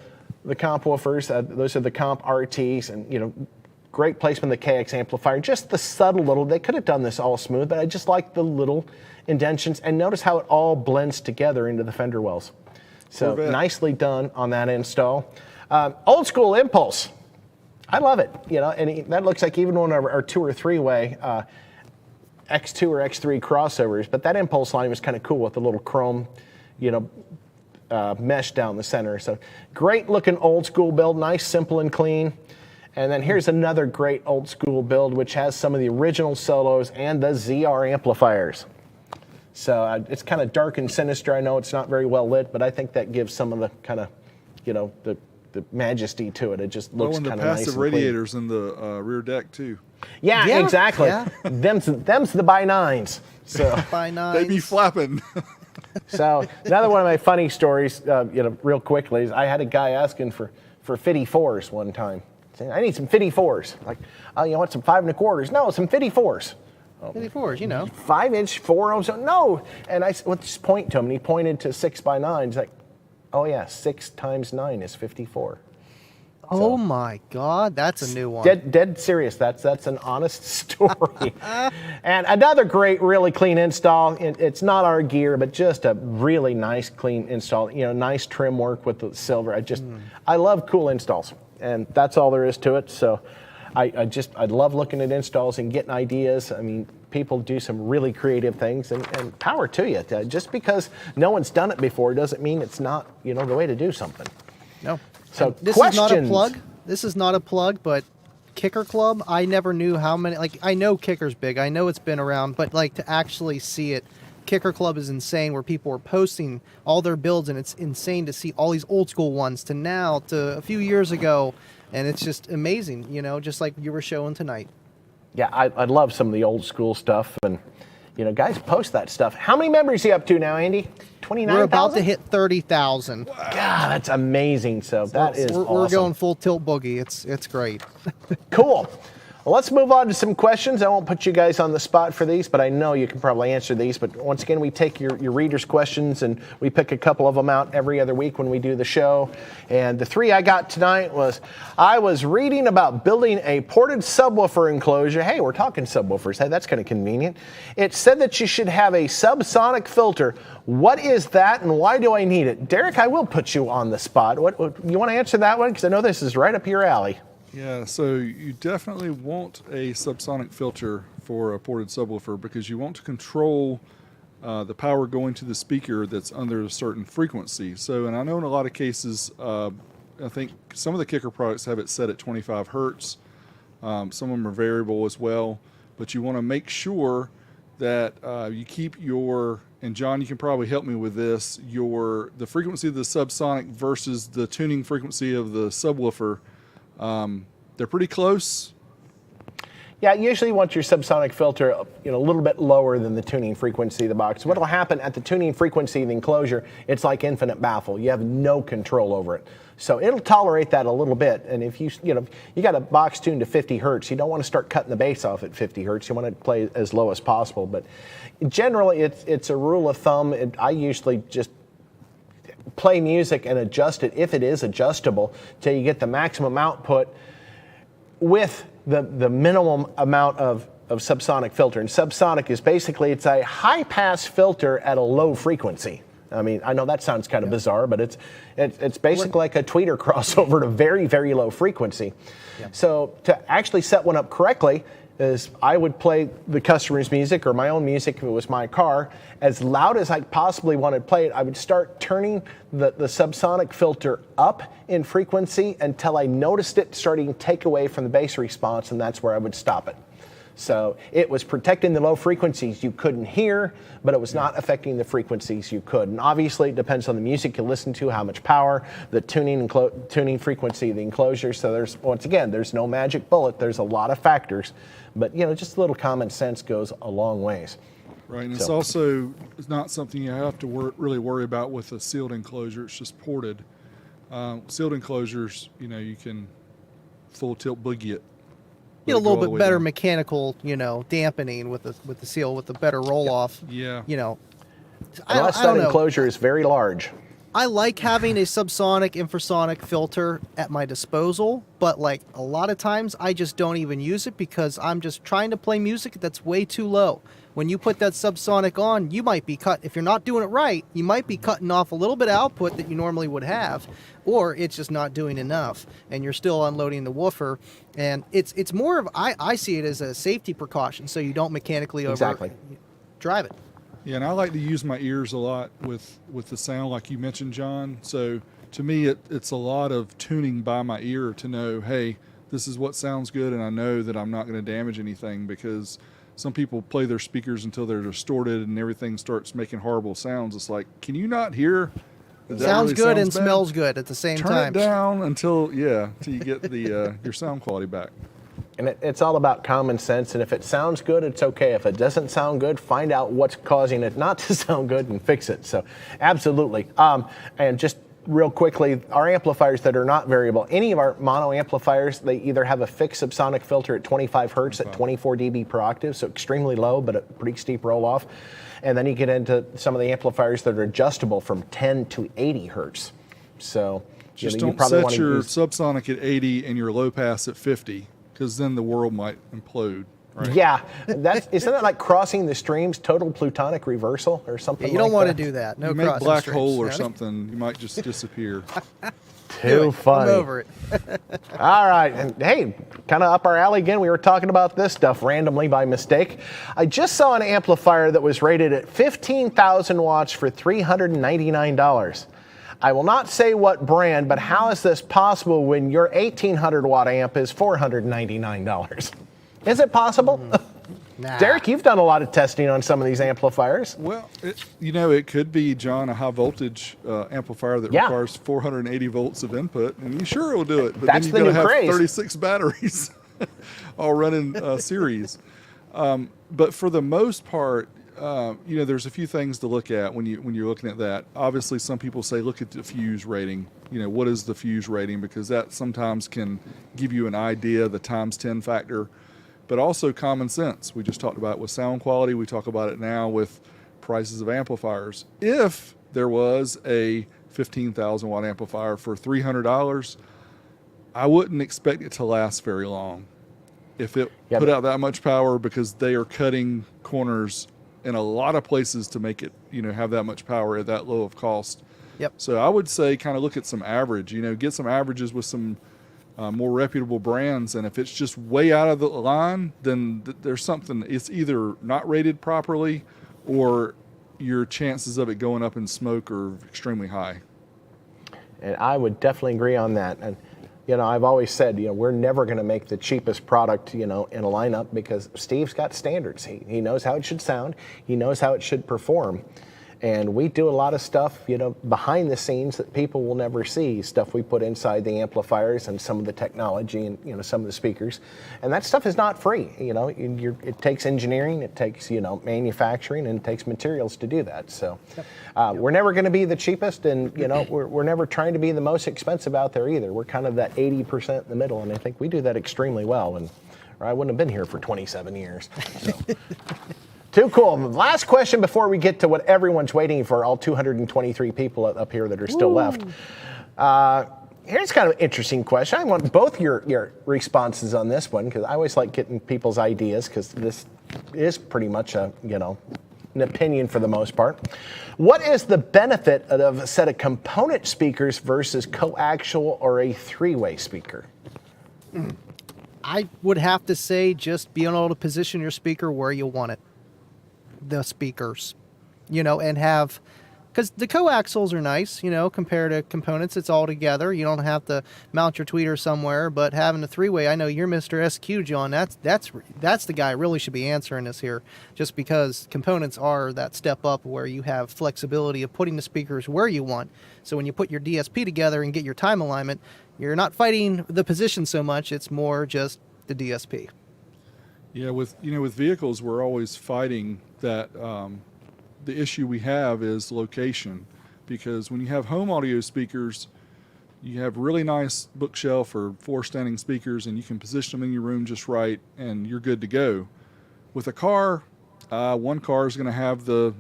Speaker 1: comp woofers. Those are the comp RTs, and great placement of the KX amplifier. Just the subtle little. They could have done this all smooth, but I just like the little indentions, and notice how it all blends together into the fender wells. So nicely done on that install. Old school impulse. I love it, and that looks like even one of our 2 or 3-way X2 or X3 crossovers, but that impulse line was kind of cool with the little chrome, mesh down the center. So great looking old school build, nice, simple, and clean. And then here's another great old school build, which has some of the original solos and the ZR amplifiers. So it's kind of dark and sinister. I know it's not very well lit, but I think that gives some of the kind of, the majesty to it. It just looks kind of nice.
Speaker 4: And the passive
Speaker 1: and clean.
Speaker 4: radiators in the rear deck too.
Speaker 1: Yeah, exactly.
Speaker 3: Yeah.
Speaker 1: Them's the by-9s. So
Speaker 3: By 9.
Speaker 4: They be flapping.
Speaker 1: So another one of my funny stories, real quickly, is I had a guy asking for 54s one time. Saying, I need some 54s. Like, oh, you want some 5 1/4s? No, some 54s.
Speaker 3: 54s,
Speaker 1: 5-inch 4 no. And I would just point to him, and he pointed to 6x9s. He's like, oh yeah, 6 times 9 is 54.
Speaker 3: Oh my God, that's a new one.
Speaker 1: Dead serious. That's an honest story. And another great, really clean install. It's not our gear, but just a really nice, clean install. Nice trim work with the silver. I love cool installs, and that's all there is to it. So I love looking at installs and getting ideas. I mean, people do some really creative things, and power to you. Just because no one's done it before doesn't mean it's not, the way to do something.
Speaker 3: No.
Speaker 1: So
Speaker 3: this
Speaker 1: questions.
Speaker 3: is not a plug. This is not a plug, but Kicker Club, I never knew how many. Like, I know Kicker's big. I know it's been around, but like to actually see it, Kicker Club is insane. Where people are posting all their builds, and it's insane to see all these old school ones to now to a few years ago, and it's just amazing. Just like you were showing tonight.
Speaker 1: Yeah, I love some of the old school stuff, and guys post that stuff. How many members are you up to now, Andy? 29,000?
Speaker 3: We're about to hit 30,000.
Speaker 1: God, that's amazing. So that is awesome.
Speaker 3: We're going full tilt boogie. It's great.
Speaker 1: Cool. Well, let's move on to some questions. I won't put you guys on the spot for these, but I know you can probably answer these. But once again, we take your readers' questions, and we pick a couple of them out every other week when we do the show. And the 3 I got tonight was, I was reading about building a ported subwoofer enclosure. Hey, we're talking subwoofers. Hey, that's kind of convenient. It said that you should have a subsonic filter. What is that, and why do I need it? Derek, I will put you on the spot. What you want to answer that one? Because I know this is right up your alley.
Speaker 4: Yeah, so you definitely want a subsonic filter for a ported subwoofer because you want to control the power going to the speaker that's under a certain frequency. So, and I know in a lot of cases, I think some of the Kicker products have it set at 25 hertz. Some of them are variable as well, but you want to make sure that you keep your, and John, you can probably help me with this, the frequency of the subsonic versus the tuning frequency of the subwoofer. They're pretty close.
Speaker 1: Yeah, usually you want your subsonic filter a little bit lower than the tuning frequency of the box. What will happen at the tuning frequency of the enclosure, it's like infinite baffle. You have no control over it. So it'll tolerate that a little bit. And if you got a box tuned to 50 hertz, you don't want to start cutting the bass off at 50 hertz. You want to play as low as possible. But generally, it's a rule of thumb. I usually just play music and adjust it, if it is adjustable, till you get the maximum output with the minimum amount of subsonic filter. And subsonic is basically, it's a high pass filter at a low frequency. I mean, I know that sounds kind of bizarre, but it's basically like a tweeter crossover to very, very low frequency. Yeah. So to actually set one up correctly is I would play the customer's music or my own music if it was my car as loud as I possibly wanted to play it. I would start turning the subsonic filter up in frequency until I noticed it starting to take away from the bass response, and that's where I would stop it. So it was protecting the low frequencies you couldn't hear, but it was not affecting the frequencies you could. And obviously it depends on the music you listen to, how much power, the tuning frequency of the enclosure. So there's no magic bullet. There's a lot of factors, but just a little common sense goes a long ways.
Speaker 4: Right, and it's also not something you have to really worry about with a sealed enclosure. It's just ported. Sealed enclosures, you can full tilt boogie it.
Speaker 3: Get a little bit better mechanical, dampening with the seal, with the better roll off.
Speaker 4: Yeah.
Speaker 1: Unless that enclosure is very large.
Speaker 3: I like having a subsonic, infrasonic filter at my disposal, but like a lot of times I just don't even use it because I'm just trying to play music that's way too low. When you put that subsonic on, you might be if you're not doing it right, you might be cutting off a little bit of output that you normally would have, or it's just not doing enough, and you're still unloading the woofer. And it's more of, I see it as a safety precaution, so you don't mechanically drive it.
Speaker 4: Yeah, and I like to use my ears a lot with the sound, like you mentioned, John. So to me, it's a lot of tuning by my ear to know, hey, this is what sounds good, and I know that I'm not going to damage anything because some people play their speakers until they're distorted and everything starts making horrible sounds. It's like, can you not hear? That
Speaker 3: Sounds
Speaker 4: really
Speaker 3: good and
Speaker 4: bad?
Speaker 3: smells good at the same
Speaker 4: Turn
Speaker 3: time.
Speaker 4: it down until you get the your sound quality back.
Speaker 1: And it's all about common sense. And if it sounds good, it's okay. If it doesn't sound good, find out what's causing it not to sound good and fix it. So absolutely. And just real quickly, our amplifiers that are not variable, any of our mono amplifiers, they either have a fixed subsonic filter at 25 hertz at 24 dB per octave, so extremely low, but a pretty steep roll off. And then you get into some of the amplifiers that are adjustable from 10 to 80 hertz. So
Speaker 4: Just
Speaker 1: you
Speaker 4: don't
Speaker 1: probably
Speaker 4: set
Speaker 1: want to
Speaker 4: your
Speaker 1: use,
Speaker 4: subsonic at 80 and your low pass at 50, because then the world might implode. Right?
Speaker 1: Yeah, isn't that like crossing the streams, total plutonic reversal or something?
Speaker 3: Yeah, you don't
Speaker 1: like
Speaker 3: want to
Speaker 1: that?
Speaker 3: do that. No
Speaker 4: You make
Speaker 3: crossing
Speaker 4: black
Speaker 3: streams.
Speaker 4: hole or
Speaker 3: Yeah.
Speaker 4: something, you might just disappear.
Speaker 1: Too funny.
Speaker 3: I'm over it.
Speaker 1: All right, and hey, kind of up our alley again. We were talking about this stuff randomly by mistake. I just saw an amplifier that was rated at 15,000 watts for $399. I will not say what brand, but how is this possible when your 1,800 watt amp is $499? Is it possible?
Speaker 3: Nah.
Speaker 1: Derek, you've done a lot of testing on some of these amplifiers.
Speaker 4: Well, it could be, John, a high voltage amplifier that
Speaker 1: Yeah.
Speaker 4: requires 480 volts of input, and you sure will do it. But
Speaker 1: That's
Speaker 4: then
Speaker 1: the
Speaker 4: you've got
Speaker 1: new
Speaker 4: to have
Speaker 1: craze.
Speaker 4: 36 batteries all running series. But for the most part, there's a few things to look at when you're looking at that. Obviously, some people say look at the fuse rating. What is the fuse rating? Because that sometimes can give you an idea, the times 10 factor. But also common sense. We just talked about it with sound quality. We talk about it now with prices of amplifiers. If there was a 15,000 watt amplifier for $300, I wouldn't expect it to last very long. If it put out that much power, because they are cutting corners in a lot of places to make it, have that much power at that low of cost.
Speaker 3: Yep.
Speaker 4: So I would say kind of look at some average, get some averages with some more reputable brands, and if it's just way out of the line, then there's something. It's either not rated properly, or your chances of it going up in smoke are extremely high.
Speaker 1: And I would definitely agree on that. And I've always said, we're never going to make the cheapest product, in a lineup, because Steve's got standards. He knows how it should sound. He knows how it should perform. And we do a lot of stuff, behind the scenes that people will never see, stuff we put inside the amplifiers and some of the technology and, some of the speakers. And that stuff is not free. It takes engineering, it takes, manufacturing, and it takes materials to do that. So we're never going to be the cheapest, and, we're never trying to be the most expensive out there either. We're kind of that 80% in the middle, and I think we do that extremely well. And or I wouldn't have been here for 27 years. So. Too cool. Last question before we get to what everyone's waiting for, all 223 people up here that are still left. Here's kind of an interesting question. I want both your responses on this one, because I always like getting people's ideas, because this is pretty much an opinion for the most part. What is the benefit of a set of component speakers versus coaxial or a three-way speaker?
Speaker 3: I would have to say just being able to position your speaker where you want it. The speakers, and have, because the coaxials are nice, compared to components. It's all together. You don't have to mount your tweeter somewhere. But having a three-way, I know you're Mr. SQ, John. That's the guy really should be answering this here, just because components are that step up where you have flexibility of putting the speakers where you want. So when you put your DSP together and get your time alignment, you're not fighting the position so much. It's more just the DSP.
Speaker 4: Yeah, with vehicles, we're always fighting that. The issue we have is location, because when you have home audio speakers, you have really nice bookshelf or 4 standing speakers, and you can position them in your room just right, and you're good to go. With a car, one car is going to have the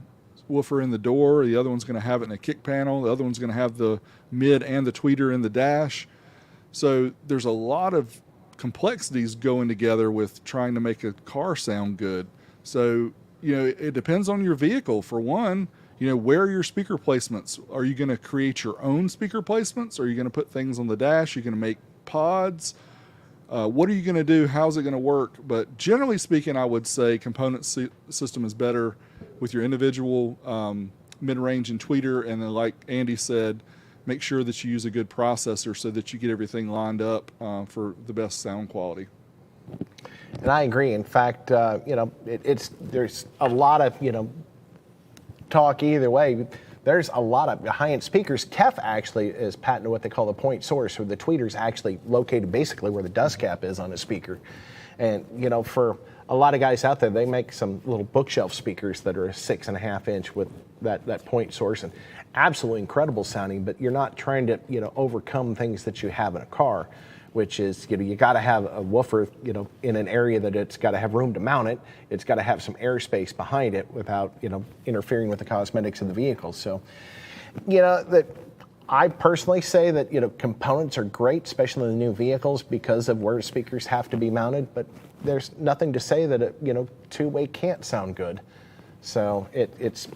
Speaker 4: woofer in the door, the other one's going to have it in a kick panel, the other one's going to have the mid and the tweeter in the dash. So there's a lot of complexities going together with trying to make a car sound good. So it depends on your vehicle. For one, where are your speaker placements? Are you going to create your own speaker placements? Are you going to put things on the dash? Are you going to make pods? What are you going to do? How's it going to work? But generally speaking, I would say component system is better with your individual mid-range and tweeter. And then, like Andy said, make sure that you use a good processor so that you get everything lined up for the best sound quality.
Speaker 1: And I agree. In fact, there's a lot of, talk either way. There's a lot of high-end speakers. KEF actually is patented what they call the point source, where the tweeter's actually located basically where the dust cap is on a speaker. And, for a lot of guys out there, they make some little bookshelf speakers that are a 6.5 inch with that point source, and absolutely incredible sounding, but you're not trying to, overcome things that you have in a car, which is, you got to have a woofer, in an area that it's got to have room to mount it. It's got to have some airspace behind it without, interfering with the cosmetics of the vehicle. So, that I personally say that, components are great, especially in the new vehicles, because of where speakers have to be mounted, but there's nothing to say that it, two-way can't sound good. So it's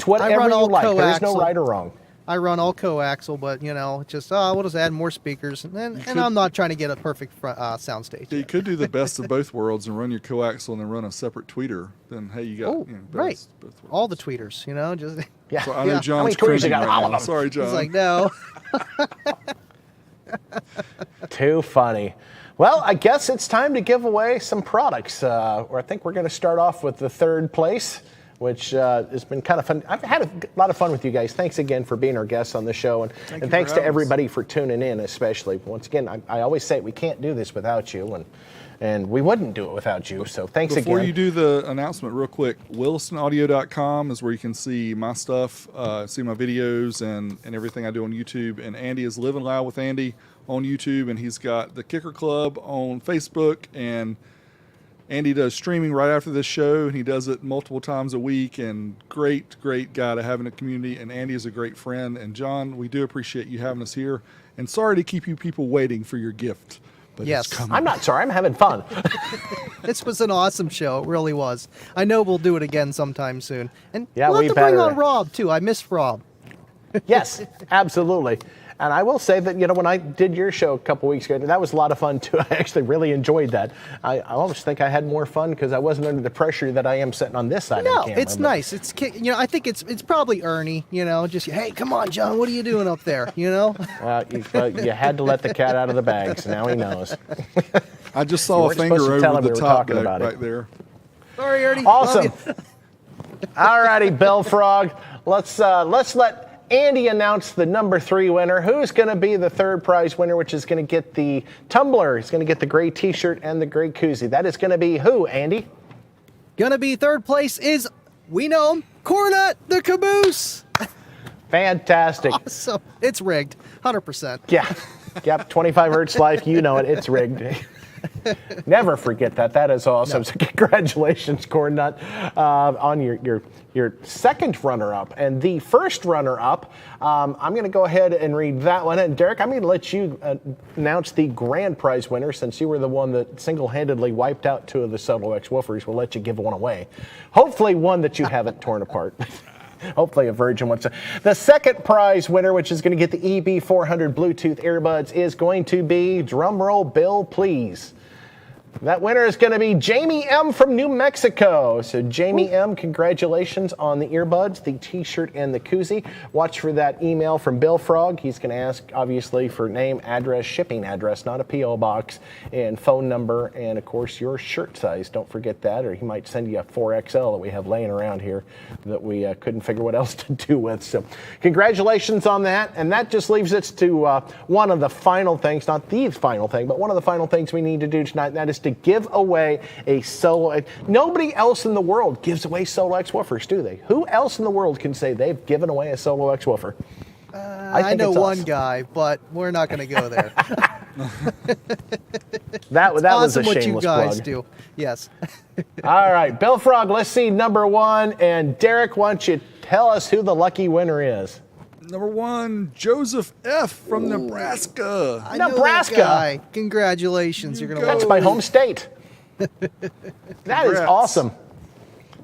Speaker 1: whatever you like. There's no right or wrong.
Speaker 3: I run all coaxial, but we'll just add more speakers, and I'm not trying to get a perfect sound stage.
Speaker 4: You could do the best of both worlds and run your coaxial and then run a separate tweeter. Then hey, you got
Speaker 3: right,
Speaker 4: both worlds.
Speaker 3: All the tweeters, just
Speaker 1: yeah.
Speaker 4: So I know John's cringing right now. Sorry, John.
Speaker 3: He's like, no.
Speaker 1: Too funny. Well, I guess it's time to give away some products. Or I think we're going to start off with the third place, which has been kind of fun. I've had a lot of fun with you guys. Thanks again for being our guests on the show. And thanks to everybody for tuning in, especially. Once again, I always say we can't do this without you, and we wouldn't do it without you. So thanks again.
Speaker 4: Before you do the announcement, real quick, WilsonAudio.com is where you can see my stuff, see my videos and everything I do on YouTube. And Andy is Living Loud with Andy on YouTube, and he's got the Kicker Club on Facebook, and Andy does streaming right after this show, and he does it multiple times a week, and great guy to have in the community, and Andy is a great friend. And John, we do appreciate you having us here, and sorry to keep you people waiting for your gift, but
Speaker 3: yes.
Speaker 4: It's coming.
Speaker 1: I'm not sorry, I'm having fun.
Speaker 3: This was an awesome show, it really was. I know we'll do it again sometime soon. And
Speaker 1: yeah,
Speaker 3: we'll have to bring on Rob, too. I miss Rob.
Speaker 1: Yes, absolutely. And I will say that, when I did your show a couple weeks ago, that was a lot of fun, too. I actually really enjoyed that. I almost think I had more fun because I wasn't under the pressure that I am sitting on this side of the camera.
Speaker 3: No, it's nice. It's, I think it's probably Ernie, just, hey, come on, John, what are you doing up there,
Speaker 1: you had to let the cat out of the bag, so now he knows.
Speaker 4: I just saw a finger over the top right there.
Speaker 3: Sorry, Ernie.
Speaker 1: Awesome. All righty, Bill Frog. Let's let Andy announced the number 3 winner. Who's going to be the third prize winner, which is going to get the tumbler? He's going to get the gray T-shirt and the gray koozie. That is going to be who, Andy?
Speaker 3: Going to be third place is, we know him, Cornut the Caboose.
Speaker 1: Fantastic.
Speaker 3: Awesome. It's rigged, 100%.
Speaker 1: Yeah. Yep, 25 Hertz Life, it's rigged. Never forget that. That is awesome. No. So congratulations, Cornut, on your second runner-up. And the first runner-up, I'm going to go ahead and read that one. And Derek, I'm going to let you announce the grand prize winner, since you were the one that single-handedly wiped out 2 of the Solo X woofers. We'll let you give one away. Hopefully one that you haven't torn apart. Hopefully a virgin one. So the second prize winner, which is going to get the EB400 Bluetooth earbuds, is going to be, drumroll Bill, please. That winner is going to be Jamie M. from New Mexico. So Jamie M., congratulations on the earbuds, the T-shirt, and the koozie. Watch for that email from Bill Frog. He's going to ask, obviously, for name, address, shipping address, not a P.O. box, and phone number, and, of course, your shirt size. Don't forget that, or he might send you a 4XL that we have laying around here that we couldn't figure what else to do with. So congratulations on that, and that just leaves us to one of the final things, not the final thing, but one of the final things we need to do tonight, and that is to give away a Solo. Nobody else in the world gives away Solo X woofers, do they? Who else in the world can say they've given away a Solo X woofer?
Speaker 3: I know one guy, but we're not going to go there.
Speaker 1: that was
Speaker 3: awesome
Speaker 1: a shameless plug.
Speaker 3: What you guys do. Yes.
Speaker 1: All right, Bill Frog, let's see number 1. And Derek, why don't you tell us who the lucky winner is?
Speaker 4: Number 1, Joseph F. from Nebraska.
Speaker 1: Nebraska.
Speaker 3: That guy. Congratulations. You're gonna.
Speaker 1: That's my home state. That is awesome.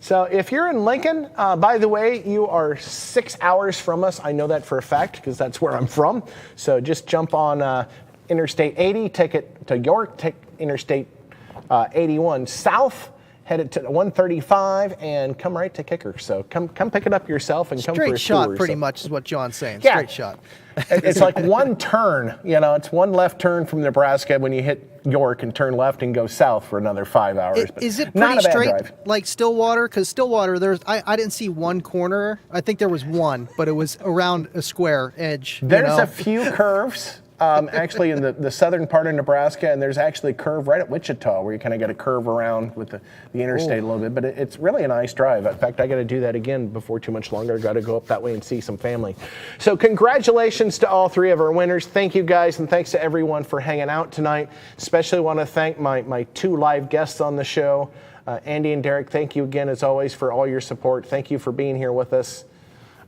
Speaker 1: So if you're in Lincoln, by the way, you are 6 hours from us. I know that for a fact because that's where I'm from. So just jump on Interstate 80, take it to York, take Interstate 81 south, head it to 135 and come right to kicker. So come pick it up yourself and come for a
Speaker 3: Straight shot,
Speaker 1: tour.
Speaker 3: pretty
Speaker 1: So
Speaker 3: much is what John's saying.
Speaker 1: Yeah.
Speaker 3: Straight shot.
Speaker 1: it's like one turn, it's one left turn from Nebraska when you hit York and turn left and go south for another 5 hours. But
Speaker 3: Is it
Speaker 1: not
Speaker 3: pretty
Speaker 1: a bad
Speaker 3: straight
Speaker 1: drive.
Speaker 3: like Stillwater? Because Stillwater, I didn't see one corner. I think there was one, but it was around a square edge.
Speaker 1: There's a few curves. Actually in the southern part of Nebraska, and there's actually a curve right at Wichita where you kind of got to curve around with the interstate a little bit, but it's really a nice drive. In fact, I got to do that again before too much longer. I got to go up that way and see some family. So congratulations to all three of our winners. Thank you guys, and thanks to everyone for hanging out tonight. Especially want to thank my two live guests on the show, Andy and Derek. Thank you again, as always, for all your support. Thank you for being here with us.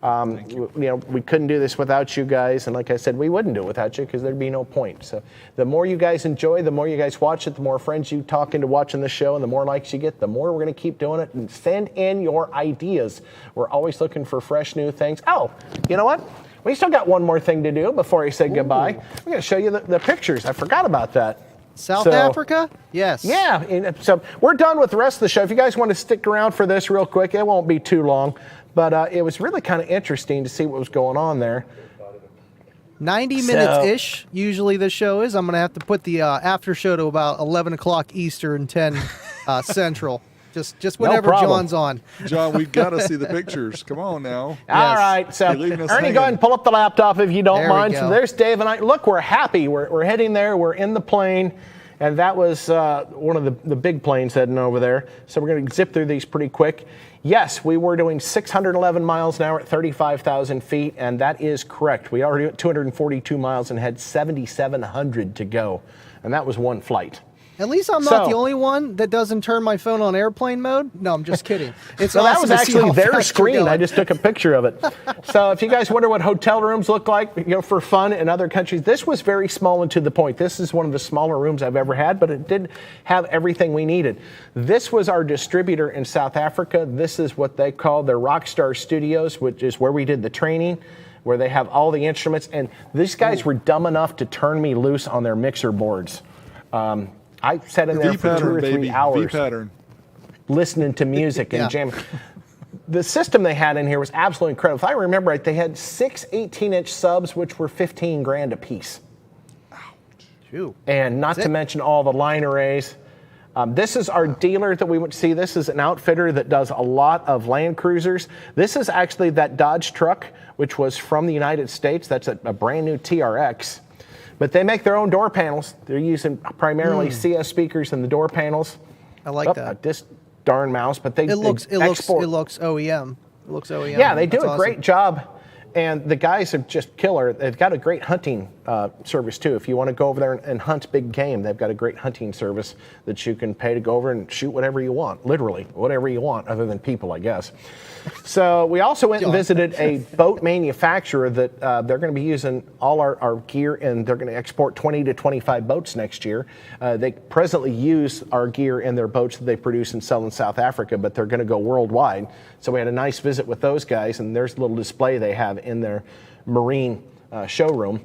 Speaker 1: We couldn't do this without you guys, and like I said, we wouldn't do it without you because there'd be no point. So the more you guys enjoy, the more you guys watch it, the more friends you talk into watching the show, and the more likes you get, the more we're going to keep doing it. And send in your ideas. We're always looking for fresh new things. Oh, you know what? We still got one more thing to do before I say goodbye. We're going to show you the pictures. I forgot about that.
Speaker 3: South Africa? Yes.
Speaker 1: Yeah, and so we're done with the rest of the show. If you guys want to stick around for this real quick, it won't be too long. But it was really kind of interesting to see what was going on there.
Speaker 3: 90 minutes-ish, usually the show is. I'm going to have to put the after show to about 11 o'clock Eastern, 10 Central. Just whenever John's on.
Speaker 4: John, we've got to see the pictures. Come on now.
Speaker 1: All right. So,
Speaker 4: You're leaving us
Speaker 1: Ernie,
Speaker 4: hanging.
Speaker 1: go ahead and pull up the laptop if you don't
Speaker 3: There we
Speaker 1: mind.
Speaker 3: go.
Speaker 1: So there's Dave and I. Look, we're happy. We're heading there. We're in the plane. And that was one of the big planes heading over there. So we're going to zip through these pretty quick. Yes, we were doing 611 miles an hour at 35,000 feet, and that is correct. We already went 242 miles and had 7,700 to go, and that was one flight.
Speaker 3: At least I'm not the only one that doesn't turn my phone on airplane mode. No, I'm just kidding. It's
Speaker 1: So that
Speaker 3: awesome
Speaker 1: was
Speaker 3: to see
Speaker 1: actually
Speaker 3: how
Speaker 1: their
Speaker 3: fast you're
Speaker 1: screen.
Speaker 3: going.
Speaker 1: I just took a picture of it. So if you guys wonder what hotel rooms look like, for fun in other countries, this was very small and to the point. This is one of the smaller rooms I've ever had, but it did have everything we needed. This was our distributor in South Africa. This is what they call their Rockstar Studios, which is where we did the training, where they have all the instruments. And these guys were dumb enough to turn me loose on their mixer boards. I sat in there for 2 or 3 hours
Speaker 4: V-pattern.
Speaker 1: listening to music and jamming. The system they had in here was absolutely incredible. If I remember right, they had 6 18-inch subs, which were $15,000 a piece.
Speaker 3: Phew.
Speaker 1: And not to mention all the line arrays. This is our dealer that we went to see. This is an outfitter that does a lot of Land Cruisers. This is actually that Dodge truck, which was from the United States. That's a brand new TRX. But they make their own door panels. They're using primarily CS speakers in the door panels.
Speaker 3: I like that.
Speaker 1: This darn mouse, but they
Speaker 3: It looks
Speaker 1: export.
Speaker 3: OEM. It looks OEM.
Speaker 1: Yeah, they do
Speaker 3: That's
Speaker 1: a great
Speaker 3: awesome.
Speaker 1: job. And the guys are just killer. They've got a great hunting service, too. If you want to go over there and hunt big game, they've got a great hunting service that you can pay to go over and shoot whatever you want, literally, whatever you want, other than people, I guess. So we also went and visited a boat manufacturer that they're going to be using all our gear, and they're going to export 20 to 25 boats next year. They presently use our gear in their boats that they produce and sell in South Africa, but they're going to go worldwide. So we had a nice visit with those guys, and there's a little display they have in their marine showroom.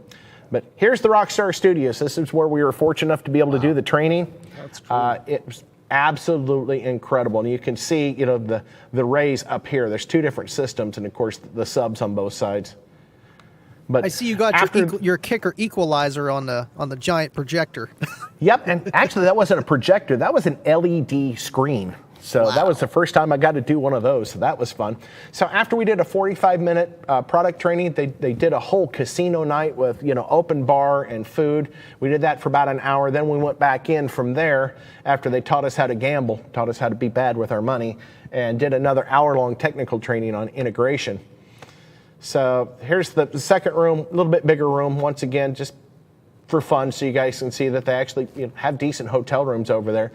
Speaker 1: But here's the Rockstar Studios. This is where we were fortunate enough to be able to do the training.
Speaker 4: That's cool.
Speaker 1: It was absolutely incredible. And you can see, the rays up here. There's 2 different systems, and of course the subs on both sides. But
Speaker 3: I see you got your kicker equalizer on the giant projector.
Speaker 1: Yep, and actually that wasn't a projector. That was an LED screen. So that was the first time I got to do one of those. So that was fun. So after we did a 45-minute product training, they did a whole casino night with open bar and food. We did that for about an hour. Then we went back in from there after they taught us how to gamble, taught us how to be bad with our money, and did another hour-long technical training on integration. So here's the second room, a little bit bigger room. Once again, just for fun, so you guys can see that they actually have decent hotel rooms over there.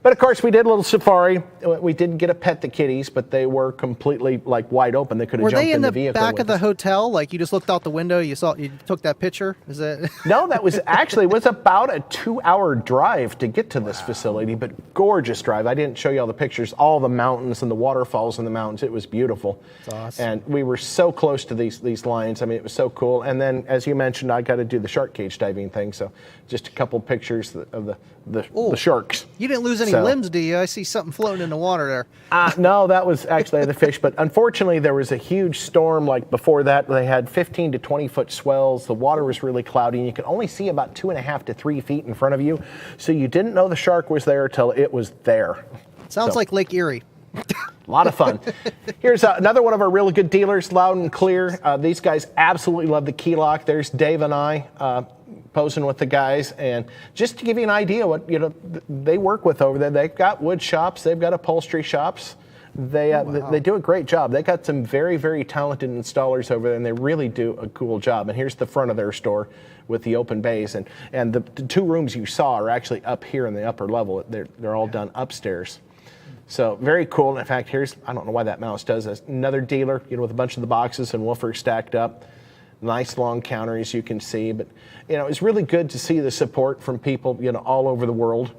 Speaker 1: But of course, we did a little safari. We didn't get to pet the kitties, but they were completely wide open. They could have
Speaker 3: Were
Speaker 1: jumped
Speaker 3: they
Speaker 1: in
Speaker 3: in
Speaker 1: the
Speaker 3: the
Speaker 1: vehicle.
Speaker 3: back
Speaker 1: with
Speaker 3: of the
Speaker 1: us.
Speaker 3: hotel? Like you just looked out the window, you took that picture? Is that?
Speaker 1: No, that was actually, it was about a 2-hour drive to get to this facility, but gorgeous drive. I didn't show you all the pictures, all the mountains and the waterfalls in the mountains. It was beautiful.
Speaker 3: That's awesome.
Speaker 1: And we were so close to these lions. I mean, it was so cool. And then, as you mentioned, I got to do the shark cage diving things. So just a couple pictures of the sharks.
Speaker 3: You didn't lose any limbs, do you? I see something floating in the water there.
Speaker 1: No, that was actually the fish. But unfortunately, there was a huge storm. Like before that, they had 15 to 20 foot swells. The water was really cloudy, and you could only see about 2.5 to 3 feet in front of you. So you didn't know the shark was there till it was there.
Speaker 3: Sounds like Lake Erie.
Speaker 1: A lot of fun. Here's another one of our really good dealers, Loud and Clear. These guys absolutely love the key lock. There's Dave and I posing with the guys, and just to give you an idea what they work with over there. They've got wood shops, they've got upholstery shops. They do a great job. They got some very, very talented installers over there, and they really do a cool job. And here's the front of their store with the open bays, and the 2 rooms you saw are actually up here in the upper level. They're all done upstairs. So very cool. In fact, I don't know why that mouse does this. Another dealer, with a bunch of the boxes and woofers stacked up. Nice long counter, as you can see. But, it's really good to see the support from people, all over the world,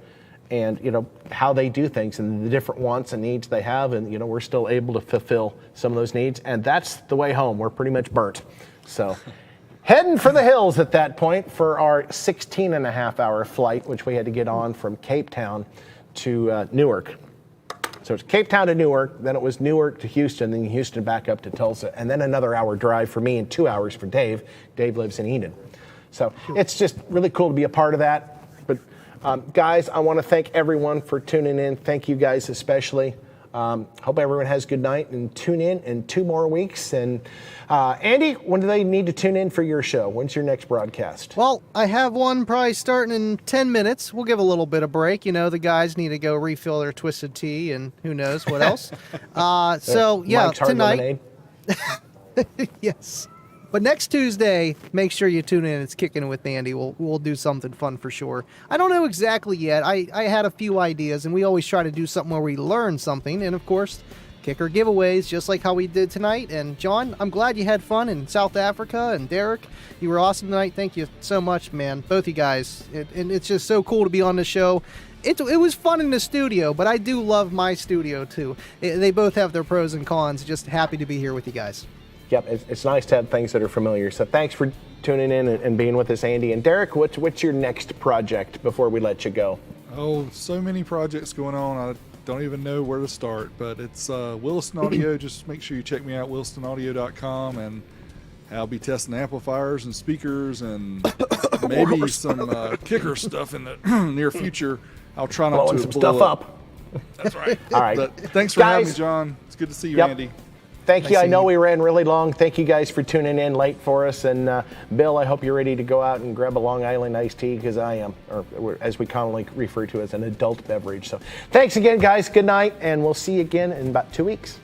Speaker 1: and, how they do things and the different wants and needs they have. And, we're still able to fulfill some of those needs. And that's the way home. We're pretty much burnt. So heading for the hills at that point for our 16.5-hour flight, which we had to get on from Cape Town to Newark. So it's Cape Town to Newark, then it was Newark to Houston, then Houston back up to Tulsa, and then another hour drive for me and 2 hours for Dave. Dave lives in Eden. So it's just really cool to be a part of that. But guys, I want to thank everyone for tuning in. Thank you guys especially. Hope everyone has a good night, and tune in 2 more weeks. And Andy, when do they need to tune in for your show? When's your next broadcast?
Speaker 3: Well, I have one probably starting in 10 minutes. We'll give a little bit of break. The guys need to go refill their twisted tea and who knows what else. So, yeah,
Speaker 1: Mike's Hard
Speaker 3: tonight.
Speaker 1: Lemonade.
Speaker 3: Yes. But next Tuesday, make sure you tune in. It's Kicking It with Andy. We'll do something fun for sure. I don't know exactly yet. I had a few ideas, and we always try to do something where we learn something. And, of course, kicker giveaways, just like how we did tonight. And, John, I'm glad you had fun in South Africa. And, Derek, you were awesome tonight. Thank you so much, man. Both you guys. And it's just so cool to be on the show. It was fun in the studio, but I do love my studio, too. They both have their pros and cons. Just happy to be here with you guys.
Speaker 1: Yep, it's nice to have things that are familiar. So thanks for tuning in and being with us, Andy. And Derek, what's your next project before we let you go?
Speaker 4: Oh, so many projects going on. I don't even know where to start, but it's Williston Audio. Just make sure you check me out, willistonaudio.com, and I'll be testing amplifiers and speakers and maybe some kicker stuff in the near future. I'll try not
Speaker 1: Blowing
Speaker 4: to
Speaker 1: some
Speaker 4: blow
Speaker 1: stuff up.
Speaker 4: That's right.
Speaker 1: All right.
Speaker 4: But thanks for having me,
Speaker 1: Guys.
Speaker 4: John. It's good to see you,
Speaker 1: Yep.
Speaker 4: Andy.
Speaker 1: Thank you.
Speaker 3: Nice
Speaker 1: I know
Speaker 3: seeing
Speaker 1: we ran really long. Thank you guys for tuning in late for us. And Bill, I hope you're ready to go out and grab a Long Island iced tea, because I am, or as we commonly refer to as an adult beverage. So thanks again, guys. Good night, and we'll see you again in about 2 weeks.